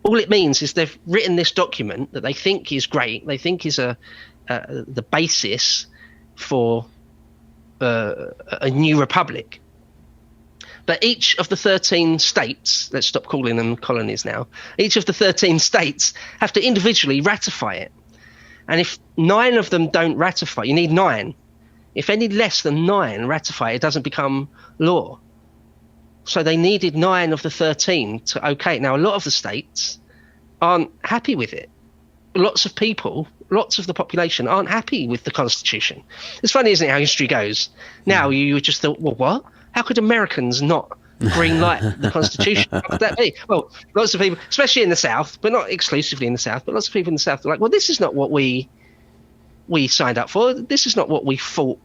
B: All it means is they've written this document that they think is great, they think is the basis for a new republic. But each of the 13 states, let's stop calling them colonies now, each of the 13 states have to individually ratify it. And if 9 of them don't ratify, you need 9. If any less than 9 ratify, it doesn't become law. So they needed 9 of the 13 to okay it. Now, a lot of the states aren't happy with it. Lots of people, lots of the population aren't happy with the Constitution. It's funny, isn't it, how history goes? Now you just thought, well, what? How could Americans not green light the Constitution? How could that be? Well, lots of people, especially in the South, but not exclusively in the South, but lots of people in the South are like, well, this is not what we signed up for. This is not what we fought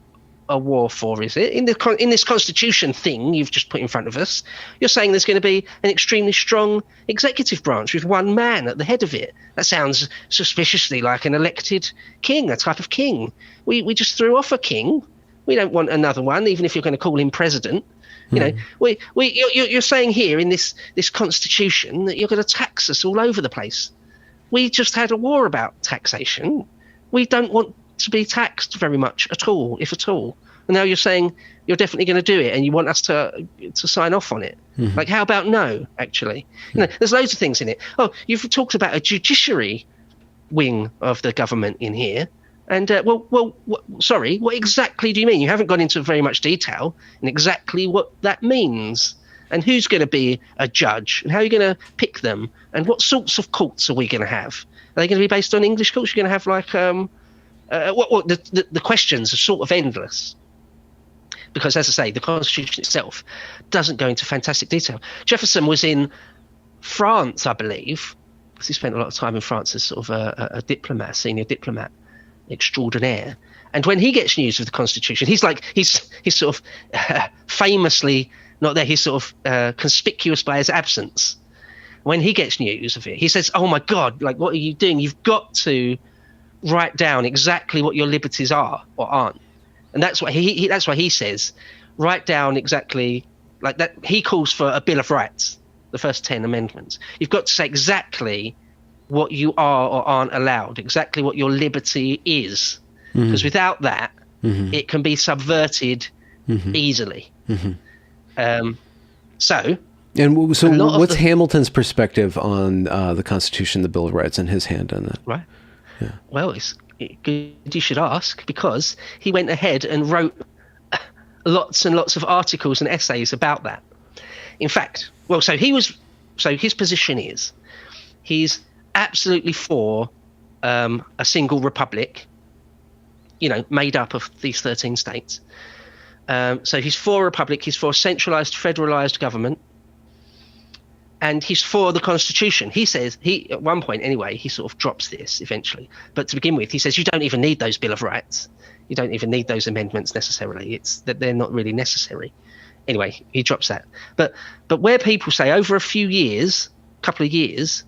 B: a war for, is it? In this Constitution thing you've just put in front of us, you're saying there's going to be an extremely strong executive branch with one man at the head of it. That sounds suspiciously like an elected king, a type of king. We just threw off a king. We don't want another one, even if you're going to call him president. You know, you're saying here in this Constitution that you're going to tax us all over the place. We just had a war about taxation. We don't want to be taxed very much at all, if at all. And now you're saying you're definitely going to do it, and you want us to sign off on it. Like, how about no? Actually, you know, there's loads of things in it. Oh, you've talked about a judiciary wing of the government in here. And sorry, what exactly do you mean? You haven't gone into very much detail in exactly what that means, and who's going to be a judge, and how are you going to pick them, and what sorts of courts are we going to have? Are they going to be based on English courts? You're going to have like the questions are sort of endless, because, as I say, the Constitution itself doesn't go into fantastic detail. Jefferson was in France, I believe, because he spent a lot of time in France as sort of a diplomat, a senior diplomat extraordinaire. And when he gets news of the Constitution, he's sort of famously not there. He's sort of conspicuous by his absence. When he gets news of it, he says, "Oh my God! Like, what are you doing? You've got to write down exactly what your liberties are or aren't." And that's what that's why he says, write down exactly like that. He calls for a Bill of Rights, the first 10 amendments. You've got to say exactly what you are or aren't allowed, exactly what your liberty is, because without that, it can be subverted easily. So what's Hamilton's perspective on the Constitution, the Bill of Rights, and his hand on that? Right. Yeah. Well, it's good you should ask, because he went ahead and wrote lots and lots of articles and essays about that. In fact, so his position is he's absolutely for a single republic, you know, made up of these 13 states. So he's for a republic, he's for a centralized, federalized government, and he's for the Constitution. He says, at one point anyway, he sort of drops this eventually. But to begin with, he says you don't even need those Bill of Rights. You don't even need those amendments necessarily. It's that they're not really necessary. Anyway, he drops that. But where people say over a few years, couple of years,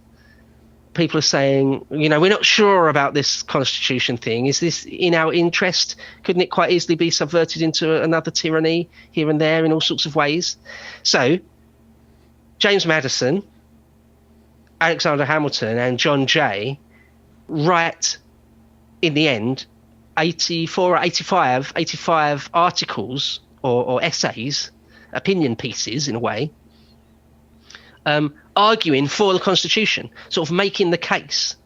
B: people are saying, you know, we're not sure about this Constitution thing. Is this in our interest? Couldn't it quite easily be subverted into another tyranny here and there in all sorts of ways? So James Madison, Alexander Hamilton, and John Jay write, in the end, 84 or 85 articles or essays, opinion pieces in a way, arguing for the Constitution, sort of making the case.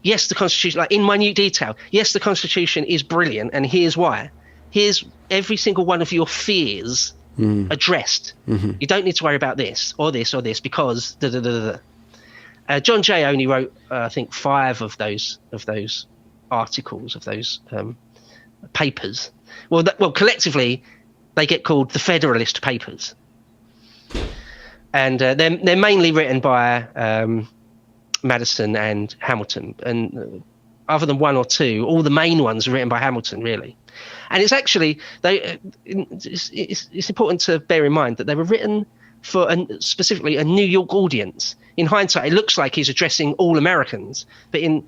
B: Yes, the Constitution, like in minute detail, yes, the Constitution is brilliant, and here's why. Here's every single one of your fears addressed. You don't need to worry about this or this or this because da da da da. John Jay only wrote, I think, 5 of those articles, of those papers. Well, collectively, they get called the Federalist Papers, and they're mainly written by Madison and Hamilton, and other than 1 or 2, all the main ones are written by Hamilton, really. And it's actually it's important to bear in mind that they were written for specifically a New York audience. In hindsight, it looks like he's addressing all Americans, but in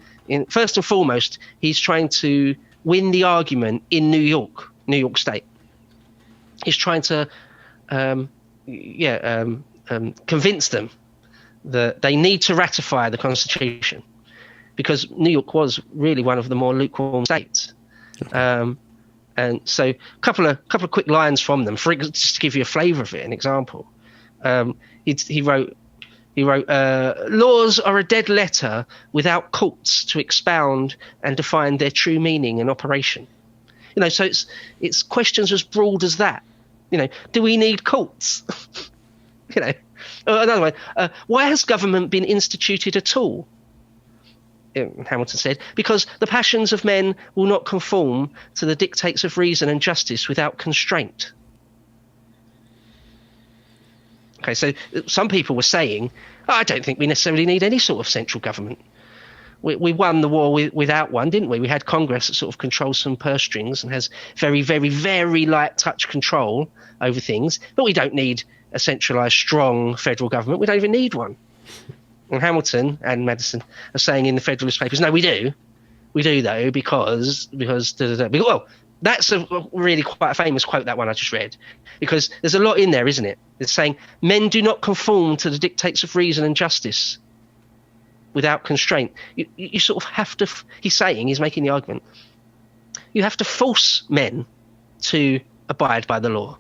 B: first and foremost, he's trying to win the argument in New York State. He's trying to convince them that they need to ratify the Constitution, because New York was really one of the more lukewarm states. Okay. And so a couple of quick lines from them, just to give you a flavour of it, an example. He wrote, laws are a dead letter without courts to expound and define their true meaning and operation. So it's questions as broad as that. Do we need courts? Another one, why has government been instituted at all? Hamilton said, because the passions of men will not conform to the dictates of reason and justice without constraint. Okay, so some people were saying, I don't think we necessarily need any sort of central government. We won the war without one, didn't we? We had Congress that sort of controls some purse strings and has very, very, very light touch control over things, but we don't need a centralised, strong federal government. We don't even need one. And Hamilton and Madison are saying in the Federalist Papers, no, we do. We do, though, because well, that's a really quite a famous quote, that one I just read, because there's a lot in there, isn't it? It's saying men do not conform to the dictates of reason and justice without constraint. You sort of have to, he's making the argument, you have to force men to abide by the law.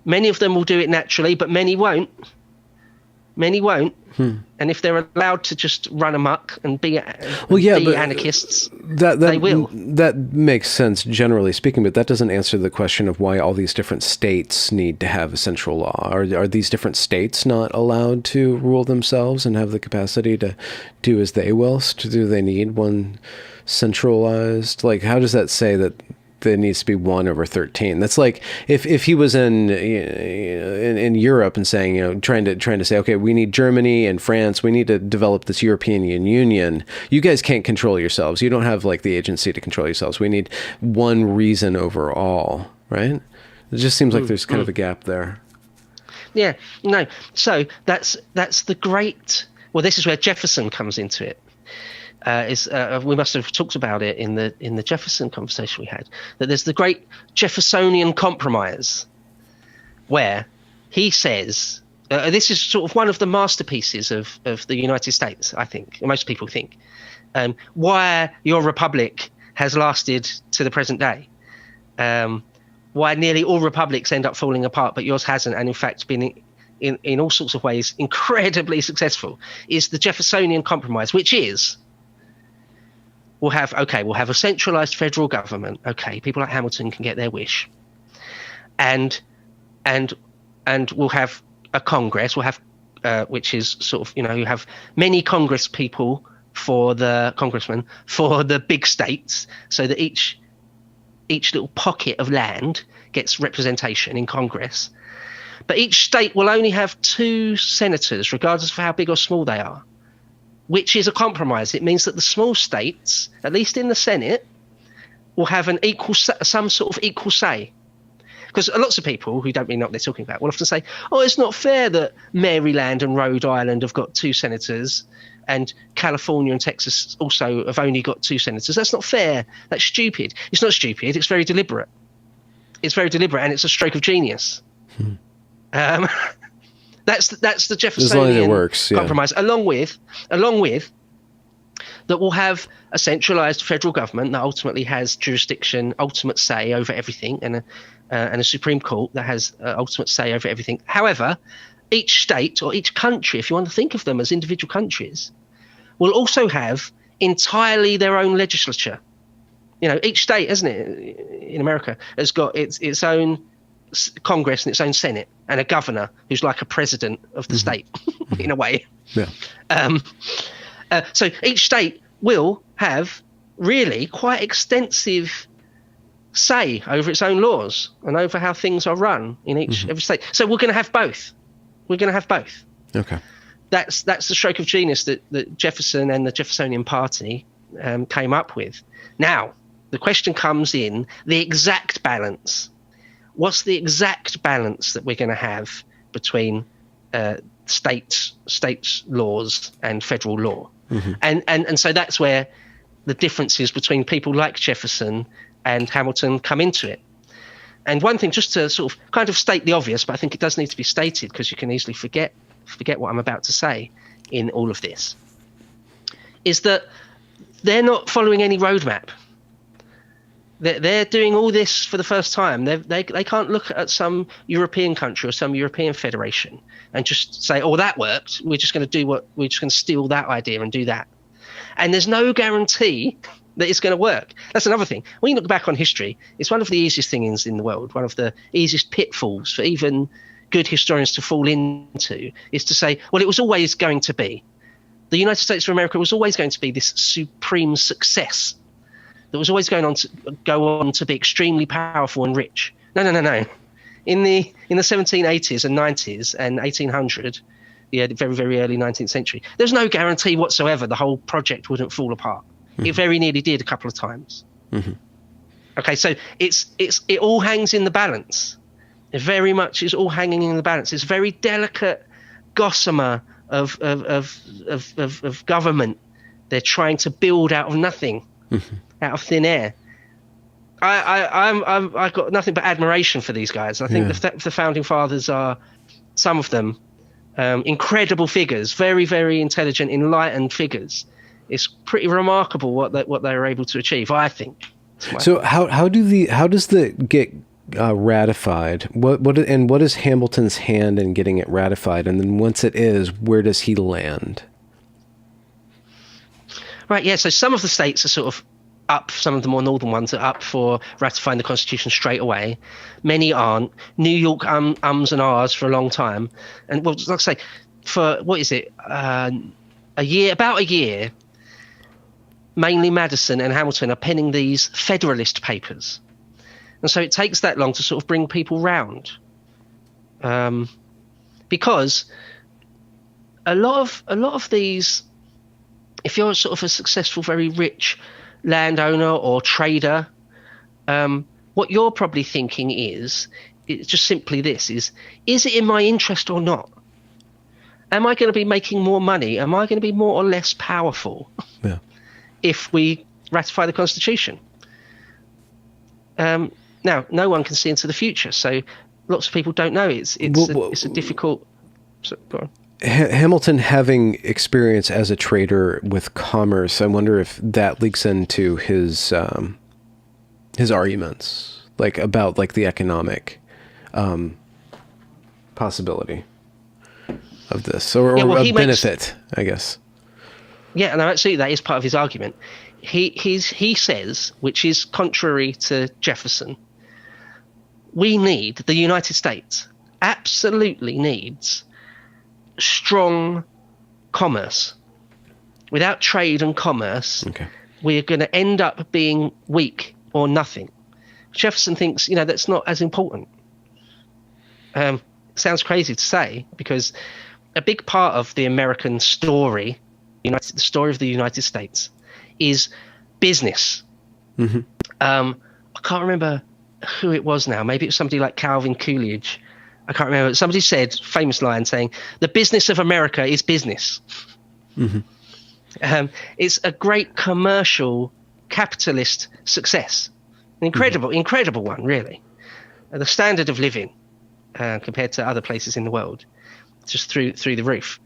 B: Many of them will do it naturally, but many won't. And if they're allowed to just run amok and be anarchists, they will.
A: That makes sense, generally speaking, but that doesn't answer the question of why all these different states need to have a central law. Are these different states not allowed to rule themselves and have the capacity to do as they will? Do they need one centralized? Like, how does that say that there needs to be 1/13? That's like if he was in Europe and saying, trying to say, okay, we need Germany and France, we need to develop this European Union. You guys can't control yourselves. You don't have like the agency to control yourselves. We need one reason overall, right? It just seems like there's kind of a gap there.
B: Yeah, no. So that's the great. Well, this is where Jefferson comes into it. We must have talked about it in the Jefferson conversation we had, that there's the great Jeffersonian compromise, where he says, this is sort of one of the masterpieces of the United States, I think, most people think, why your republic has lasted to the present day, why nearly all republics end up falling apart, but yours hasn't, and in fact been in all sorts of ways incredibly successful, is the Jeffersonian compromise, which is, we'll have a centralized federal government. Okay, people like Hamilton can get their wish, and we'll have a Congress. We'll have which is sort of, you have many Congress people for the congressmen for the big states, so that each little pocket of land gets representation in Congress. But each state will only have 2 senators, regardless of how big or small they are, which is a compromise. It means that the small states, at least in the Senate, will have some sort of equal say. Because lots of people who don't really know what they're talking about will often say, oh, it's not fair that Maryland and Rhode Island have got 2 senators and California and Texas also have only got 2 senators. That's not fair. That's stupid. It's not stupid. It's very deliberate. It's very deliberate, and it's a stroke of genius. That's the Jeffersonian compromise, along with that we'll have a centralized federal government that ultimately has jurisdiction, ultimate say over everything, and a Supreme Court that has ultimate say over everything. However, each state or each country, if you want to think of them as individual countries, will also have entirely their own legislature. Each state, isn't it, in America, has got its own Congress and its own Senate, and a governor who's like a president of the state in a way.
A: Yeah.
B: So each state will have really quite extensive say over its own laws and over how things are run in every state. So we're going to have both.
A: Okay.
B: That's the stroke of genius that Jefferson and the Jeffersonian Party came up with. Now, the question comes in the exact balance. What's the exact balance that we're going to have between states laws and federal law? And so that's where the differences between people like Jefferson and Hamilton come into it. And one thing, just to sort of kind of state the obvious, but I think it does need to be stated because you can easily forget what I'm about to say in all of this, is that they're not following any roadmap. They're doing all this for the first time. They can't look at some European country or some European federation and just say, "Oh, that worked. We're just going to steal that idea and do that." And there's no guarantee that it's going to work. That's another thing. When you look back on history, it's one of the easiest things in the world. One of the easiest pitfalls for even good historians to fall into is to say, "Well, it was always going to be. The United States of America was always going to be this supreme success that was always going on to go on to be extremely powerful and rich." No. In the 1780s and 90s and 1800, the very, very early 19th century, there's no guarantee whatsoever the whole project wouldn't fall apart. It very nearly did a couple of times. Okay, so it all hangs in the balance. It very much is all hanging in the balance. It's very delicate gossamer of government. They're trying to build out of nothing. Out of thin air. I've got nothing but admiration for these guys. I think the founding fathers are, some of them, incredible figures, very, very intelligent, enlightened figures. It's pretty remarkable what they were able to achieve, I think.
A: So how does the get ratified? What is Hamilton's hand in getting it ratified? And then once it is, where does he land?
B: Right. Yeah. So some of the states are sort of up. Some of the more northern ones are up for ratifying the Constitution straight away. Many aren't. New York ums and ahs for a long time. And well, like I say, for what is it? About a year. Mainly Madison and Hamilton are penning these Federalist Papers, and so it takes that long to sort of bring people round, because a lot of these, if you're sort of a successful, very rich landowner or trader, what you're probably thinking is just simply this: is it in my interest or not? Am I going to be making more money? Am I going to be more or less powerful?
A: Yeah.
B: If we ratify the Constitution. Now, no one can see into the future, so lots of people don't know. It's a difficult. So, go on.
A: Hamilton having experience as a trader with commerce, I wonder if that leaks into his arguments, like about like the economic possibility of this, or a benefit, I guess.
B: Yeah, no, absolutely. That is part of his argument. He says, which is contrary to Jefferson, the United States absolutely needs strong commerce. Without trade and commerce, we're going to end up being weak or nothing. Jefferson thinks, that's not as important. Sounds crazy to say, because a big part of the American story, the story of the United States, is business. I can't remember who it was now. Maybe it was somebody like Calvin Coolidge. I can't remember. Somebody said, famous line saying, "The business of America is business." It's a great commercial capitalist success. An incredible one, really. The standard of living compared to other places in the world, just through the roof.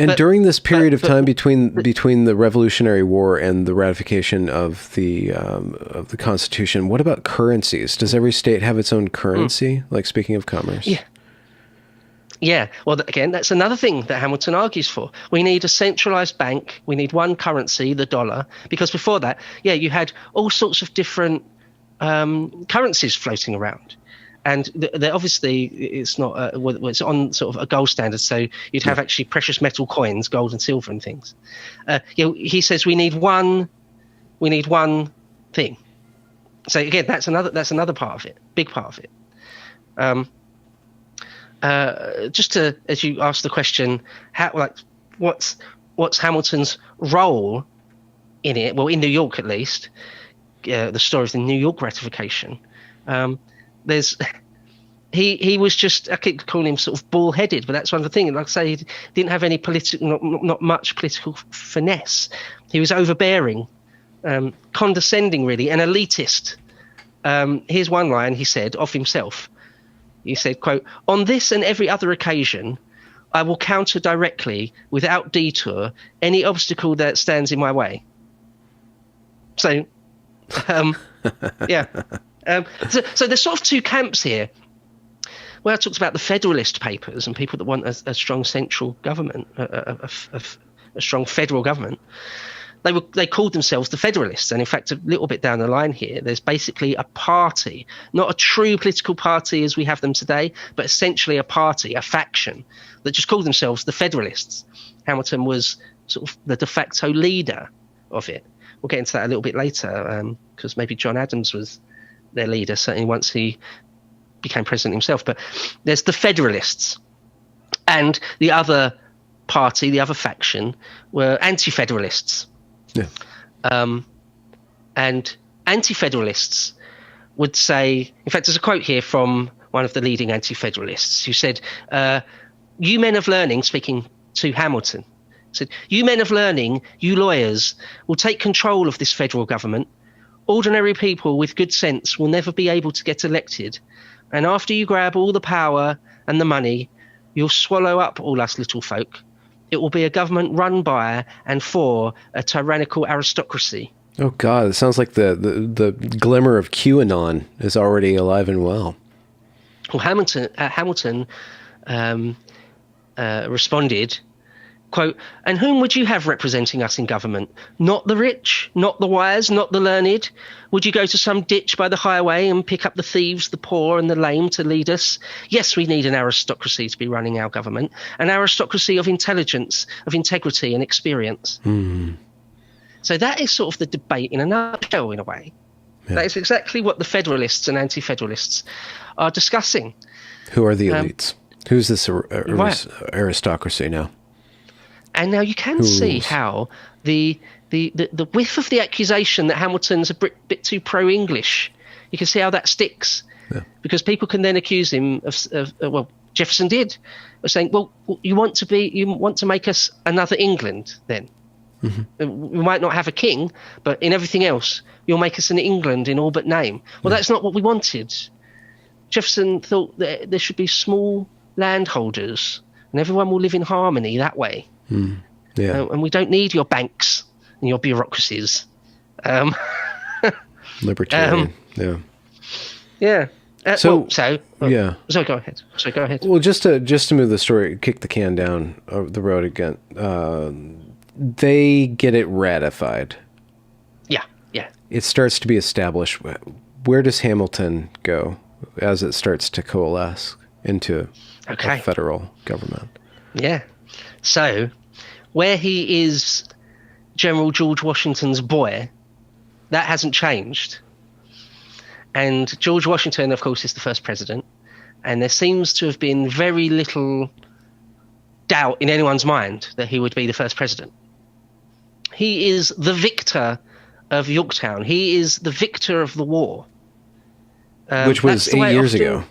A: And during this period of time between the Revolutionary War and the ratification of the Constitution, what about currencies? Does every state have its own currency? Like, speaking of commerce.
B: Yeah. Well, again, that's another thing that Hamilton argues for. We need a centralized bank. We need one currency, the dollar, because before that, you had all sorts of different currencies floating around. And they're obviously, it's not, it's on sort of a gold standard. So you'd have actually precious metal coins, gold and silver and things. He says we need one thing. So again, that's another part of it, big part of it. Just to, as you asked the question, what's Hamilton's role in it? Well, in New York at least, the story of the New York ratification. He was just, I keep calling him sort of ball-headed, but that's one of the things. Like I say, he didn't have any political, not much political finesse. He was overbearing, condescending, really, and elitist. Here's one line he said of himself. He said, quote, "On this and every other occasion, I will counter directly, without detour, any obstacle that stands in my way." So, yeah. So there's sort of two camps here. Well, I talked about the Federalist Papers and people that want a strong central government, a strong federal government. They called themselves the Federalists, and in fact, a little bit down the line here, there's basically a party, not a true political party as we have them today, but essentially a party, a faction that just called themselves the Federalists. Hamilton was sort of the de facto leader of it. We'll get into that a little bit later, because maybe John Adams was their leader, certainly once he became president himself. But there's the Federalists, and the other party, the other faction, were anti-federalists.
A: Yeah.
B: And anti-federalists would say, in fact, there's a quote here from one of the leading anti-federalists who said, "You men of learning," speaking to Hamilton, said, "You men of learning, you lawyers, will take control of this federal government. Ordinary people with good sense will never be able to get elected. And after you grab all the power and the money, you'll swallow up all us little folk. It will be a government run by and for a tyrannical aristocracy."
A: Oh, God, it sounds like the glimmer of QAnon is already alive and well.
B: Well, Hamilton responded, quote, "And whom would you have representing us in government? Not the rich, not the wise, not the learned? Would you go to some ditch by the highway and pick up the thieves, the poor and the lame to lead us? Yes, we need an aristocracy to be running our government, an aristocracy of intelligence, of integrity and experience."
A: Mm.
B: So that is sort of the debate in a nutshell, in a way.
A: Yeah.
B: That is exactly what the Federalists and Anti-Federalists are discussing.
A: Who are the elites? Who's this aristocracy now?
B: And now you can see how the whiff of the accusation that Hamilton's a bit too pro-English, you can see how that sticks. Yeah. Because people can then accuse him of well, Jefferson did, of saying, well, you want to make us another England then. Mm-hmm. We might not have a king, but in everything else, you'll make us an England in all but name. Well, that's not what we wanted. Jefferson thought that there should be small landholders and everyone will live in harmony that way.
A: Mm. Yeah.
B: And we don't need your banks and your bureaucracies.
A: Libertarian. Yeah.
B: Yeah.
A: So
B: go ahead.
A: Well, just to move the story, kick the can down the road again. They get it ratified.
B: Yeah.
A: It starts to be established. Where does Hamilton go as it starts to coalesce into a federal government?
B: Yeah. So, where he is General George Washington's boy, that hasn't changed. And George Washington, of course, is the first president. And there seems to have been very little doubt in anyone's mind that he would be the first president. He is the victor of Yorktown. He is the victor of the war.
A: Which was 8 years ago.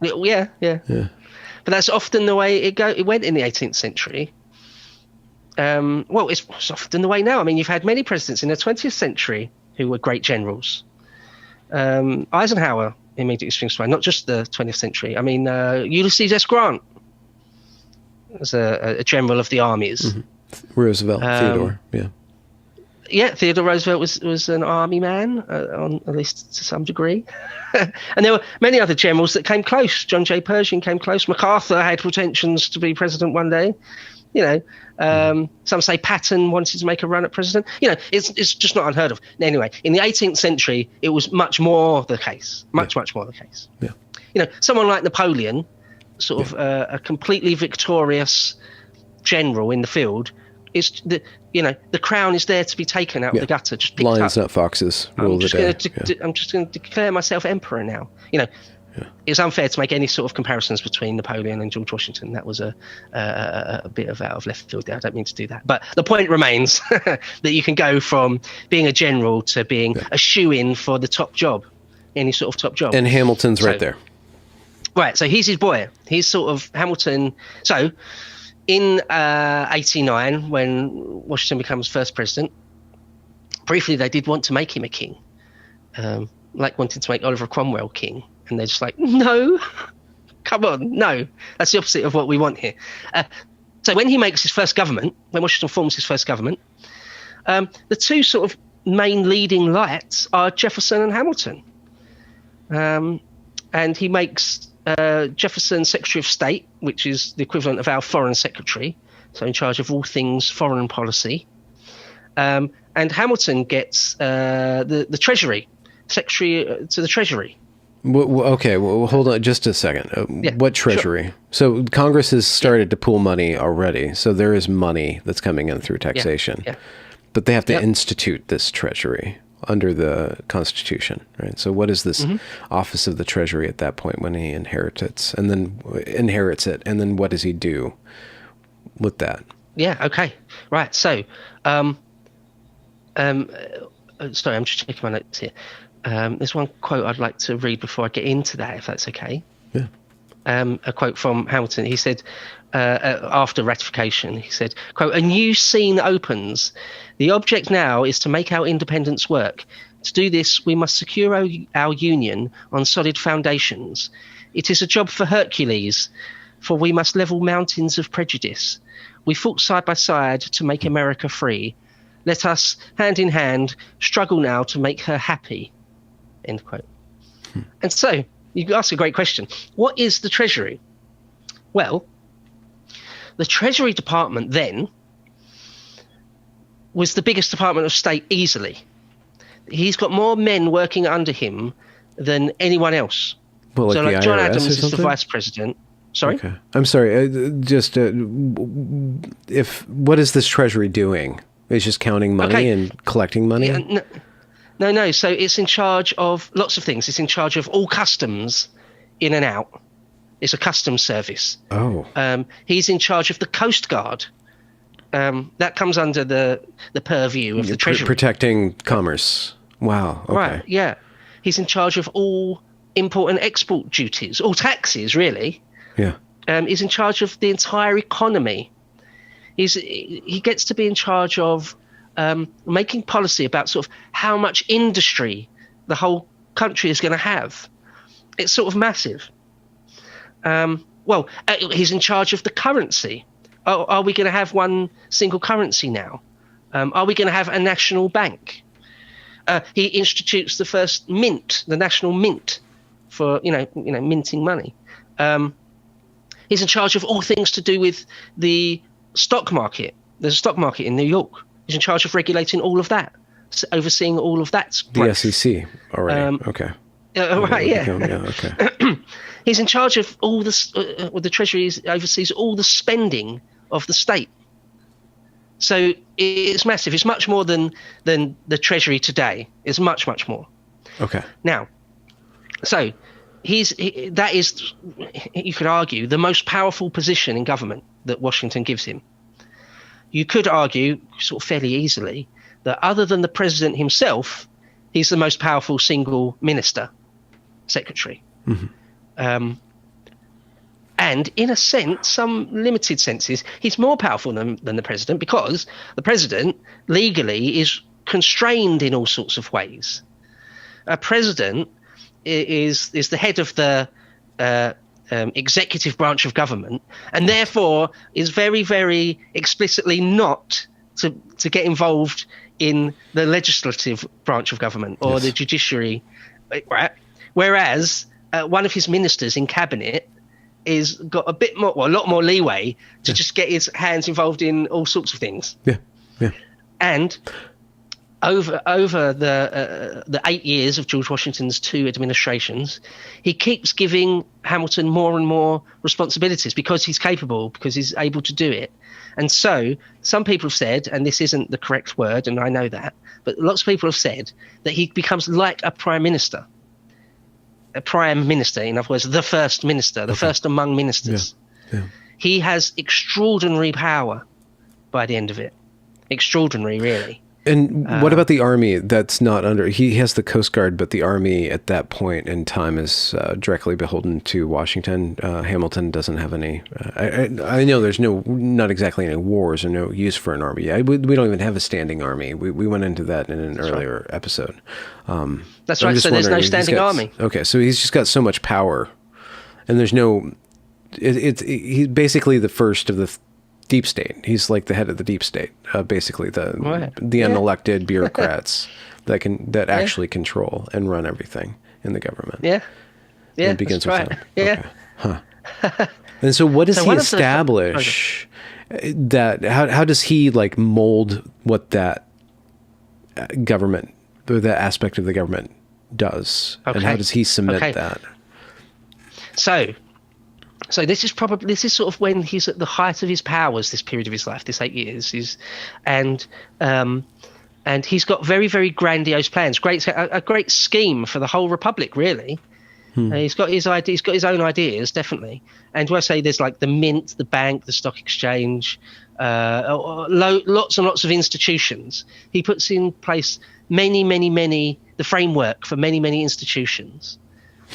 B: Yeah. But that's often the way it went in the 18th century. Well, it's often the way now. I mean, you've had many presidents in the 20th century who were great generals. Eisenhower immediately springs to mind, not just the 20th century. I mean, Ulysses S. Grant was a general of the armies.
A: Mm-hmm. Roosevelt, Theodore, yeah.
B: Yeah, Theodore Roosevelt was an army man, at least to some degree. And there were many other generals that came close. John J. Pershing came close. MacArthur had pretensions to be president one day. You know, some say Patton wanted to make a run at president. You know, it's just not unheard of. Anyway, in the 18th century, it was much more the case. Much more the case.
A: Yeah.
B: someone like Napoleon, sort of a completely victorious general in the field, is the crown is there to be taken out of the gutter, just picked
A: Lions,
B: up.
A: not foxes. I'm just
B: going to declare myself emperor now. It's unfair to make any sort of comparisons between Napoleon and George Washington. That was a bit of out of left field there. I don't mean to do that. But the point remains that you can go from being a general to being a shoo-in for the top job, any sort of top job.
A: And Hamilton's right there.
B: Right, so he's his boy. He's sort of Hamilton. So in 89, when Washington becomes first president, briefly they did want to make him a king, like wanting to make Oliver Cromwell king. And they're just like, no, come on, no. That's the opposite of what we want here. So when he makes his first government, when Washington forms his first government, the two sort of main leading lights are Jefferson and Hamilton. And he makes Jefferson Secretary of State, which is the equivalent of our Foreign Secretary, so in charge of all things foreign policy. And Hamilton gets the Treasury, Secretary to the Treasury.
A: Okay, well, hold on just a second. What Treasury? Sure. So Congress has started to pool money already, so there is money that's coming in through taxation. Yeah. But they have to institute this Treasury under the Constitution, right? So what is this office of the Treasury at that point when he inherits it, and then what does he do with that? Yeah,
B: okay. Right, so, sorry, I'm just checking my notes here. There's one quote I'd like to read before I get into that, if that's okay.
A: Yeah.
B: A quote from Hamilton. He said, after ratification, he said, quote, "A new scene opens. The object now is to make our independence work. To do this, we must secure our union on solid foundations. It is a job for Hercules, for we must level mountains of prejudice. We fought side by side to make America free. Let us, hand in hand, struggle now to make her happy." End quote. And so you ask a great question. What is the Treasury? Well, the Treasury Department then was the biggest Department of State easily. He's got more men working under him than anyone else.
A: Well,
B: so like John Adams is the vice president. Sorry?
A: Okay. I'm sorry. What is this Treasury doing? It's just counting money and collecting money?
B: Yeah, No. So it's in charge of lots of things. It's in charge of all customs in and out. It's a customs service.
A: Oh.
B: He's in charge of the Coast Guard. That comes under the purview of the Treasury.
A: Protecting commerce. Wow. Okay.
B: Right, yeah. He's in charge of all import and export duties, all taxes, really.
A: Yeah.
B: He's in charge of the entire economy. He gets to be in charge of making policy about sort of how much industry the whole country is going to have. It's sort of massive. He's in charge of the currency. Are we going to have one single currency now? Are we going to have a national bank? He institutes the first mint, the national mint, for minting money. He's in charge of all things to do with the stock market. There's a stock market in New York. He's in charge of regulating all of that, overseeing all of that.
A: The SEC already. Okay.
B: Right, yeah.
A: Okay.
B: He's in charge of all the Treasury oversees all the spending of the state. So it's massive. It's much more than the Treasury today. It's much, much more.
A: Okay.
B: Now, so that is, you could argue, the most powerful position in government that Washington gives him. You could argue, sort of fairly easily, that other than the president himself, he's the most powerful single minister, secretary. Mm-hmm. And in a sense, some limited senses, he's more powerful than the president, because the president legally is constrained in all sorts of ways. A president is the head of the executive branch of government, and therefore is very, very explicitly not to get involved in the legislative branch of government or the judiciary. Right? Whereas one of his ministers in cabinet is got a lot more leeway to just get his hands involved in all sorts of things.
A: Yeah.
B: And over the 8 years of George Washington's 2 administrations, he keeps giving Hamilton more and more responsibilities because he's capable, because he's able to do it. And so some people have said, and this isn't the correct word, and I know that, but lots of people have said that he becomes like a prime minister. A prime minister, in other words, the first minister, the first among ministers. Yeah. Yeah. He has extraordinary power by the end of it. Extraordinary, really.
A: And what about the army that's not under... He has the Coast Guard, but the army at that point in time is directly beholden to Washington. Hamilton doesn't have any... I know there's not exactly any wars or no use for an army. We don't even have a standing army. We went into that in an earlier episode.
B: That's right, so there's no standing army.
A: Okay, so he's just got so much power. And there's no... He's basically the first of the... deep state. He's like the head of the deep state, basically the unelected bureaucrats that actually control and run everything in the government.
B: Yeah,
A: and it begins with him.
B: Yeah.
A: Okay. Huh. And so, what does he establish? That how does he like mold what that government or that aspect of the government does, and how does he submit that?
B: So this is sort of when he's at the height of his powers, this period of his life, this 8 years, and he's got very, very grandiose plans, a great scheme for the whole republic, really. He's got his ideas, he's got his own ideas, definitely. And when I say there's like the mint, the bank, the stock exchange, lots and lots of institutions. He puts in place the framework for many institutions.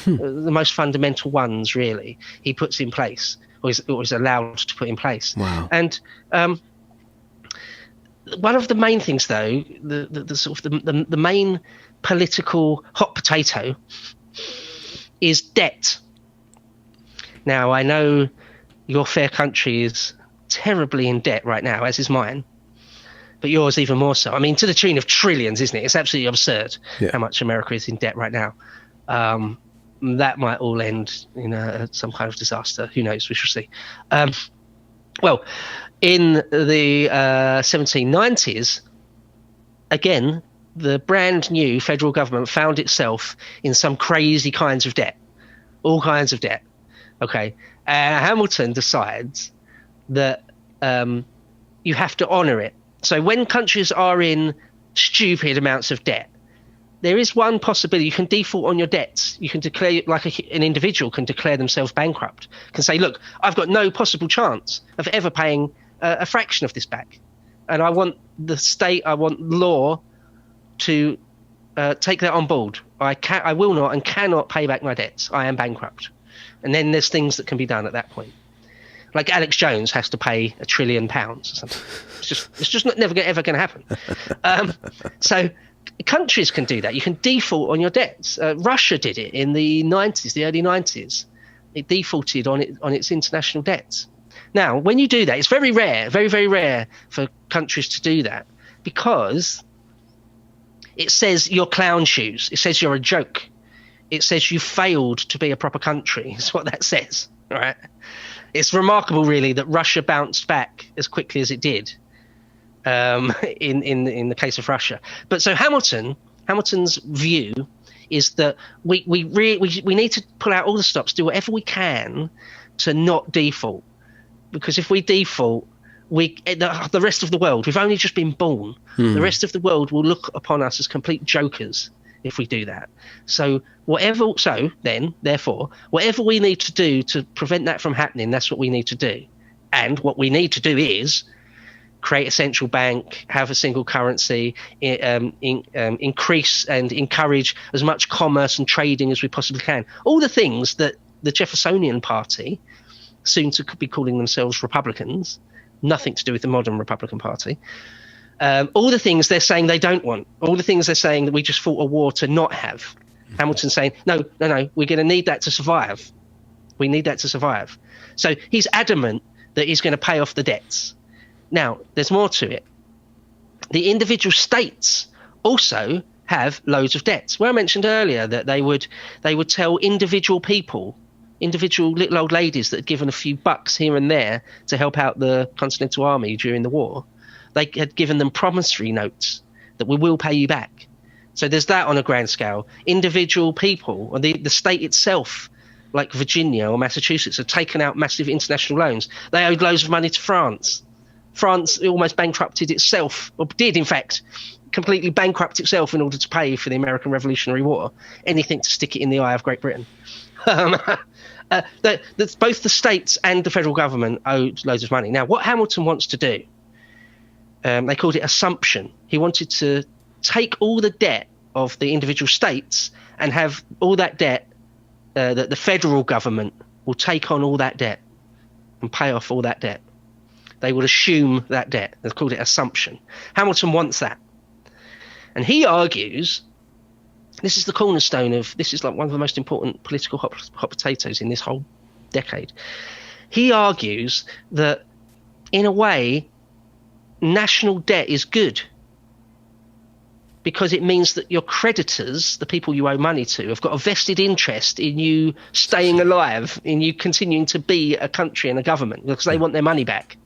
B: The most fundamental ones, really, he puts in place, or is allowed to put in place.
A: Wow.
B: And one of the main things, though, the sort of the main political hot potato is debt. Now, I know your fair country is terribly in debt right now, as is mine, but yours even more so. I mean, to the tune of trillions, isn't it? It's absolutely absurd how much America is in debt right now. That might all end in some kind of disaster. Who knows? We shall see. Well, in the 1790s, again, the brand new federal government found itself in some crazy kinds of debt, all kinds of debt. Okay. Hamilton decides that you have to honor it. So when countries are in stupid amounts of debt, there is one possibility. You can default on your debts. You can declare, like an individual can declare themselves bankrupt, can say, look, I've got no possible chance of ever paying a fraction of this back. And I want the state, I want law to take that on board. I will not and cannot pay back my debts. I am bankrupt. And then there's things that can be done at that point. Like Alex Jones has to pay £1 trillion or something. It's just never ever going to happen. So countries can do that. You can default on your debts. Russia did it in the early 90s. It defaulted on its international debts. Now, when you do that, it's very rare, very, very rare for countries to do that, because it says you're clown shoes. It says you're a joke. It says you failed to be a proper country. That's what that says, right? It's remarkable, really, that Russia bounced back as quickly as it did in the case of Russia. But so Hamilton's view is that we need to pull out all the stops, do whatever we can to not default, because if we default, the rest of the world, we've only just been born. The rest of the world will look upon us as complete jokers if we do that. So therefore, whatever we need to do to prevent that from happening, that's what we need to do. And what we need to do is create a central bank, have a single currency, increase and encourage as much commerce and trading as we possibly can. All the things that the Jeffersonian Party, soon to be calling themselves Republicans, nothing to do with the modern Republican Party, all the things they're saying they don't want, all the things they're saying that we just fought a war to not have. Hamilton's saying, no, we're going to need that to survive. We need that to survive. So he's adamant that he's going to pay off the debts. Now, there's more to it. The individual states also have loads of debts. Where I mentioned earlier that they would tell individual people, individual little old ladies that had given a few bucks here and there to help out the Continental Army during the war, they had given them promissory notes that we will pay you back. So there's that on a grand scale. Individual people, or the state itself, like Virginia or Massachusetts, have taken out massive international loans. They owed loads of money to France. France almost bankrupted itself, or did, in fact, completely bankrupt itself in order to pay for the American Revolutionary War. Anything to stick it in the eye of Great Britain. Both the states and the federal government owed loads of money. Now, what Hamilton wants to do, they called it assumption. He wanted to take all the debt of the individual states and have all that debt, that the federal government will take on all that debt and pay off all that debt. They will assume that debt. They've called it assumption. Hamilton wants that. And he argues, this is the cornerstone of, this is like one of the most important political hot potatoes in this whole decade. He argues that, in a way, national debt is good, because it means that your creditors, the people you owe money to, have got a vested interest in you staying alive, in you continuing to be a country and a government, because they want their money back.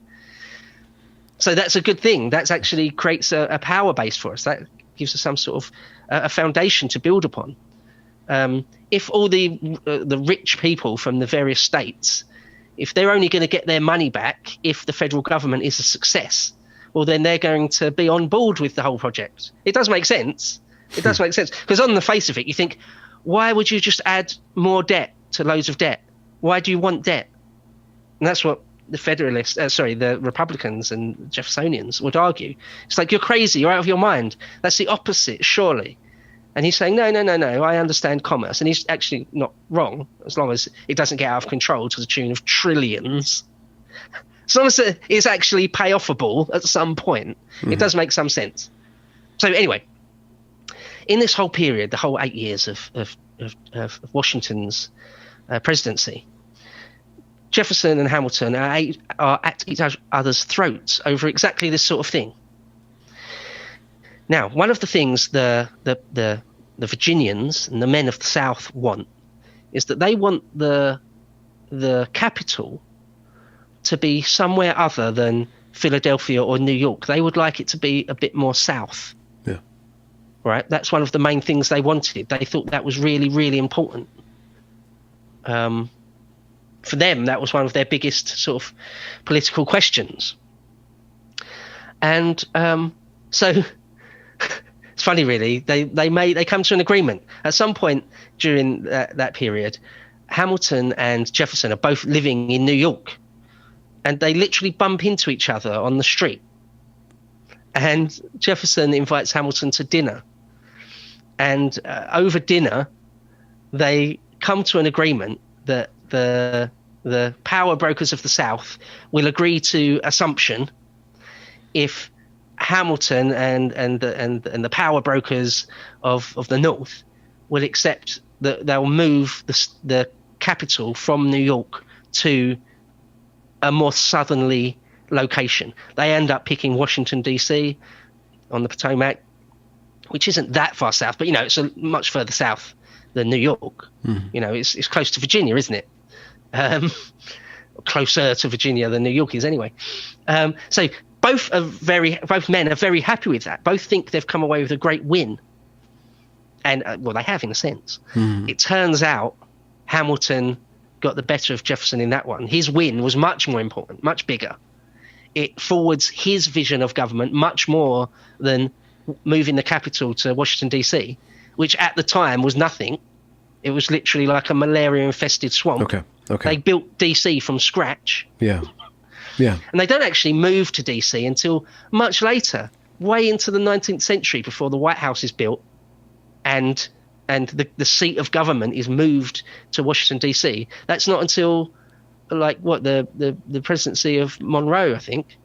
B: So that's a good thing. That actually creates a power base for us. That gives us some sort of a foundation to build upon. If all the rich people from the various states, if they're only going to get their money back if the federal government is a success, well, then they're going to be on board with the whole project. It does make sense. It does make sense. Because on the face of it, you think, why would you just add more debt to loads of debt? Why do you want debt? And that's what the Republicans and Jeffersonians would argue. It's like, you're crazy, you're out of your mind. That's the opposite, surely. And he's saying, no, I understand commerce. And he's actually not wrong, as long as it doesn't get out of control to the tune of trillions. As long as it's actually pay-offable at some point, it does make some sense. So anyway, in this whole period, the whole 8 years of Washington's presidency, Jefferson and Hamilton are at each other's throats over exactly this sort of thing. Now, one of the things the Virginians and the men of the South want is that they want the capital to be somewhere other than Philadelphia or New York. They would like it to be a bit more south.
A: Yeah.
B: Right? That's one of the main things they wanted. They thought that was really, really important. For them, that was one of their biggest sort of political questions. And so it's funny, really. They come to an agreement at some point during that period. Hamilton and Jefferson are both living in New York, and they literally bump into each other on the street. And Jefferson invites Hamilton to dinner, and over dinner, they come to an agreement that the power brokers of the South will agree to assumption if Hamilton and the power brokers of the North will accept that they'll move the capital from New York to a more southerly location. They end up picking Washington, D.C. on the Potomac, which isn't that far south, but, it's a much further south than New York. It's close to Virginia, isn't it? Closer to Virginia than New York is anyway. So both men are very happy with that. Both think they've come away with a great win. And, they have in a sense. It turns out Hamilton got the better of Jefferson in that one. His win was much more important, much bigger. It forwards his vision of government much more than moving the capital to Washington, D.C., which at the time was nothing. It was literally like a malaria-infested swamp.
A: Okay.
B: They built D.C. from scratch.
A: Yeah.
B: And they don't actually move to D.C. until much later, way into the 19th century, before the White House is built and the seat of government is moved to Washington, D.C. That's not until, the presidency of Monroe, I think.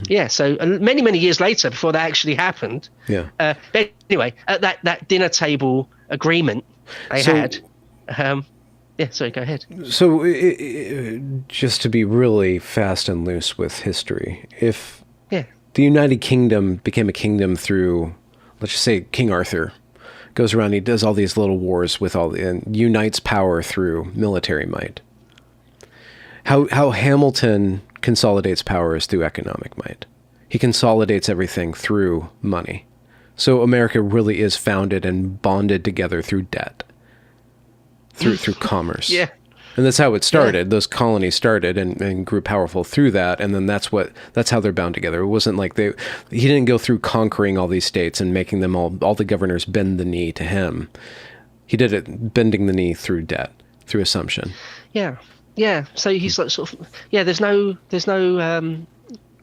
B: Yeah, so many, many years later, before that actually happened.
A: Yeah.
B: But anyway, at that dinner table agreement they had. Sorry, go ahead.
A: So just to be really fast and loose with history, if the United Kingdom became a kingdom through, let's just say, King Arthur goes around, he does all these little wars and unites power through military might. How Hamilton consolidates power is through economic might. He consolidates everything through money, So America really is founded and bonded together through debt, through commerce.
B: Yeah.
A: And that's how it started. Yeah. Those colonies started and grew powerful through that. And then that's how they're bound together. It wasn't like he didn't go through conquering all these states and making them all the governors bend the knee to him. He did it bending the knee through debt, through assumption.
B: Yeah. Yeah. So he's like sort of, there's no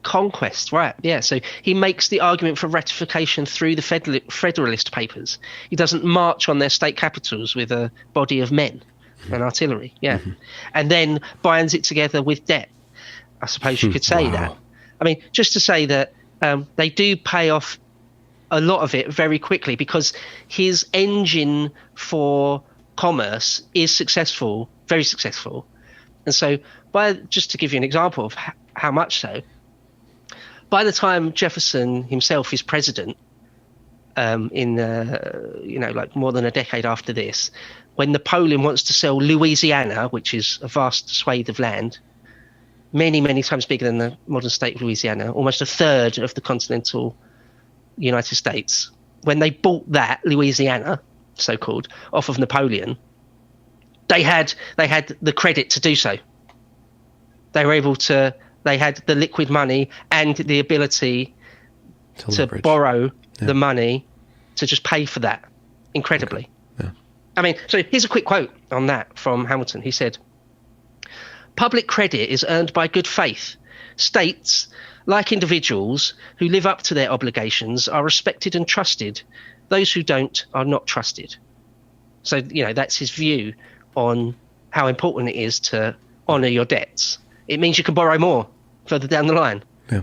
B: conquest, right? Yeah. So he makes the argument for ratification through the Federalist Papers. He doesn't march on their state capitals with a body of men and artillery, and then binds it together with debt. I suppose you could say that. I mean, just to say that they do pay off a lot of it very quickly because his engine for commerce is successful, very successful. And so, just to give you an example of how much so, by the time Jefferson himself is president, like more than a decade after this, when Napoleon wants to sell Louisiana, which is a vast swathe of land, many, many times bigger than the modern state of Louisiana, almost a third of the continental United States, when they bought that Louisiana, so-called, off of Napoleon, they had the credit to do so. They were able to. They had the liquid money and the ability to borrow the money to just pay for that incredibly. Okay. Yeah. I mean, so here's a quick quote on that from Hamilton. He said, "Public credit is earned by good faith. States, like individuals who live up to their obligations, are respected and trusted. Those who don't are not trusted." So, that's his view on how important it is to honour your debts. It means you can borrow more further down the line. Yeah.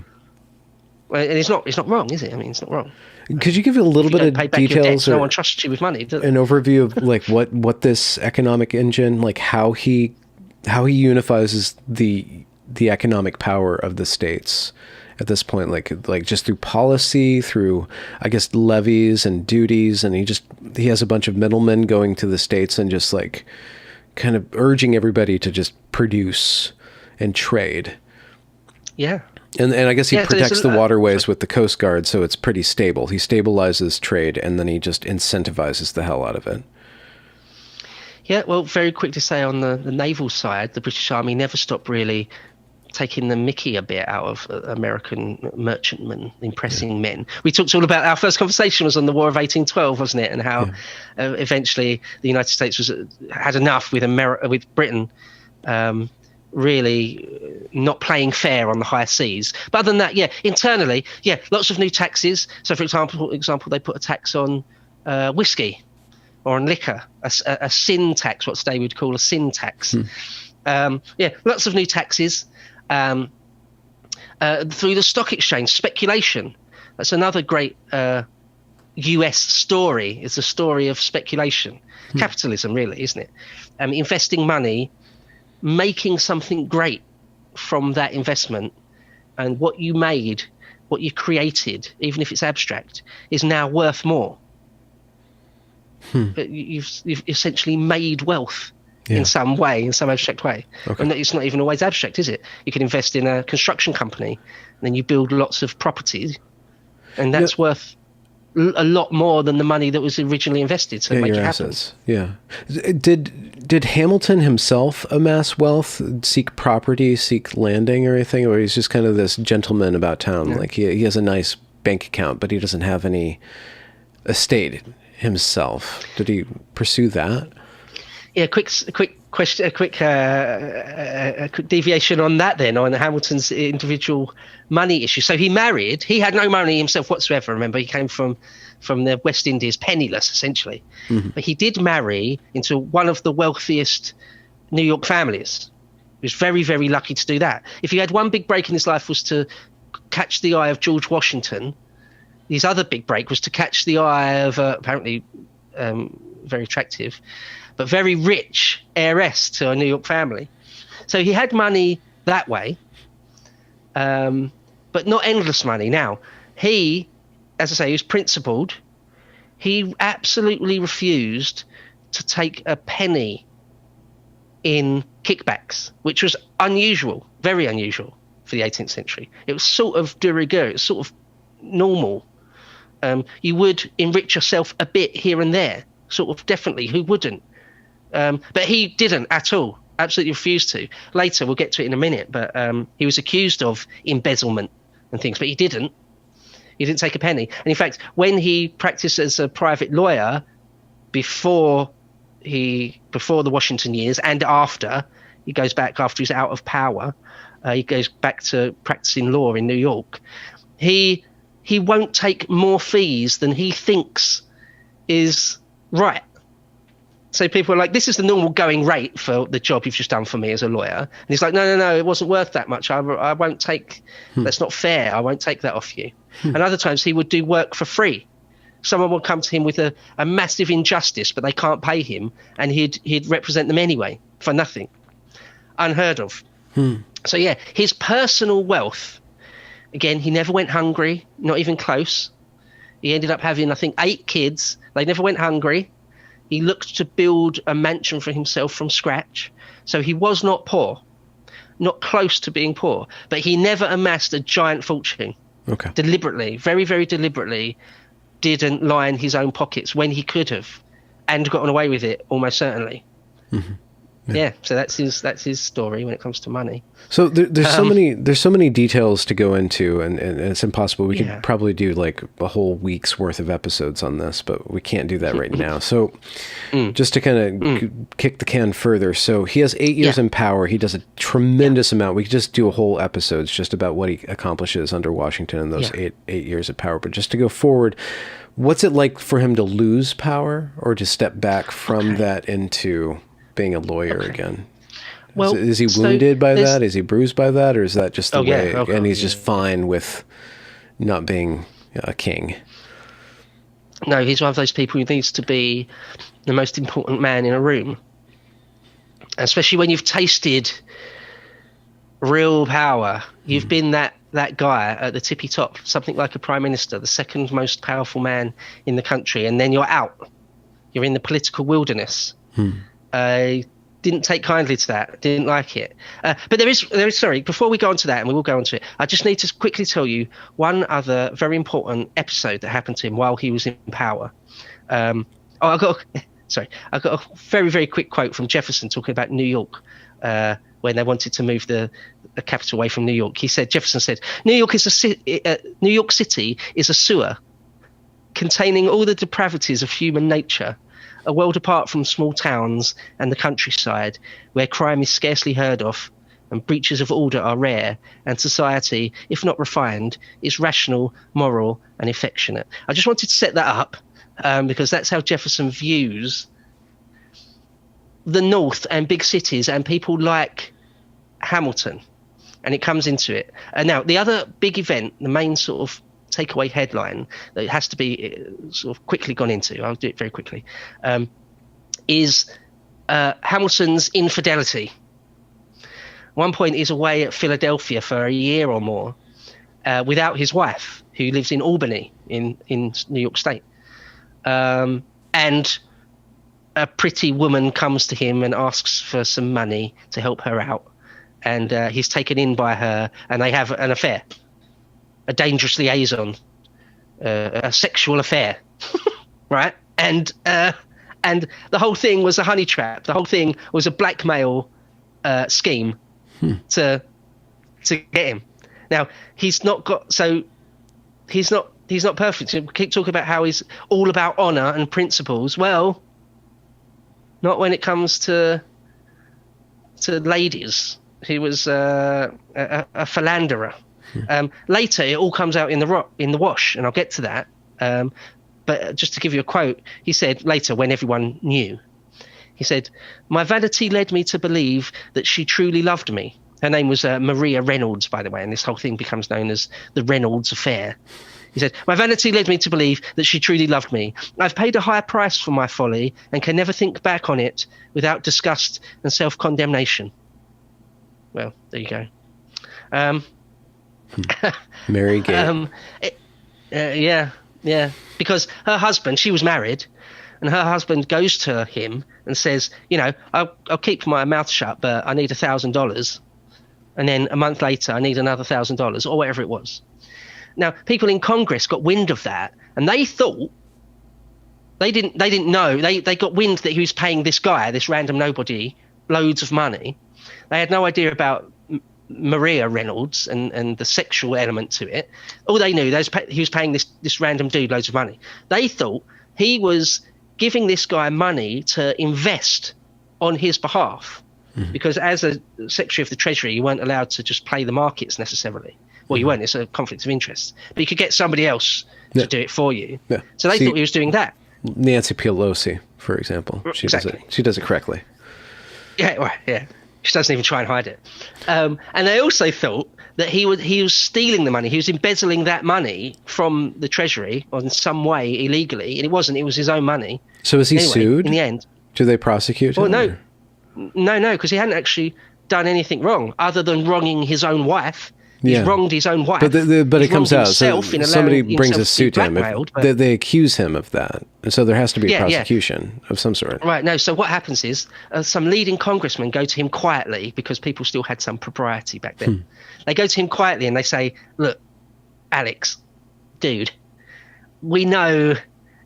B: Well, and it's not wrong, is it? I mean, it's not wrong.
A: Could you give a little bit of details?
B: No one trusts you with money, does it?
A: An overview of like what this economic engine, like how he unifies the economic power of the states at this point, like just through policy, through I guess levies and duties, and he has a bunch of middlemen going to the states and just like kind of urging everybody to just produce and trade.
B: Yeah.
A: And I guess he protects the waterways with the Coast Guard, so it's pretty stable. He stabilizes trade, and then he just incentivizes the hell out of it.
B: Yeah, well, very quick to say on the naval side, the British Army never stopped really taking the mickey a bit out of American merchantmen, impressing men. We talked all about, our first conversation was on the War of 1812, wasn't it? And how eventually the United States had enough with Britain really not playing fair on the high seas. But other than that, internally, lots of new taxes. So, for example, they put a tax on whiskey or on liquor, a sin tax, what today we'd call a sin tax. Lots of new taxes. Through the stock exchange, speculation. That's another great US story. It's a story of speculation. Capitalism, really, isn't it? Investing money, making something great from that investment, and what you made, what you created, even if it's abstract, is now worth more. You've essentially made wealth in some way, in some abstract way. Okay. And it's not even always abstract, is it? You can invest in a construction company, and then you build lots of properties, and that's worth a lot more than the money that was originally invested to make it happen. Assets. Yeah.
A: Did Hamilton himself amass wealth, seek property, seek landing or anything, or he's just kind of this gentleman about town? Yeah. Like he has a nice bank account, but he doesn't have any estate himself. Did he pursue that?
B: Yeah, quick question, a quick deviation on that then, on Hamilton's individual money issue. So he married. He had no money himself whatsoever. Remember, he came from the West Indies, penniless essentially. Mm-hmm. But he did marry into one of the wealthiest New York families. He was very, very lucky to do that. If he had one big break in his life was to catch the eye of George Washington, his other big break was to catch the eye of apparently very attractive but very rich heiress to a New York family. So he had money that way, but not endless money. Now, he, as I say, he was principled. He absolutely refused to take a penny in kickbacks, which was unusual, very unusual for the 18th century. It was sort of de rigueur, it was sort of normal You would enrich yourself a bit here and there, sort of, definitely. Who wouldn't? But he didn't at all. Absolutely refused to. Later, we'll get to it in a minute, but he was accused of embezzlement and things, but he didn't. He didn't take a penny. And in fact, when he practiced as a private lawyer before the Washington years and after, he goes back after he's out of power, he goes back to practicing law in New York. He won't take more fees than he thinks is right. So people are like, this is the normal going rate for the job you've just done for me as a lawyer. And he's like, no, it wasn't worth that much. I won't take, that's not fair. I won't take that off you. And other times he would do work for free. Someone would come to him with a massive injustice, but they can't pay him. And he'd represent them anyway for nothing. Unheard of. So yeah, his personal wealth, again, he never went hungry, not even close. He ended up having, I think, 8 kids. They never went hungry. He looked to build a mansion for himself from scratch. So he was not poor, not close to being poor, but he never amassed a giant fortune.
A: Okay.
B: Deliberately, very, very deliberately, didn't line his own pockets when he could have and gotten away with it almost certainly. Mm-hmm. Yeah, so that's his story when it comes to money.
A: So there's so many details to go into, and it's impossible. We could probably do like a whole week's worth of episodes on this, but we can't do that right now. So just to kind of kick the can further, so he has 8 years in power. He does a tremendous amount. We could just do a whole episodes just about what he accomplishes under Washington in those eight years of power. But just to go forward, what's it like for him to lose power or to step back from that into being a lawyer again? Well, is he wounded by that? Is he bruised by that? Or is that just the way? Okay. And he's just fine with not being a king?
B: No, he's one of those people who needs to be the most important man in a room. Especially when you've tasted real power. You've been that guy at the tippy top, something like a prime minister, the second most powerful man in the country. And then you're out. You're in the political wilderness. I didn't take kindly to that. Didn't like it. But there is. Sorry, before we go on to that, and we will go on to it, I just need to quickly tell you one other very important episode that happened to him while he was in power. I got a very, very quick quote from Jefferson talking about New York when they wanted to move the capital away from New York. Jefferson said, New York City is a sewer containing all the depravities of human nature, a world apart from small towns and the countryside, where crime is scarcely heard of and breaches of order are rare, and society, if not refined, is rational, moral, and affectionate. I just wanted to set that up because that's how Jefferson views the North and big cities and people like Hamilton, and it comes into it. And now, the other big event, the main sort of takeaway headline that has to be sort of quickly gone into, I'll do it very quickly, is Hamilton's infidelity. One point he's away at Philadelphia for a year or more without his wife, who lives in Albany in New York State. And a pretty woman comes to him and asks for some money to help her out. And he's taken in by her, and they have an affair. A dangerous liaison, a sexual affair, right? And the whole thing was a honey trap. The whole thing was a blackmail scheme to get him. Now he's not perfect. So keep talking about how he's all about honor and principles. Well, not when it comes to ladies. He was a philanderer. Later, it all comes out in the wash, and I'll get to that. But just to give you a quote, he said later, when everyone knew, he said, "My vanity led me to believe that she truly loved me." Her name was Maria Reynolds, by the way, and this whole thing becomes known as the Reynolds Affair. He said, "My vanity led me to believe that she truly loved me. I've paid a high price for my folly and can never think back on it without disgust and self-condemnation." Well, there you go.
A: Mary Gay.
B: Yeah. Because her husband, she was married, and her husband goes to him and says, I'll keep my mouth shut, but I need $1,000. And then a month later, I need another $1,000 or whatever it was. Now, people in Congress got wind of that, and they thought they didn't know. They got wind that he was paying this guy, this random nobody, loads of money. They had no idea about Maria Reynolds and the sexual element to it. All they knew, he was paying this random dude loads of money. They thought he was giving this guy money to invest on his behalf, because as a Secretary of the Treasury, you weren't allowed to just play the markets necessarily. Well, you weren't. It's a conflict of interest. But you could get somebody else to do it for you. Yeah. So they thought he was doing that.
A: Nancy Pelosi, for example. She does it correctly.
B: Yeah, right, yeah. She doesn't even try and hide it. And they also thought that he was stealing the money. He was embezzling that money from the Treasury in some way illegally. And it wasn't. It was his own money.
A: So is he sued?
B: In the end.
A: Do they prosecute him?
B: Well, no, because he hadn't actually done anything wrong other than wronging his own wife. He's wronged his own wife.
A: But it comes out. So somebody brings a suit to him. They accuse him of that. And so there has to be a prosecution of some sort.
B: Right. No. So what happens is some leading congressmen go to him quietly, because people still had some propriety back then. They go to him quietly and they say, look, Alex, dude, we know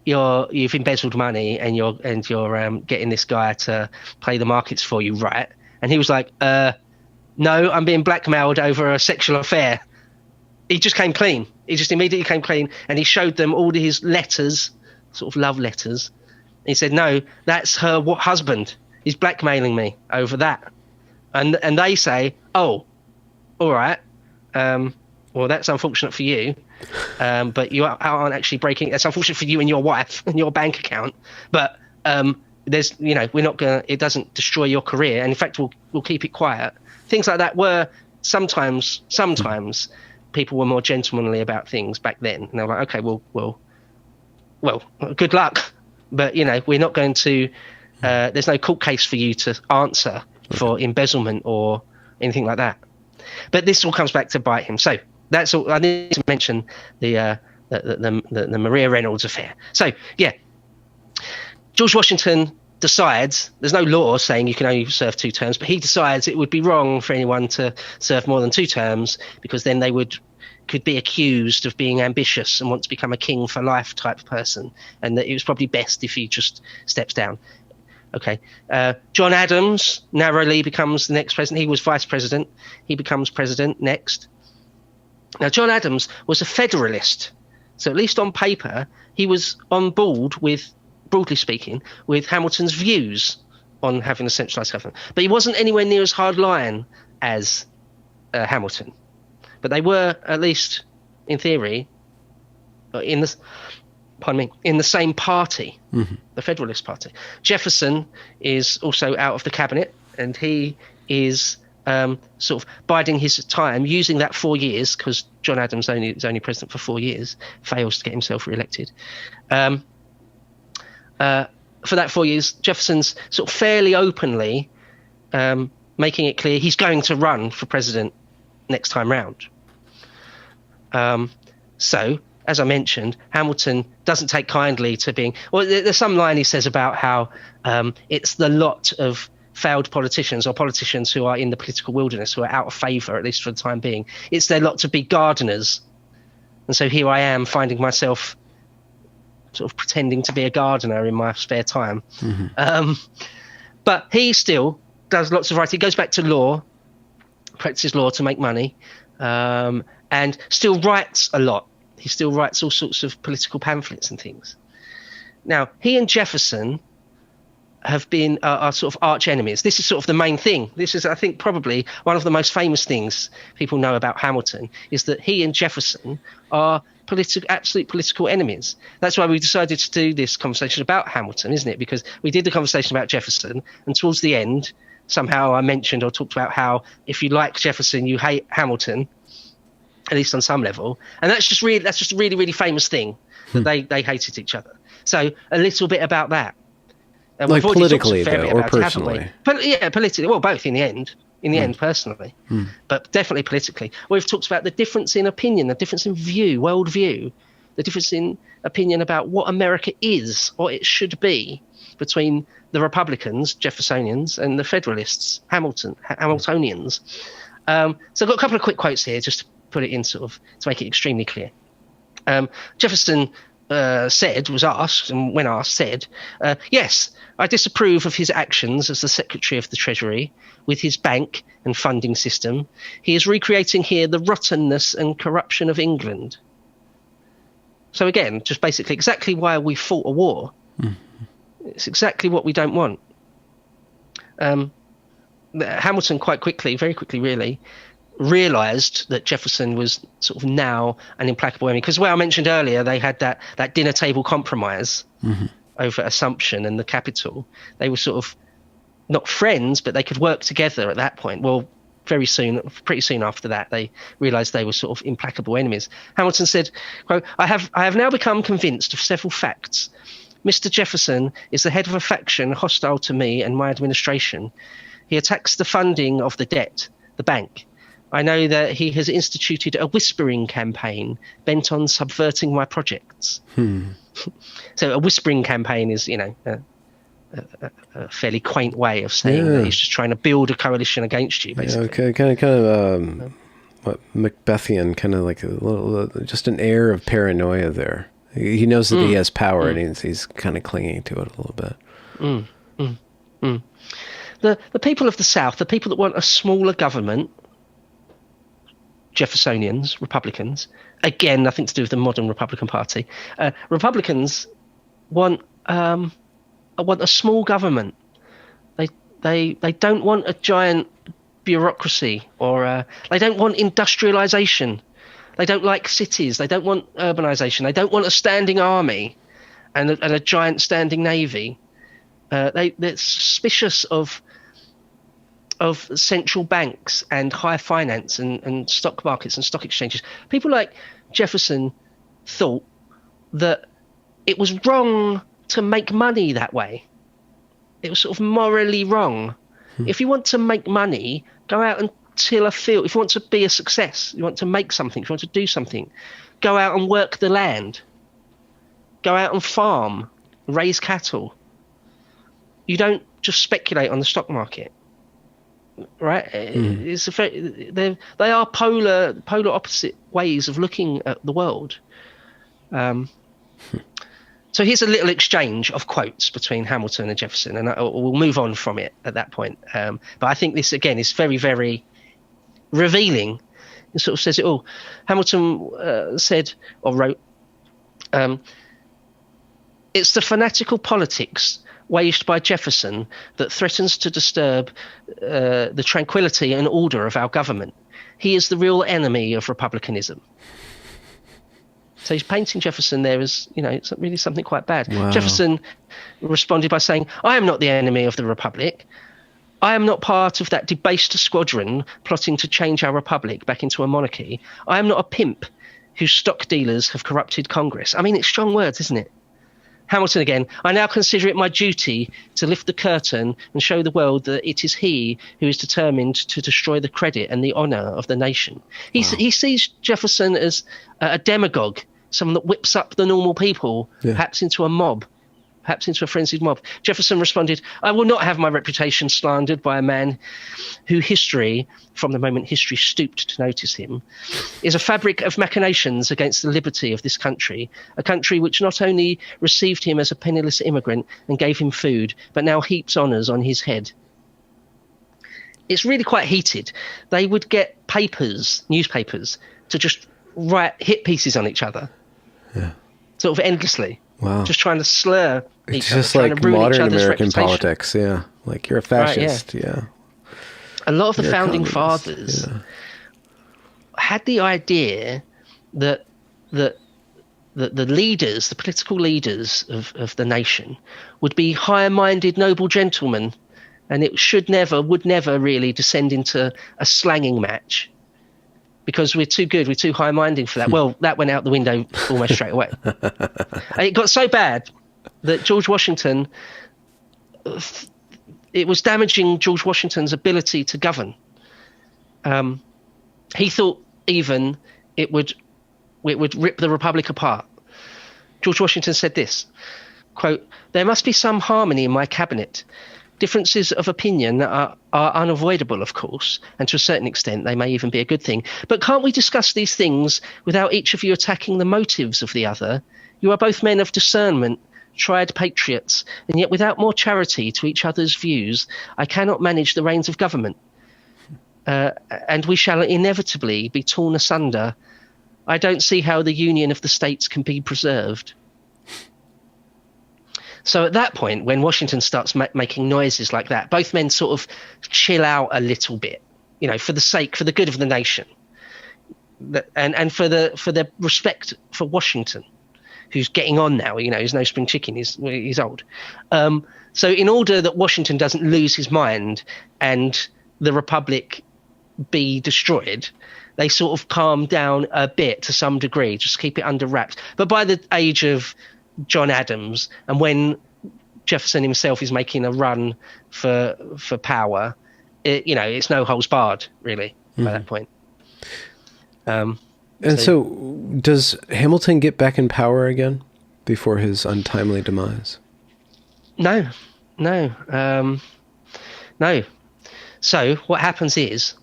B: you've embezzled money and you're getting this guy to play the markets for you, right? And he was like, no, I'm being blackmailed over a sexual affair. He just came clean. He just immediately came clean, and he showed them all his letters, sort of love letters. He said, no, that's her husband. He's blackmailing me over that. And they say, oh, all right. Well, that's unfortunate for you. But you aren't actually breaking. That's unfortunate for you and your wife and your bank account. But there's, we're not going to, it doesn't destroy your career. And in fact, we'll keep it quiet. Things like that were sometimes people were more gentlemanly about things back then. And they were like, okay, well, good luck. But, we're not going to, there's no court case for you to answer for embezzlement or anything like that. But this all comes back to bite him. So that's all. I need to mention the Maria Reynolds affair. So, yeah, George Washington decides, there's no law saying you can only serve 2 terms, but he decides it would be wrong for anyone to serve more than 2 terms, because then they could be accused of being ambitious and want to become a king for life type person, and that it was probably best if he just steps down. Okay. John Adams narrowly becomes the next president. He was vice president. He becomes president next. Now, John Adams was a Federalist, so at least on paper, he was on board with, broadly speaking, with Hamilton's views on having a centralised government. But he wasn't anywhere near as hardline as Hamilton. But they were, at least in theory, in the same party, the Federalist Party. Jefferson is also out of the cabinet, and he is sort of biding his time, using that 4 years, because John Adams is only president for 4 years, fails to get himself re-elected. For that 4 years, Jefferson's sort of fairly openly making it clear he's going to run for president next time round. So, as I mentioned, Hamilton doesn't take kindly to being... Well, there's some line he says about how it's the lot of failed politicians, or politicians who are in the political wilderness, who are out of favour, at least for the time being. It's their lot to be gardeners. And so here I am, finding myself sort of pretending to be a gardener in my spare time. But he still does lots of writing. He goes back to law, practices law to make money, and still writes a lot. He still writes all sorts of political pamphlets and things. Now, he and Jefferson have been are sort of arch enemies. This is sort of the main thing. This is, I think, probably one of the most famous things people know about Hamilton, is that he and Jefferson are absolute political enemies. That's why we decided to do this conversation about Hamilton, isn't it? Because we did the conversation about Jefferson, and towards the end, somehow I mentioned or talked about how if you like Jefferson, you hate Hamilton, at least on some level. And that's just a really, really famous thing, that they hated each other. So a little bit about that.
A: Like politically, though, or personally?
B: Yeah, politically. Well, both in the end. Personally. But definitely politically. We've talked about the difference in opinion, the difference in view, worldview, the difference in opinion about what America is, or it should be, between the Republicans, Jeffersonians, and the Federalists, Hamiltonians. So I've got a couple of quick quotes here, just to put it in sort of to make it extremely clear. Jefferson was asked, and when asked, said, yes, I disapprove of his actions as the Secretary of the Treasury with his bank and funding system. He is recreating here the rottenness and corruption of England. So again, just basically exactly why we fought a war. It's exactly what we don't want. Hamilton very quickly really, realised that Jefferson was sort of now an implacable enemy. Because, I mentioned earlier, they had that dinner table compromise over Assumption and the capital. They were sort of not friends, but they could work together at that point. Well, pretty soon after that, they realised they were sort of implacable enemies. Hamilton said, quote, I have now become convinced of several facts. Mr. Jefferson is the head of a faction hostile to me and my administration. He attacks the funding of the debt, the bank. I know that he has instituted a whispering campaign bent on subverting my projects. So a whispering campaign is, a fairly quaint way of saying that he's just trying to build a coalition against you, basically.
A: Yeah, kind of what Macbethian, kind of like just an air of paranoia there. He knows that he has power, and he's kind of clinging to it a little bit.
B: The people of the South, the people that want a smaller government, Jeffersonians, Republicans, again, nothing to do with the modern Republican Party. Republicans want a small government. They don't want a giant bureaucracy, or they don't want industrialization. They don't like cities. They don't want urbanization. They don't want a standing army and a giant standing navy. They're suspicious of central banks and high finance and stock markets and stock exchanges. People like Jefferson thought that it was wrong to make money that way. It was sort of morally wrong. If you want to make money, go out and till a field. If you want to be a success, you want to make something, if you want to do something, go out and work the land. Go out and farm, raise cattle. You don't just speculate on the stock market. Right? They are polar opposite ways of looking at the world. So here's a little exchange of quotes between Hamilton and Jefferson, and we'll move on from it at that point. But I think this, again, is very, very revealing. It sort of says it all. Hamilton said or wrote, it's the fanatical politics waged by Jefferson that threatens to disturb the tranquility and order of our government. He is the real enemy of republicanism. So he's painting Jefferson there as, it's really something quite bad. Wow. Jefferson responded by saying, I am not the enemy of the Republic. I am not part of that debased squadron plotting to change our republic back into a monarchy. I am not a pimp whose stock dealers have corrupted Congress. I mean, it's strong words, isn't it? Hamilton again, I now consider it my duty to lift the curtain and show the world that it is he who is determined to destroy the credit and the honour of the nation. He sees Jefferson as a demagogue, someone that whips up the normal people, perhaps into a mob, perhaps into a frenzied mob. Jefferson responded, I will not have my reputation slandered by a man who history, from the moment history stooped to notice him, is a fabric of machinations against the liberty of this country, a country which not only received him as a penniless immigrant and gave him food, but now heaps honours on his head. It's really quite heated. They would get newspapers, to just write hit pieces on each other, sort of endlessly.
A: Wow.
B: Just trying to slur
A: it's
B: each other.
A: Just like modern American politics, like you're a fascist,
B: A lot of the founding fathers had the idea that the leaders, the political leaders of the nation, would be higher-minded, noble gentlemen, and it would never really descend into a slanging match. Because we're too good, we're too high-minded for that. Well, that went out the window almost straight away. And it got so bad that George Washington, it was damaging George Washington's ability to govern. He thought even it would rip the Republic apart. George Washington said this, quote, there must be some harmony in my cabinet. Differences of opinion are unavoidable, of course, and to a certain extent they may even be a good thing. But can't we discuss these things without each of you attacking the motives of the other? You are both men of discernment, tried patriots, and yet without more charity to each other's views, I cannot manage the reins of government. And we shall inevitably be torn asunder. I don't see how the union of the states can be preserved. So at that point, when Washington starts making noises like that, both men sort of chill out a little bit, for the good of the nation, and for the respect for Washington, who's getting on now. He's no spring chicken. He's old. So in order that Washington doesn't lose his mind and the Republic be destroyed, they sort of calm down a bit to some degree, just keep it under wraps. But by the age of John Adams, and when Jefferson himself is making a run for power, it's no holds barred really by that point. And
A: so does Hamilton get back in power again before his untimely demise? No. So what happens is,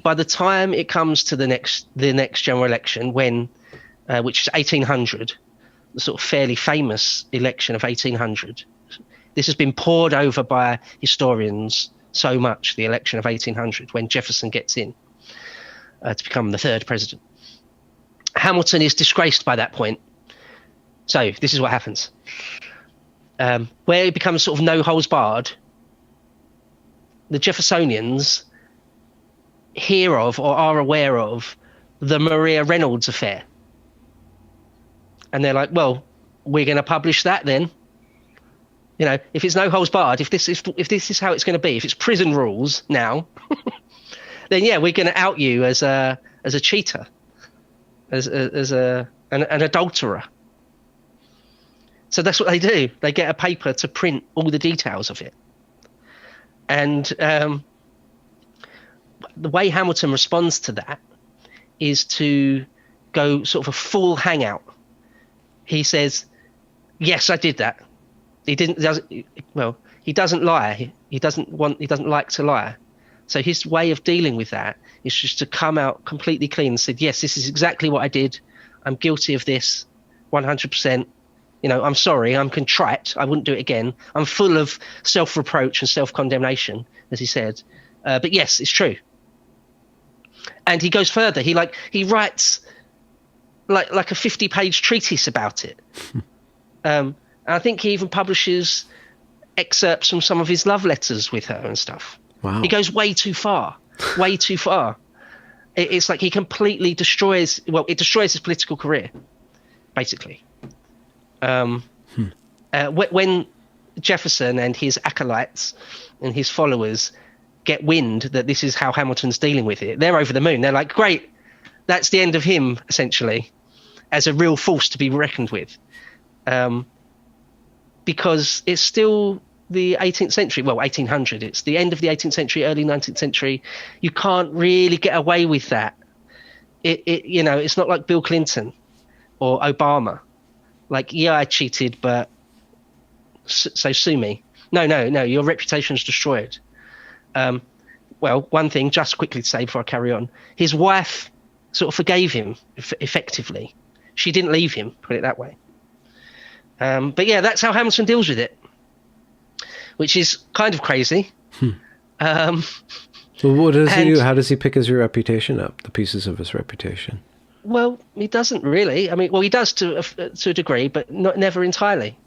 A: by the time it comes to the next general election, which is 1800, the sort of fairly famous election of 1800. This has been pored over by historians so much, the election of 1800, when Jefferson gets in to become the third president. Hamilton is disgraced by that point. So this is what happens. Where it becomes sort of no holds barred, the Jeffersonians hear of or are aware of the Maria Reynolds affair. And they're like, well, we're going to publish that then. If it's no holds barred, if this is how it's going to be, if it's prison rules now, then yeah, we're going to out you as a cheater, as an adulterer. So that's what they do. They get a paper to print all the details of it. And the way Hamilton responds to that is to go sort of a full hangout. He says, yes, I did that. He doesn't lie. He doesn't like to lie. So his way of dealing with that is just to come out completely clean and said, yes, this is exactly what I did. I'm guilty of this 100%. I'm sorry. I'm contrite. I wouldn't do it again. I'm full of self-reproach and self-condemnation, as he said. But yes, it's true. And he goes further. He writes like a 50-page treatise about it. And I think he even publishes excerpts from some of his love letters with her and stuff. Wow. He goes way too far. It's like he completely destroys his political career, basically. When Jefferson and his acolytes and his followers get wind that this is how Hamilton's dealing with it, they're over the moon. They're like, great, that's the end of him, essentially, as a real force to be reckoned with. Because it's still the 18th century, 1800. It's the end of the 18th century, early 19th century. You can't really get away with that. It's not like Bill Clinton or Obama. Like, yeah, I cheated, but so sue me. No, your reputation's destroyed. One thing, just quickly to say before I carry on, his wife sort of forgave him effectively. She didn't leave him, put it that way. But yeah, that's how Hamilton deals with it, which is kind of crazy. Well, what does he do? How does he pick his reputation up, the pieces of his reputation?
B: Well, he doesn't really. I mean, he does to a degree, but never entirely.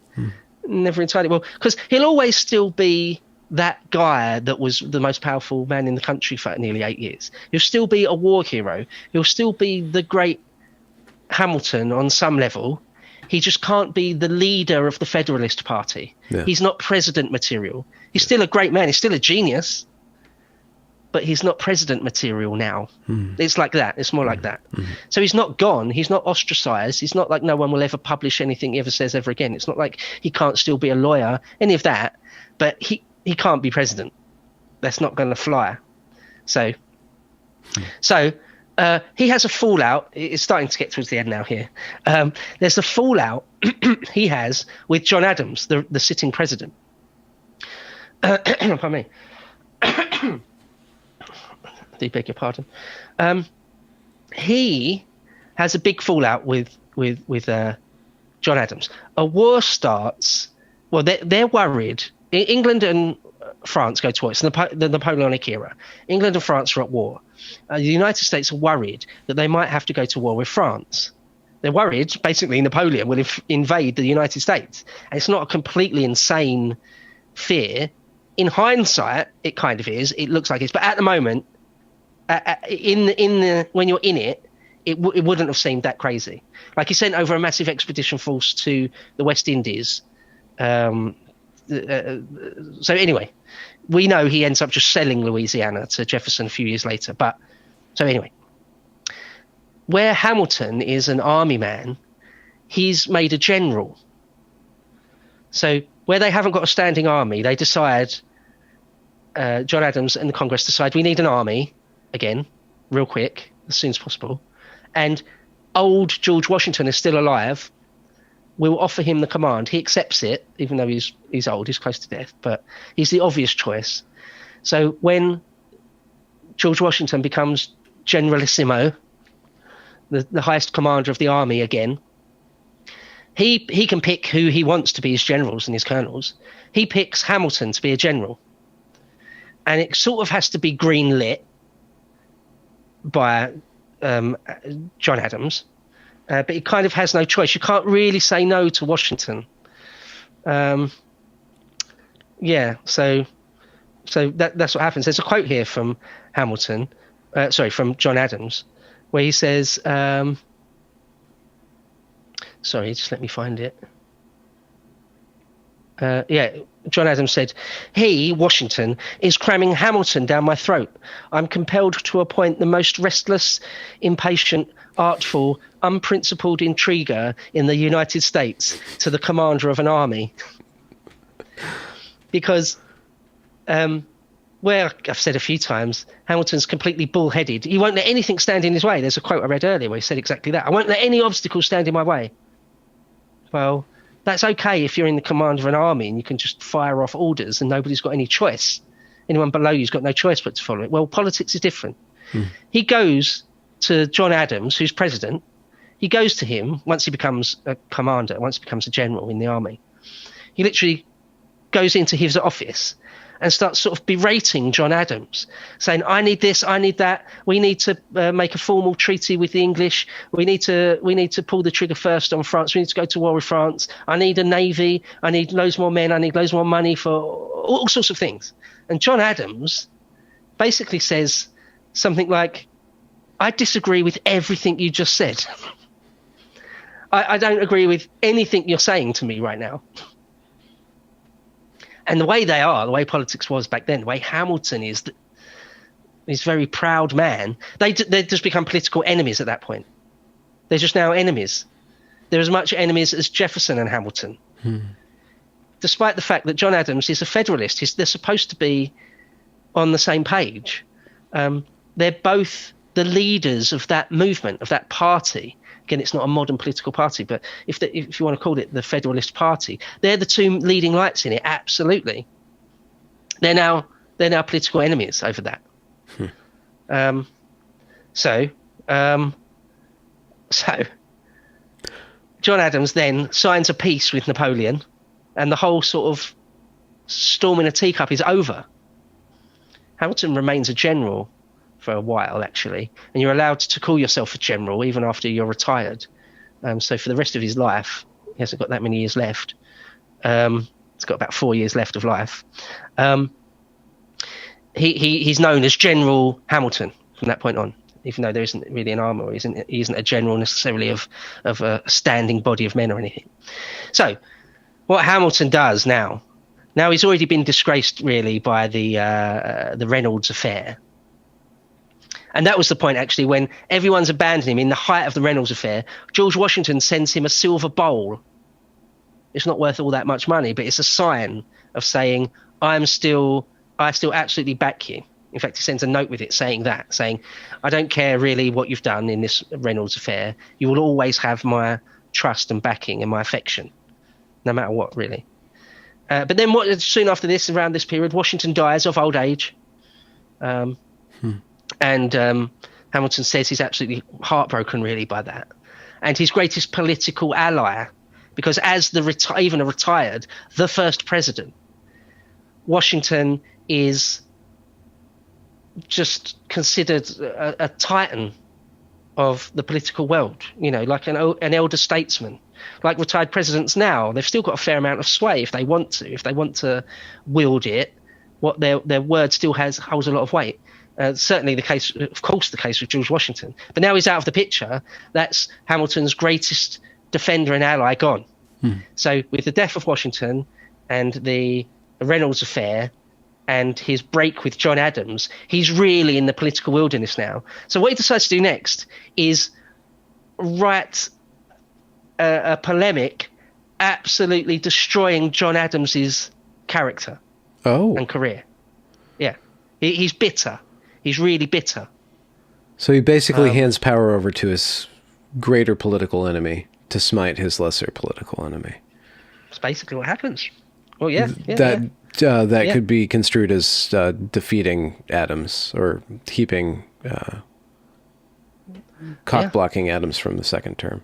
B: Never entirely. Well, because he'll always still be that guy that was the most powerful man in the country for nearly 8 years. He'll still be a war hero. He'll still be the great Hamilton on some level. He just can't be the leader of the Federalist Party. Yeah. He's not president material. He's still a great man. He's still a genius, but he's not president material now. It's like that. It's more like that. So he's not gone. He's not ostracized. He's not like no one will ever publish anything he ever says ever again. It's not like he can't still be a lawyer, any of that, but he can't be president. That's not going to fly. So he has a fallout. It's starting to get towards the end now here. There's a fallout he has with John Adams, the sitting president. Pardon me. I do beg your pardon. He has a big fallout with John Adams. A war starts. Well, they're worried. England and France go to war. It's the Napoleonic era. England and France are at war. The United States are worried that they might have to go to war with France. They're worried, basically, Napoleon will invade the United States. And it's not a completely insane fear. In hindsight, it kind of is. It looks like it is. But at the moment, when you're in it, it wouldn't have seemed that crazy. Like, he sent over a massive expedition force to the West Indies. So anyway, we know he ends up just selling Louisiana to Jefferson a few years later. But so anyway, where Hamilton is an army man, he's made a general. So where they haven't got a standing army, they decide, John Adams and the Congress decide, we need an army again, real quick, as soon as possible. And old George Washington is still alive. We'll offer him the command. He accepts it, even though he's old, he's close to death, but he's the obvious choice. So when George Washington becomes generalissimo, the highest commander of the army again, he can pick who he wants to be his generals and his colonels. He picks Hamilton to be a general. And it sort of has to be green-lit by John Adams. But he kind of has no choice. You can't really say no to Washington. So that's what happens. There's a quote here from from John Adams, where he says, just let me find it. John Adams said, he, Washington, is cramming Hamilton down my throat. I'm compelled to appoint the most restless, impatient, artful, unprincipled intriguer in the United States to the commander of an army. Because, where I've said a few times, Hamilton's completely bullheaded. He won't let anything stand in his way. There's a quote I read earlier where he said exactly that. I won't let any obstacle stand in my way. Well, that's okay if you're in the command of an army and you can just fire off orders and nobody's got any choice. Anyone below you's got no choice but to follow it. Well, politics is different. He goes to John Adams, who's president. He goes to him once he becomes a commander, once he becomes a general in the army. He literally goes into his office and starts sort of berating John Adams, saying, I need this, I need that. We need to make a formal treaty with the English. We need to pull the trigger first on France. We need to go to war with France. I need a navy. I need loads more men. I need loads more money for all sorts of things. And John Adams basically says something like, I disagree with everything you just said. I don't agree with anything you're saying to me right now. And the way the way politics was back then, the way Hamilton is very proud man, they just become political enemies at that point. They're just now enemies. They're as much enemies as Jefferson and Hamilton. Despite the fact that John Adams is a Federalist, they're supposed to be on the same page. They're both the leaders of that movement, of that party. Again, it's not a modern political party, but if you want to call it the Federalist Party, they're the two leading lights in it. Absolutely, they're now political enemies over that. So John Adams then signs a peace with Napoleon, and the whole sort of storm in a teacup is over. Hamilton remains a general for a while, actually, and you're allowed to call yourself a general even after you're retired. So for the rest of his life, he hasn't got that many years left. He's got about 4 years left of life. He's known as General Hamilton from that point on, even though there isn't really an army, or he isn't a general necessarily of a standing body of men or anything. So what Hamilton does now he's already been disgraced really by the Reynolds affair. And that was the point, actually, when everyone's abandoned him in the height of the Reynolds affair. George Washington sends him a silver bowl. It's not worth all that much money, but it's a sign of saying, I still absolutely back you. In fact, he sends a note with it saying, I don't care really what you've done in this Reynolds affair. You will always have my trust and backing and my affection, no matter what, really. But then soon after this, around this period, Washington dies of old age. And Hamilton says he's absolutely heartbroken, really, by that. And his greatest political ally, because as even a retired, the first president, Washington is just considered a titan of the political world, like an elder statesman. Like retired presidents now, they've still got a fair amount of sway if they want to wield it. What their word still holds a lot of weight. Certainly the case with George Washington. But now he's out of the picture. That's Hamilton's greatest defender and ally gone. So with the death of Washington and the Reynolds affair and his break with John Adams, he's really in the political wilderness now. So what he decides to do next is write a polemic absolutely destroying John Adams's character and career. Yeah. He's bitter. He's really bitter.
A: So he basically hands power over to his greater political enemy to smite his lesser political enemy.
B: That's basically what happens. Well, yeah.
A: That could be construed as defeating Adams or keeping cock-blocking Adams from the second term.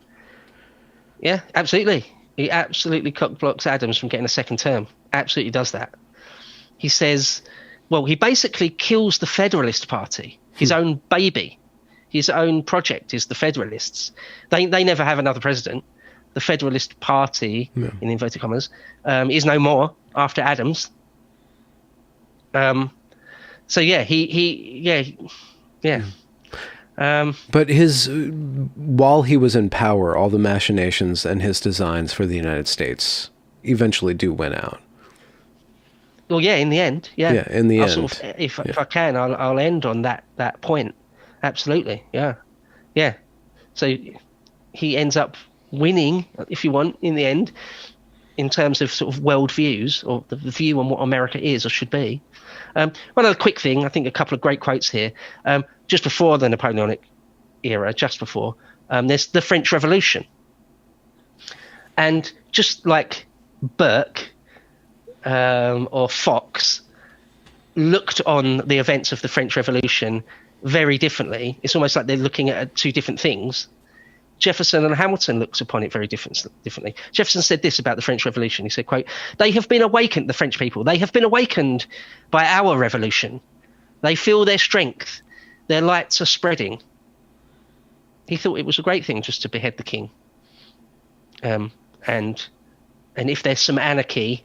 B: Yeah, absolutely. He absolutely cock-blocks Adams from getting a second term. Absolutely does that. He says, well, he basically kills the Federalist Party, his own baby. His own project is the Federalists. They never have another president. The Federalist Party, in inverted commas, is no more after Adams. So yeah,
A: but while he was in power, all the machinations and his designs for the United States eventually do win out.
B: Well, yeah, in the end,
A: Yeah, in the end.
B: Sort of, if I can, I'll end on that point. Absolutely, yeah. So he ends up winning, if you want, in the end, in terms of sort of world views or the view on what America is or should be. One other quick thing, I think a couple of great quotes here. Just before the Napoleonic era, there's the French Revolution. And just like Burke or Fox looked on the events of the French Revolution very differently, it's almost like they're looking at two different things. Jefferson and Hamilton looked upon it very differently. Jefferson said this about the French Revolution. He said, quote, "They have been awakened, the French people, they have been awakened by our revolution. They feel their strength. Their lights are spreading." He thought it was a great thing just to behead the king. And if there's some anarchy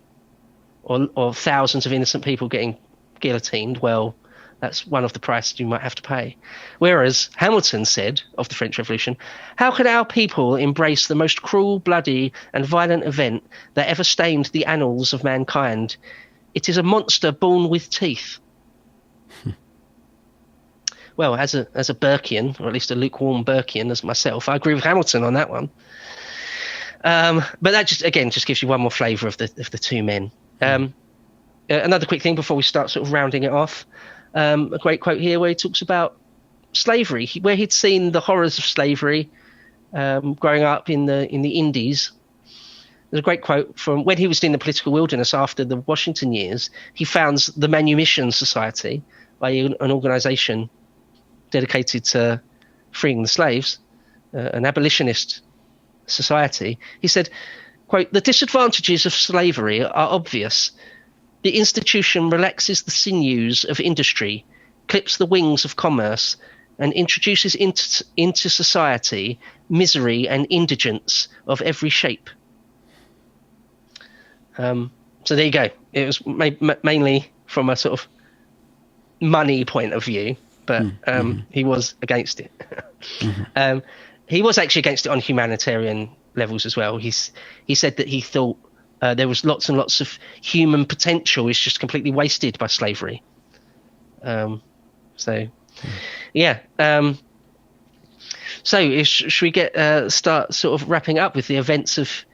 B: or thousands of innocent people getting guillotined, well, that's one of the prices you might have to pay. Whereas Hamilton said of the French Revolution, "How could our people embrace the most cruel, bloody, and violent event that ever stained the annals of mankind? It is a monster born with teeth." Well, as a Burkean, or at least a lukewarm Burkean as myself, I agree with Hamilton on that one. But that just gives you one more flavour of the two men. Another quick thing before we start sort of rounding it off. A great quote here where he talks about slavery, where he'd seen the horrors of slavery growing up in the Indies. There's a great quote from when he was in the political wilderness after the Washington years. He founds the Manumission Society, an organisation dedicated to freeing the slaves, an abolitionist society. He said, quote, "The disadvantages of slavery are obvious. The institution relaxes the sinews of industry, clips the wings of commerce, and introduces into society misery and indigence of every shape." So there you go. It was mainly from a sort of money point of view, but he was against it. He was actually against it on humanitarian levels as well. He said that he thought there was lots and lots of human potential is just completely wasted by slavery. So should we start sort of wrapping up with the events of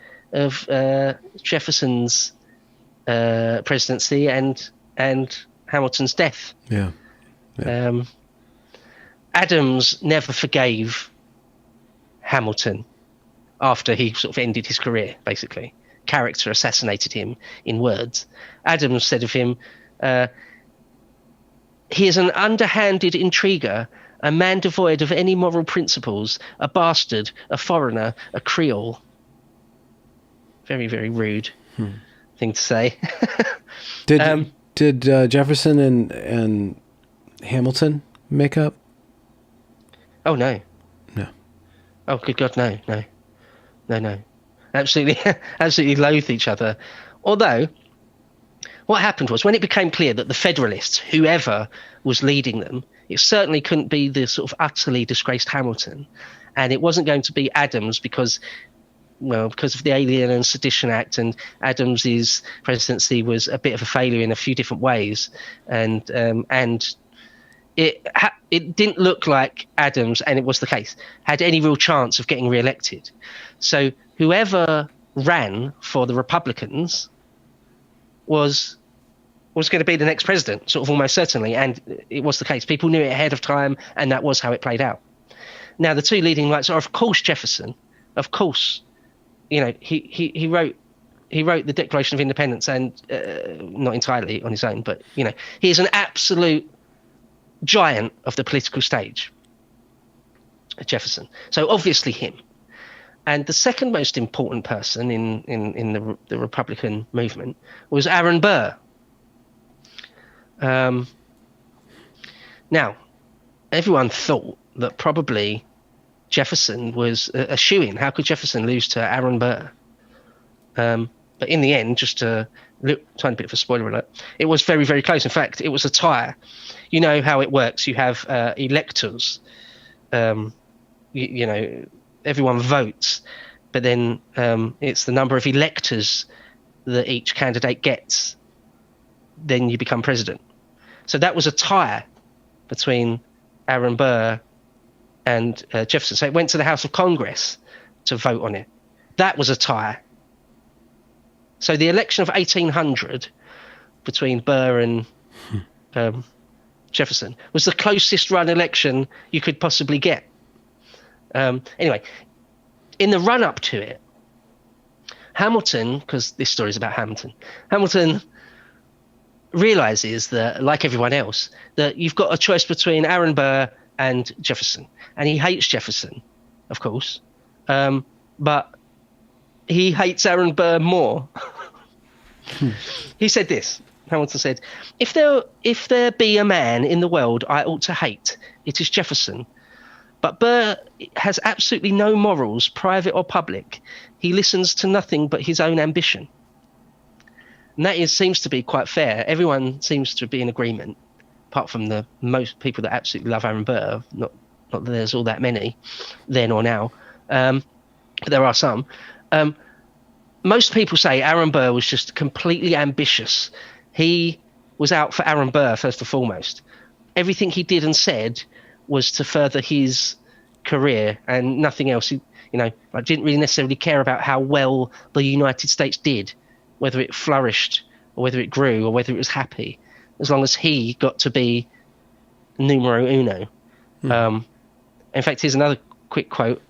B: Jefferson's presidency and Hamilton's death?
A: Yeah.
B: Adams never forgave Hamilton after he sort of ended his career, basically. character assassinated him in words. Adams said of him, he is an underhanded intriguer, a man devoid of any moral principles, a bastard, a foreigner, a Creole. Very, very rude thing to say.
A: Did Jefferson and Hamilton make up?
B: Oh, no.
A: No.
B: Oh, good God, no. Absolutely, absolutely loathed each other. Although, what happened was, when it became clear that the Federalists, whoever was leading them, it certainly couldn't be the sort of utterly disgraced Hamilton, and it wasn't going to be Adams because of the Alien and Sedition Act, and Adams's presidency was a bit of a failure in a few different ways, and it didn't look like Adams, and it was the case, had any real chance of getting re-elected. So whoever ran for the Republicans was going to be the next president, sort of almost certainly, and it was the case. People knew it ahead of time, and that was how it played out. Now, the two leading lights are, of course, Jefferson. Of course, he wrote the Declaration of Independence, and not entirely on his own, but he is an absolute giant of the political stage, Jefferson. So obviously him. And the second most important person in the Republican movement was Aaron Burr. Now, everyone thought that probably Jefferson was a shoo-in. How could Jefferson lose to Aaron Burr? But in the end, just a tiny bit of a spoiler alert, it was very, very close. In fact, it was a tie. You know how it works. You have electors. Everyone votes, but then it's the number of electors that each candidate gets. Then you become president. So that was a tie between Aaron Burr and Jefferson. So it went to the House of Congress to vote on it. That was a tie. So the election of 1800 between Burr and Jefferson was the closest run election you could possibly get. Anyway, in the run-up to it, Hamilton, because this story is about Hamilton realizes that, like everyone else, that you've got a choice between Aaron Burr and Jefferson. And he hates Jefferson, of course, but he hates Aaron Burr more. He said this. Hamilton said, if there be a man in the world I ought to hate, it is Jefferson. But Burr has absolutely no morals, private or public. He listens to nothing but his own ambition. And that seems to be quite fair. Everyone seems to be in agreement, apart from the most people that absolutely love Aaron Burr. Not that there's all that many, then or now. But there are some. Most people say Aaron Burr was just completely ambitious. He was out for Aaron Burr, first and foremost. Everything he did and said was to further his career and nothing else. I didn't really necessarily care about how well the United States did, whether it flourished or whether it grew or whether it was happy, as long as he got to be numero uno. In fact, here's another quick quote.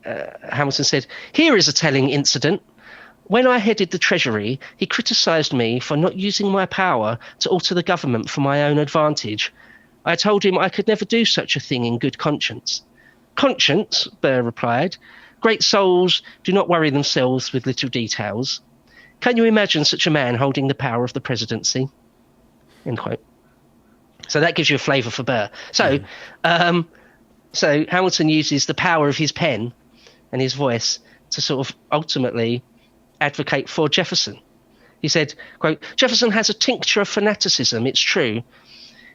B: Hamilton said, "Here is a telling incident. When I headed the Treasury, he criticised me for not using my power to alter the government for my own advantage. I told him I could never do such a thing in good conscience." "Conscience," Burr replied. "Great souls do not worry themselves with little details. Can you imagine such a man holding the power of the presidency?" End quote. So that gives you a flavour for Burr. So Hamilton uses the power of his pen and his voice to sort of ultimately advocate for Jefferson. He said, quote, "Jefferson has a tincture of fanaticism, it's true.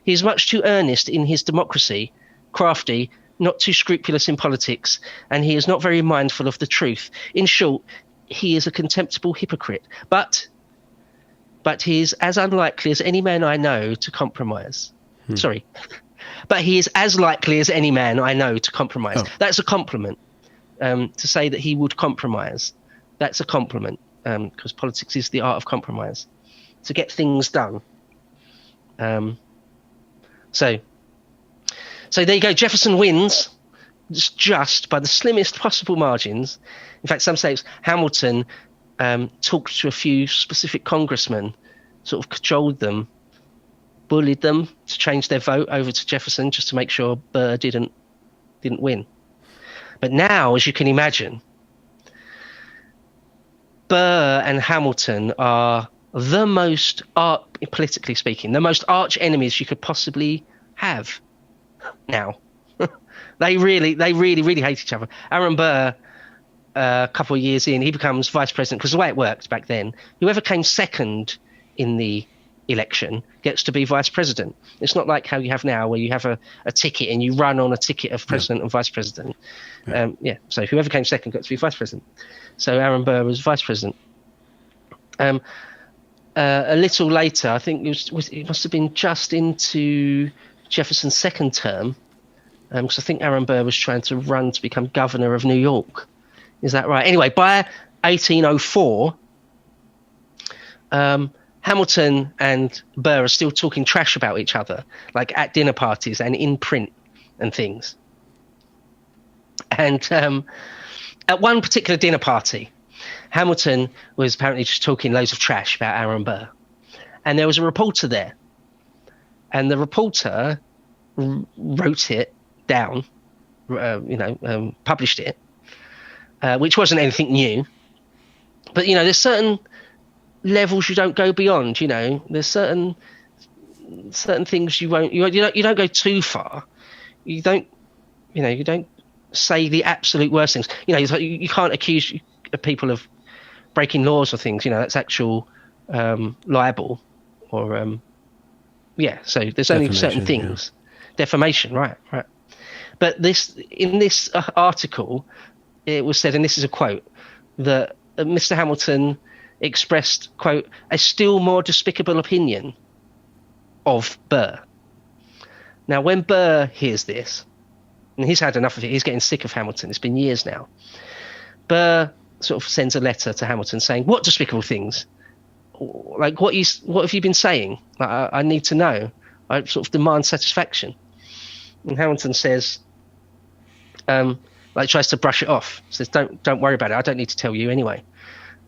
B: He is much too earnest in his democracy, crafty, not too scrupulous in politics, and he is not very mindful of the truth. In short, he is a contemptible hypocrite, but he is as unlikely as any man I know to compromise." Sorry. But he is as likely as any man I know to compromise. That's a compliment. To say that he would compromise, that's a compliment, because politics is the art of compromise, to get things done. So there you go. Jefferson wins just by the slimmest possible margins. In fact, some say Hamilton talked to a few specific congressmen, sort of cajoled them, bullied them to change their vote over to Jefferson just to make sure Burr didn't win. But now, as you can imagine, Burr and Hamilton are the most, politically speaking, the most arch enemies you could possibly have now. They really hate each other. Aaron Burr, a couple of years in, he becomes vice president, because the way it worked back then, whoever came second in the election gets to be vice president. It's not like how you have now, where you have a ticket and you run on a ticket of president and vice president. So whoever came second got to be vice president. So Aaron Burr was vice president. A little later, I think it must have been just into Jefferson's second term, because I think Aaron Burr was trying to run to become governor of New York. Is that right? Anyway, by 1804, Hamilton and Burr are still talking trash about each other, like at dinner parties and in print and things. And at one particular dinner party, Hamilton was apparently just talking loads of trash about Aaron Burr. And there was a reporter there. And the reporter wrote it down, published it, which wasn't anything new. But, there's certain levels you don't go beyond. There's certain things you don't go too far. You don't say the absolute worst things. You can't accuse people of breaking laws or things. That's actual libel or so there's only certain things. Defamation, right. But in this article, it was said, and this is a quote, that Mr. Hamilton expressed, quote, a still more despicable opinion of Burr. Now, when Burr hears this, and he's had enough of it, he's getting sick of Hamilton, it's been years now, Burr sort of sends a letter to Hamilton saying, what despicable things? Like, what have you been saying? I need to know. I sort of demand satisfaction. And Hamilton says, tries to brush it off. Says, don't worry about it. I don't need to tell you anyway.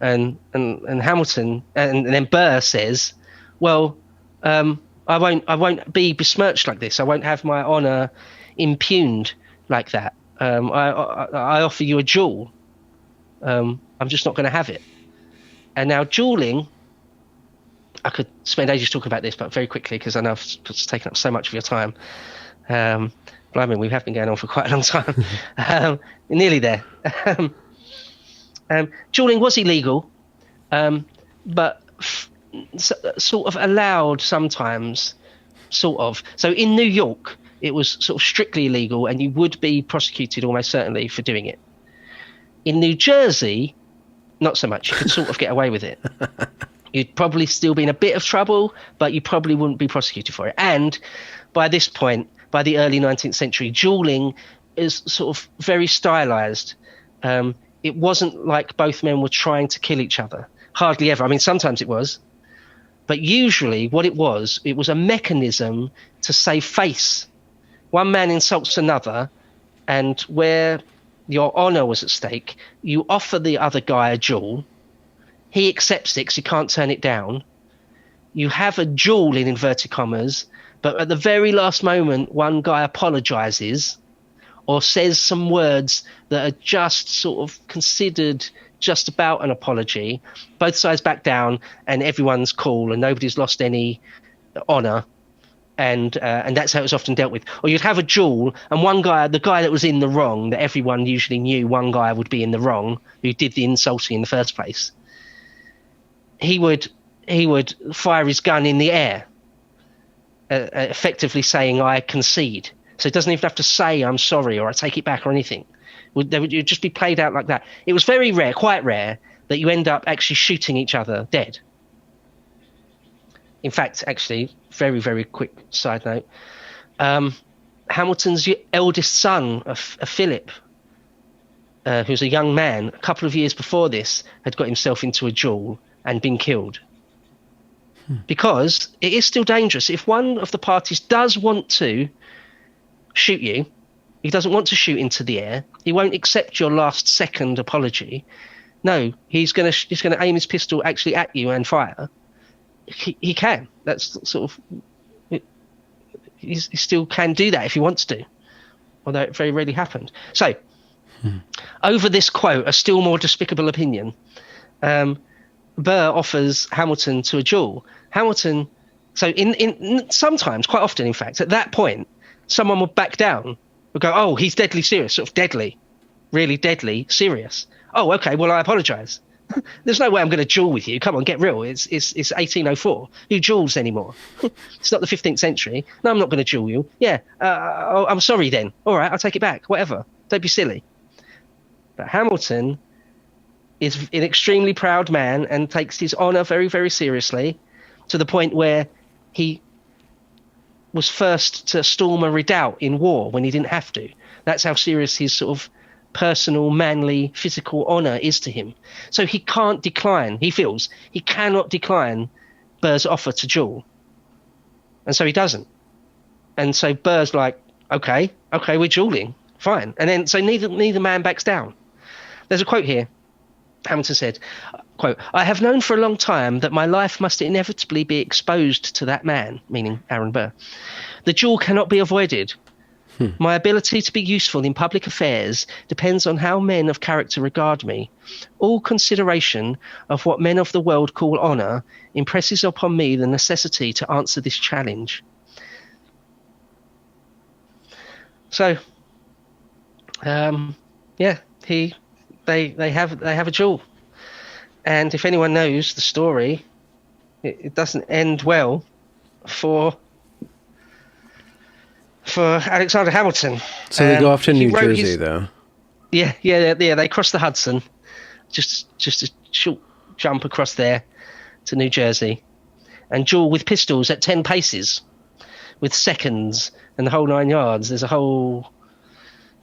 B: And Hamilton, and then Burr says, well, I won't be besmirched like this. I won't have my honour impugned like that. I offer you a duel. I'm just not going to have it. And now dueling, I could spend ages talking about this, but very quickly, because I know I've taken up so much of your time. Blimey, we have been going on for quite a long time. Nearly there. Dueling was illegal, but sort of allowed sometimes, sort of. So in New York, it was sort of strictly illegal, and you would be prosecuted almost certainly for doing it. In New Jersey, not so much. You could sort of get away with it. You'd probably still be in a bit of trouble, but you probably wouldn't be prosecuted for it. And by this point, by the early 19th century, dueling is sort of very stylized. It wasn't like both men were trying to kill each other. Hardly ever. I mean, sometimes it was. But usually what it was a mechanism to save face. One man insults another, and where your honor was at stake, you offer the other guy a duel. He accepts it because he can't turn it down. You have a duel in inverted commas, but at the very last moment, one guy apologizes or says some words that are just sort of considered just about an apology. Both sides back down, and everyone's cool, and nobody's lost any honor. And that's how it was often dealt with. Or you'd have a duel, and one guy, the guy that was in the wrong, that everyone usually knew one guy would be in the wrong, who did the insulting in the first place, he would fire his gun in the air, effectively saying, I concede. So he doesn't even have to say, I'm sorry, or I take it back, or anything. It would just be played out like that. It was very rare, quite rare, that you end up actually shooting each other dead. In fact, actually, very, very quick side note, Hamilton's eldest son, Philip, who's a young man, a couple of years before this, had got himself into a duel and been killed. Because it is still dangerous. If one of the parties does want to shoot you, He doesn't want to shoot into the air. He won't accept your last second apology. No, he's going to aim his pistol actually at you and fire. He can. That's sort of, he still can do that if he wants to, although it very rarely happened. So, over this quote, a still more despicable opinion, Burr offers Hamilton to a duel. Hamilton, so in sometimes, quite often, in fact, at that point, someone would back down, would go, "Oh, he's deadly serious, sort of deadly, really deadly serious. Oh, okay, well, I apologise. There's no way I'm going to duel with you. Come on, get real. It's 1804. Who duels anymore? It's not the 15th century. No, I'm not going to duel you. Yeah, I'm sorry then. All right, I'll take it back. Whatever. Don't be silly." But Hamilton is an extremely proud man and takes his honour very, very seriously, to the point where he was first to storm a redoubt in war when he didn't have to. That's how serious his sort of personal, manly, physical honour is to him. So he can't decline. He feels he cannot decline Burr's offer to duel, and so he doesn't. And so Burr's like, okay, we're duelling, fine. And then so neither man backs down. There's a quote here. Hamilton said, quote, "I have known for a long time that my life must inevitably be exposed to that man," meaning Aaron Burr. "The duel cannot be avoided. My ability to be useful in public affairs depends on how men of character regard me. All consideration of what men of the world call honour impresses upon me the necessity to answer this challenge." So, they have a duel, and if anyone knows the story, it doesn't end well for Alexander Hamilton.
A: So they go off to New Jersey, though.
B: Yeah. They cross the Hudson, just a short jump across there to New Jersey, and duel with pistols at 10 paces, with seconds and the whole 9 yards. There's a whole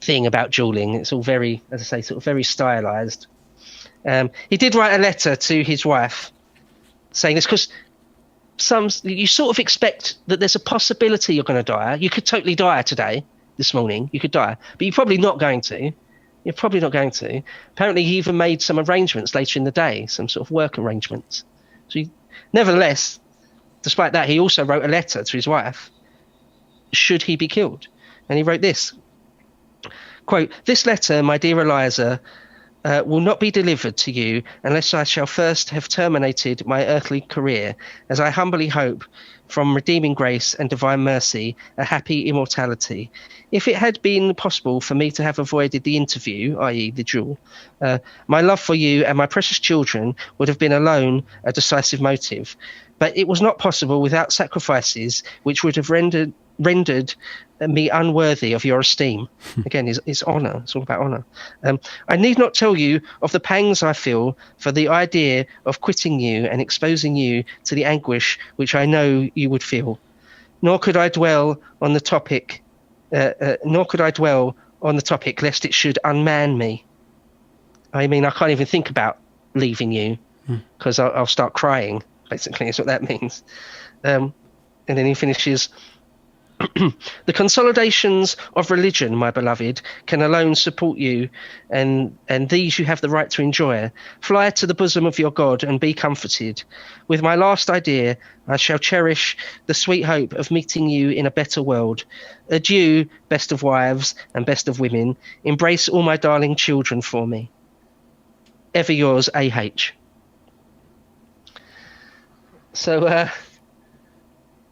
B: thing about dueling. It's all very, as I say, sort of very stylized. He did write a letter to his wife saying this, because you sort of expect that there's a possibility you're going to die. You could totally die today, this morning. You could die, but you're probably not going to. Apparently, he even made some arrangements later in the day, some sort of work arrangements. So, nevertheless, despite that, he also wrote a letter to his wife, should he be killed. And he wrote this, quote, "This letter, my dear Eliza, will not be delivered to you unless I shall first have terminated my earthly career, as I humbly hope, from redeeming grace and divine mercy, a happy immortality. If it had been possible for me to have avoided the interview, i.e. the duel, my love for you and my precious children would have been alone a decisive motive. But it was not possible without sacrifices which would have rendered me unworthy of your esteem." Again, it's honour. It's all about honour. "I need not tell you of the pangs I feel for the idea of quitting you and exposing you to the anguish which I know you would feel. Nor could I dwell on the topic, lest it should unman me." I mean, I can't even think about leaving you, because I'll start crying. Basically, is what that means. And then he finishes, "The consolidations of religion, my beloved, can alone support you, and these you have the right to enjoy. Fly to the bosom of your God and be comforted. With my last idea, I shall cherish the sweet hope of meeting you in a better world. Adieu, best of wives and best of women. Embrace all my darling children for me. Ever yours, A.H." So, yeah,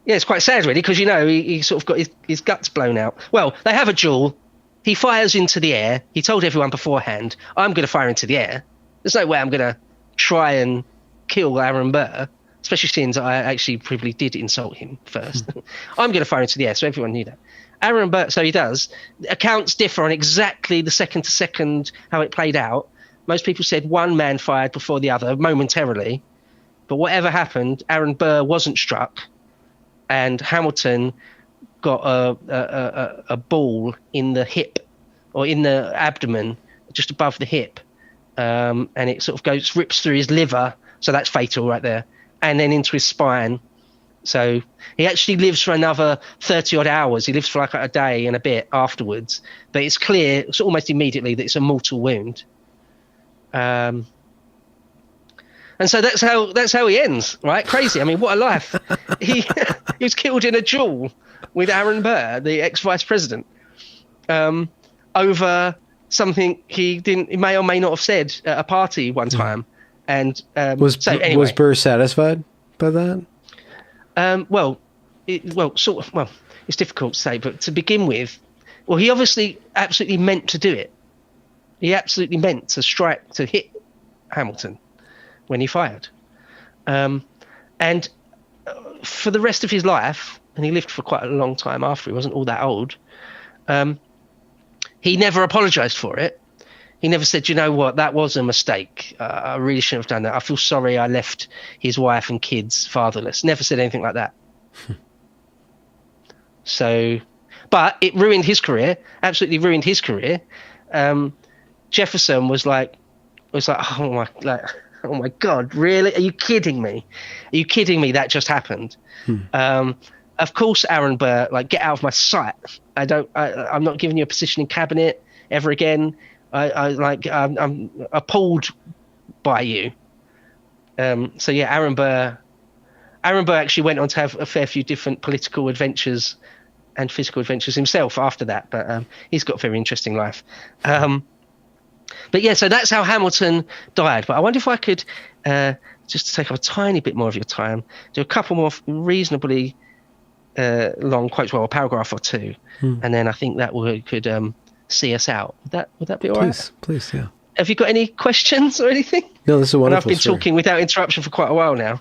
B: it's quite sad, really, because, he sort of got his guts blown out. Well, they have a duel. He fires into the air. He told everyone beforehand, "I'm going to fire into the air. There's no way I'm going to try and kill Aaron Burr," especially since I actually probably did insult him first. "I'm going to fire into the air," so everyone knew that. Aaron Burr, so he does. Accounts differ on exactly the second to second how it played out. Most people said one man fired before the other momentarily. But whatever happened, Aaron Burr wasn't struck, and Hamilton got a ball in the hip, or in the abdomen, just above the hip, and it sort of rips through his liver, so that's fatal right there, and then into his spine, So he actually lives for another 30 odd hours. He lives for like a day and a bit afterwards. But it's clear, it's almost immediately, that it's a mortal wound. And so that's how he ends, right? Crazy. I mean, what a life. He was killed in a duel with Aaron Burr, the ex-vice president, over something he may or may not have said at a party one time. And
A: was Burr satisfied by that?
B: It's difficult to say, but to begin with, well, he obviously absolutely meant to do it. He absolutely meant to hit Hamilton when he fired. And for the rest of his life, and he lived for quite a long time after, he wasn't all that old, he never apologized for it. He never said, you know what, that was a mistake. I really shouldn't have done that. I feel sorry I left his wife and kids fatherless. Never said anything like that. So, but it ruined his career, absolutely ruined his career. Jefferson was like, oh my God, really? Are you kidding me? Are you kidding me? That just happened. Of course, Aaron Burr, like, get out of my sight. I'm not giving you a position in cabinet ever again. I'm appalled by you. So yeah, Aaron Burr actually went on to have a fair few different political adventures and physical adventures himself after that. But he's got a very interesting life. But yeah, so that's how Hamilton died. But I wonder if I could, just to take up a tiny bit more of your time, do a couple more reasonably long quotes, well, a paragraph or two, and then I think that could see us out. Would that be all right?
A: Please, yeah.
B: Have you got any questions or anything?
A: No, this is a wonderful
B: I've been talking without interruption for quite a while now.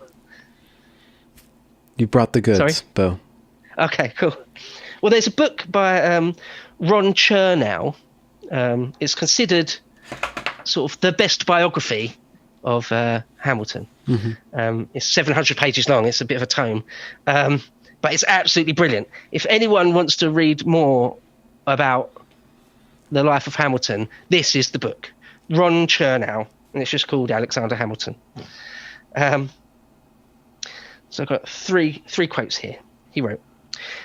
A: You brought the goods,
B: Sorry?
A: Bo.
B: Okay, cool. Well, there's a book by Ron Chernow. It's considered sort of the best biography of Hamilton. It's 700 pages long. It's a bit of a tome. But it's absolutely brilliant. If anyone wants to read more about the life of Hamilton, this is the book. Ron Chernow, and it's just called Alexander Hamilton. So I've got three quotes here. He wrote,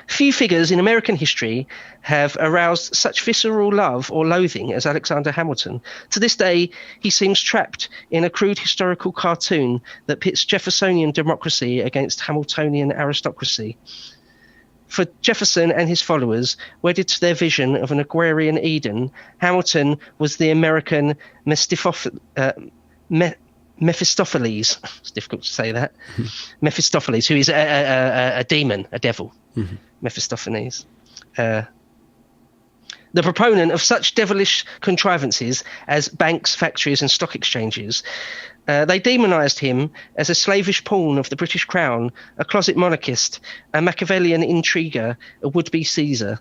B: "Few figures in American history have aroused such visceral love or loathing as Alexander Hamilton. To this day, he seems trapped in a crude historical cartoon that pits Jeffersonian democracy against Hamiltonian aristocracy. For Jefferson and his followers, wedded to their vision of an agrarian Eden, Hamilton was the American Mephistopheles. It's difficult to say that. Mephistopheles, who is a demon, a devil. Mephistopheles. The proponent of such devilish contrivances as banks, factories, and stock exchanges. They demonized him as a slavish pawn of the British crown, a closet monarchist, a Machiavellian intriguer, a would-be Caesar.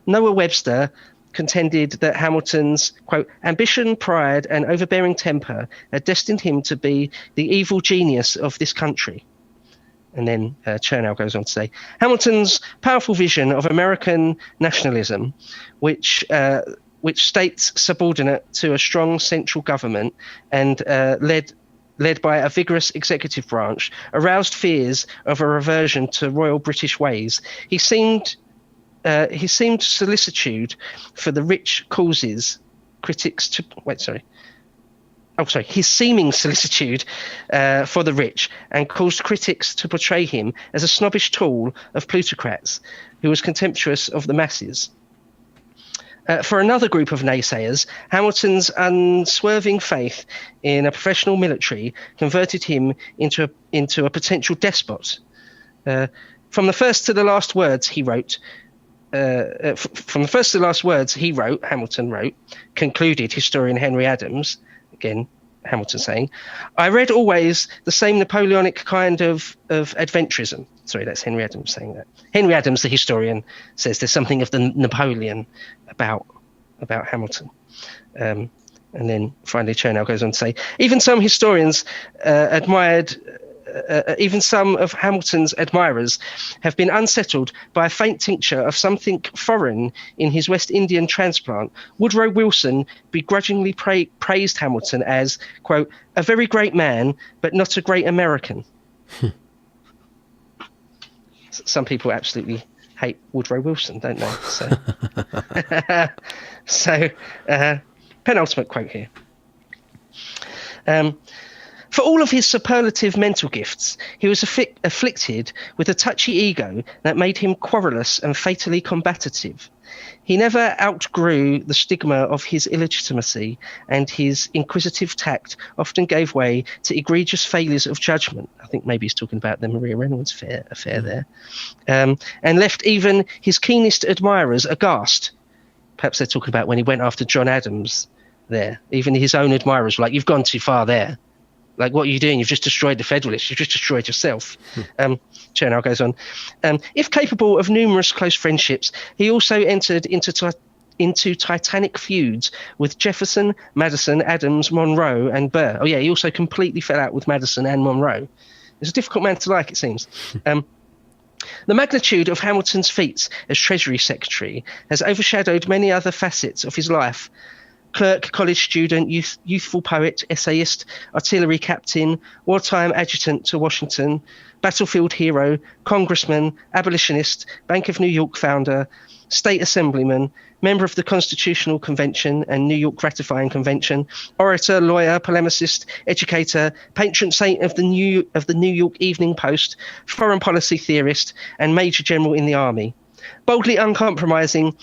B: Noah Webster contended that Hamilton's, quote, ambition, pride, and overbearing temper had destined him to be the evil genius of this country. And then Chernow goes on to say, Hamilton's powerful vision of American nationalism, which states subordinate to a strong central government and led by a vigorous executive branch, aroused fears of a reversion to royal British ways. He seemed solicitude for the rich causes critics to his seeming solicitude for the rich and caused critics to portray him as a snobbish tool of plutocrats who was contemptuous of the masses. For another group of naysayers, Hamilton's unswerving faith in a professional military converted him into a potential despot. From the first to the last words he wrote, Hamilton wrote, concluded historian Henry Adams, again, Hamilton saying, I read always the same Napoleonic kind of adventurism. Sorry, that's Henry Adams saying that. Henry Adams, the historian, says there's something of the Napoleon about Hamilton. And then finally Chernow goes on to say, even some historians even some of Hamilton's admirers have been unsettled by a faint tincture of something foreign in his West Indian transplant. Woodrow Wilson begrudgingly praised Hamilton as, quote, a very great man, but not a great American. some people absolutely hate Woodrow Wilson, don't they? So, penultimate quote here. For all of his superlative mental gifts, he was afflicted with a touchy ego that made him querulous and fatally combative. He never outgrew the stigma of his illegitimacy, and his inquisitive tact often gave way to egregious failures of judgment. I think maybe he's talking about the Maria Reynolds affair there. And left even his keenest admirers aghast. Perhaps they're talking about when he went after John Adams there. Even his own admirers were like, "You've gone too far there. Like, what are you doing? You've just destroyed the Federalists. You've just destroyed yourself." Chernow goes on. If capable of numerous close friendships, he also entered into titanic feuds with Jefferson, Madison, Adams, Monroe, and Burr. Oh, yeah, he also completely fell out with Madison and Monroe. He's a difficult man to like, it seems. The magnitude of Hamilton's feats as Treasury Secretary has overshadowed many other facets of his life. Clerk, college student, youthful poet, essayist, artillery captain, wartime adjutant to Washington, battlefield hero, congressman, abolitionist, Bank of New York founder, state assemblyman, member of the Constitutional Convention and New York Ratifying Convention, orator, lawyer, polemicist, educator, patron saint of the New York Evening Post, foreign policy theorist, and major general in the army. Boldly uncompromising,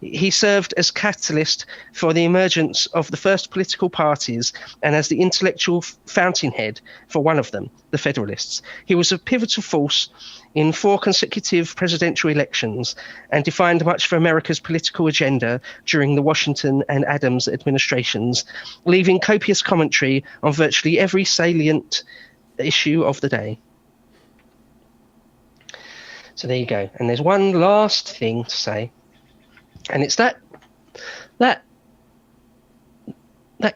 B: he served as catalyst for the emergence of the first political parties and as the intellectual fountainhead for one of them, the Federalists. He was a pivotal force in 4 consecutive presidential elections and defined much of America's political agenda during the Washington and Adams administrations, leaving copious commentary on virtually every salient issue of the day. So there you go. And there's one last thing to say. And it's that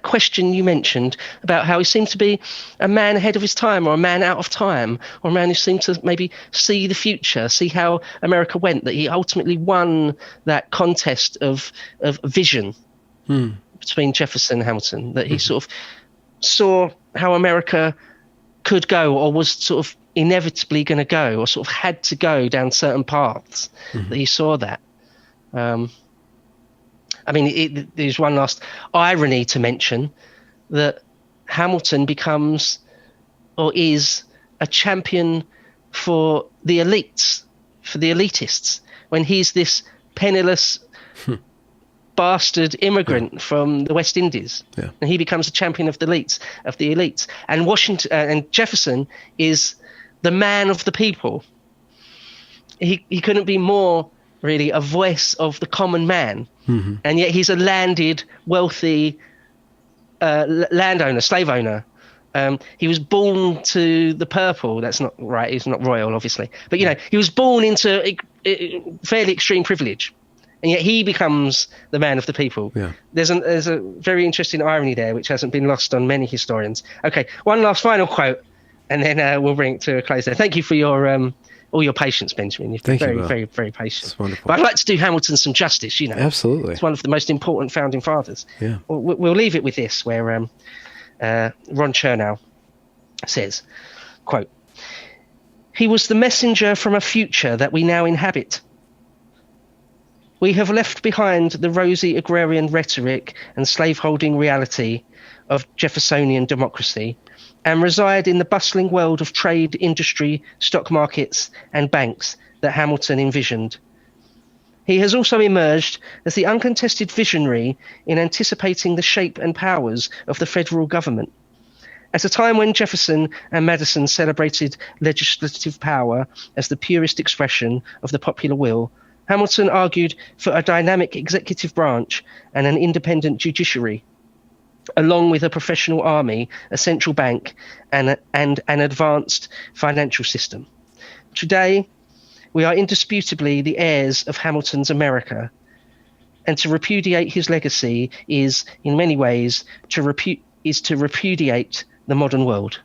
B: question you mentioned about how he seemed to be a man ahead of his time, or a man out of time, or a man who seemed to maybe see the future, see how America went, that he ultimately won that contest of vision between Jefferson and Hamilton, that he sort of saw how America could go, or was sort of inevitably going to go, or sort of had to go down certain paths, that he saw that. I mean, there's one last irony to mention, that Hamilton becomes, or is, a champion for the elites, for the elitists, when he's this penniless bastard immigrant from the West Indies, and he becomes a champion of the elites. And Washington and Jefferson is the man of the people. He couldn't be more really a voice of the common man, and yet he's a landed, wealthy landowner, slave owner. He was born to the purple. That's not right. He's not royal, obviously, but he was born into fairly extreme privilege, and yet he becomes the man of the people. There's a very interesting irony there, which hasn't been lost on many historians. Okay, one last final quote, and then we'll bring it to a close there. Thank you for your all your patience, Benjamin. You've been very, very patient.
A: That's wonderful.
B: But I'd like to do Hamilton some justice,
A: Absolutely.
B: It's one of the most important founding fathers.
A: Yeah.
B: We'll leave it with this, where Ron Chernow says, quote, "He was the messenger from a future that we now inhabit. We have left behind the rosy agrarian rhetoric and slaveholding reality of Jeffersonian democracy, and reside in the bustling world of trade, industry, stock markets, and banks that Hamilton envisioned. He has also emerged as the uncontested visionary in anticipating the shape and powers of the federal government. At a time when Jefferson and Madison celebrated legislative power as the purest expression of the popular will, Hamilton argued for a dynamic executive branch and an independent judiciary, along with a professional army, a central bank, and an advanced financial system. Today, we are indisputably the heirs of Hamilton's America, and to repudiate his legacy is, in many ways, to repudiate the modern world."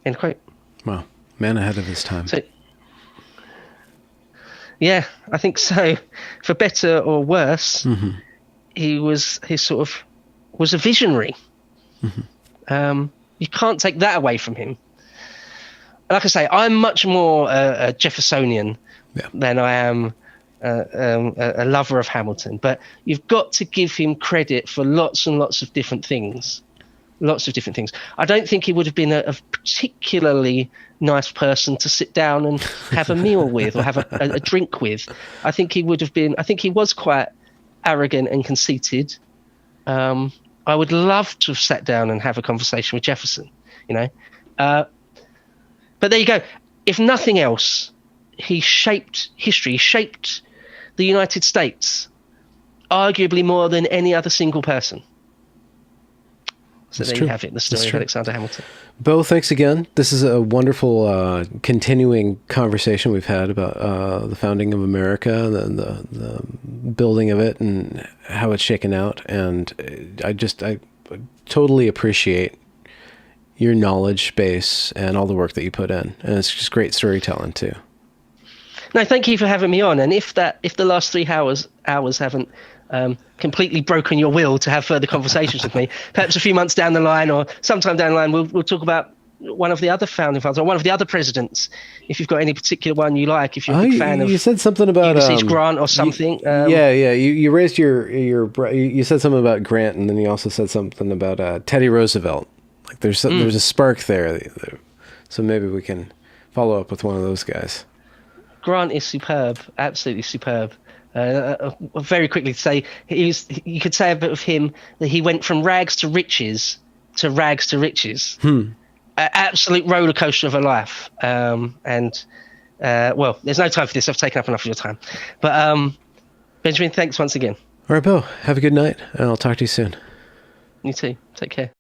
B: End quote.
A: Wow, man ahead of his time.
B: So, yeah, I think so. For better or worse, he was a visionary. You can't take that away from him. like I say, I'm much more a Jeffersonian than I am a lover of Hamilton. But you've got to give him credit for lots and lots of different things. Lots of different things. I don't think he would have been a particularly nice person to sit down and have a meal with or have a drink with. I think he was quite arrogant and conceited. I would love to have sat down and have a conversation with Jefferson, you know. But there you go. If nothing else, he shaped history, he shaped the United States, arguably more than any other single person. So there you have it, the story of Alexander Hamilton.
A: Bo, thanks again. This is a wonderful continuing conversation we've had about the founding of America, the building of it, and how it's shaken out. And I totally appreciate your knowledge base and all the work that you put in. And it's just great storytelling too.
B: No, thank you for having me on. And if the last 3 hours haven't completely broken your will to have further conversations with me, perhaps a few months down the line or sometime down the line, we'll talk about one of the other founding fathers or one of the other presidents, if you've got any particular one you like, if you're a big fan of.
A: You said something about
B: Ulysses Grant or something.
A: You raised you said something about Grant, and then you also said something about Teddy Roosevelt. Like there's a spark there, so maybe we can follow up with one of those guys. Grant
B: is superb, absolutely superb. Very quickly to say, you could say a bit of him that he went from rags to riches to rags to riches. Absolute roller coaster of a life. Well, there's no time for this. I've taken up enough of your time. But Benjamin, thanks once again.
A: All right, Bill. Have a good night, and I'll talk to you soon.
B: You too. Take care.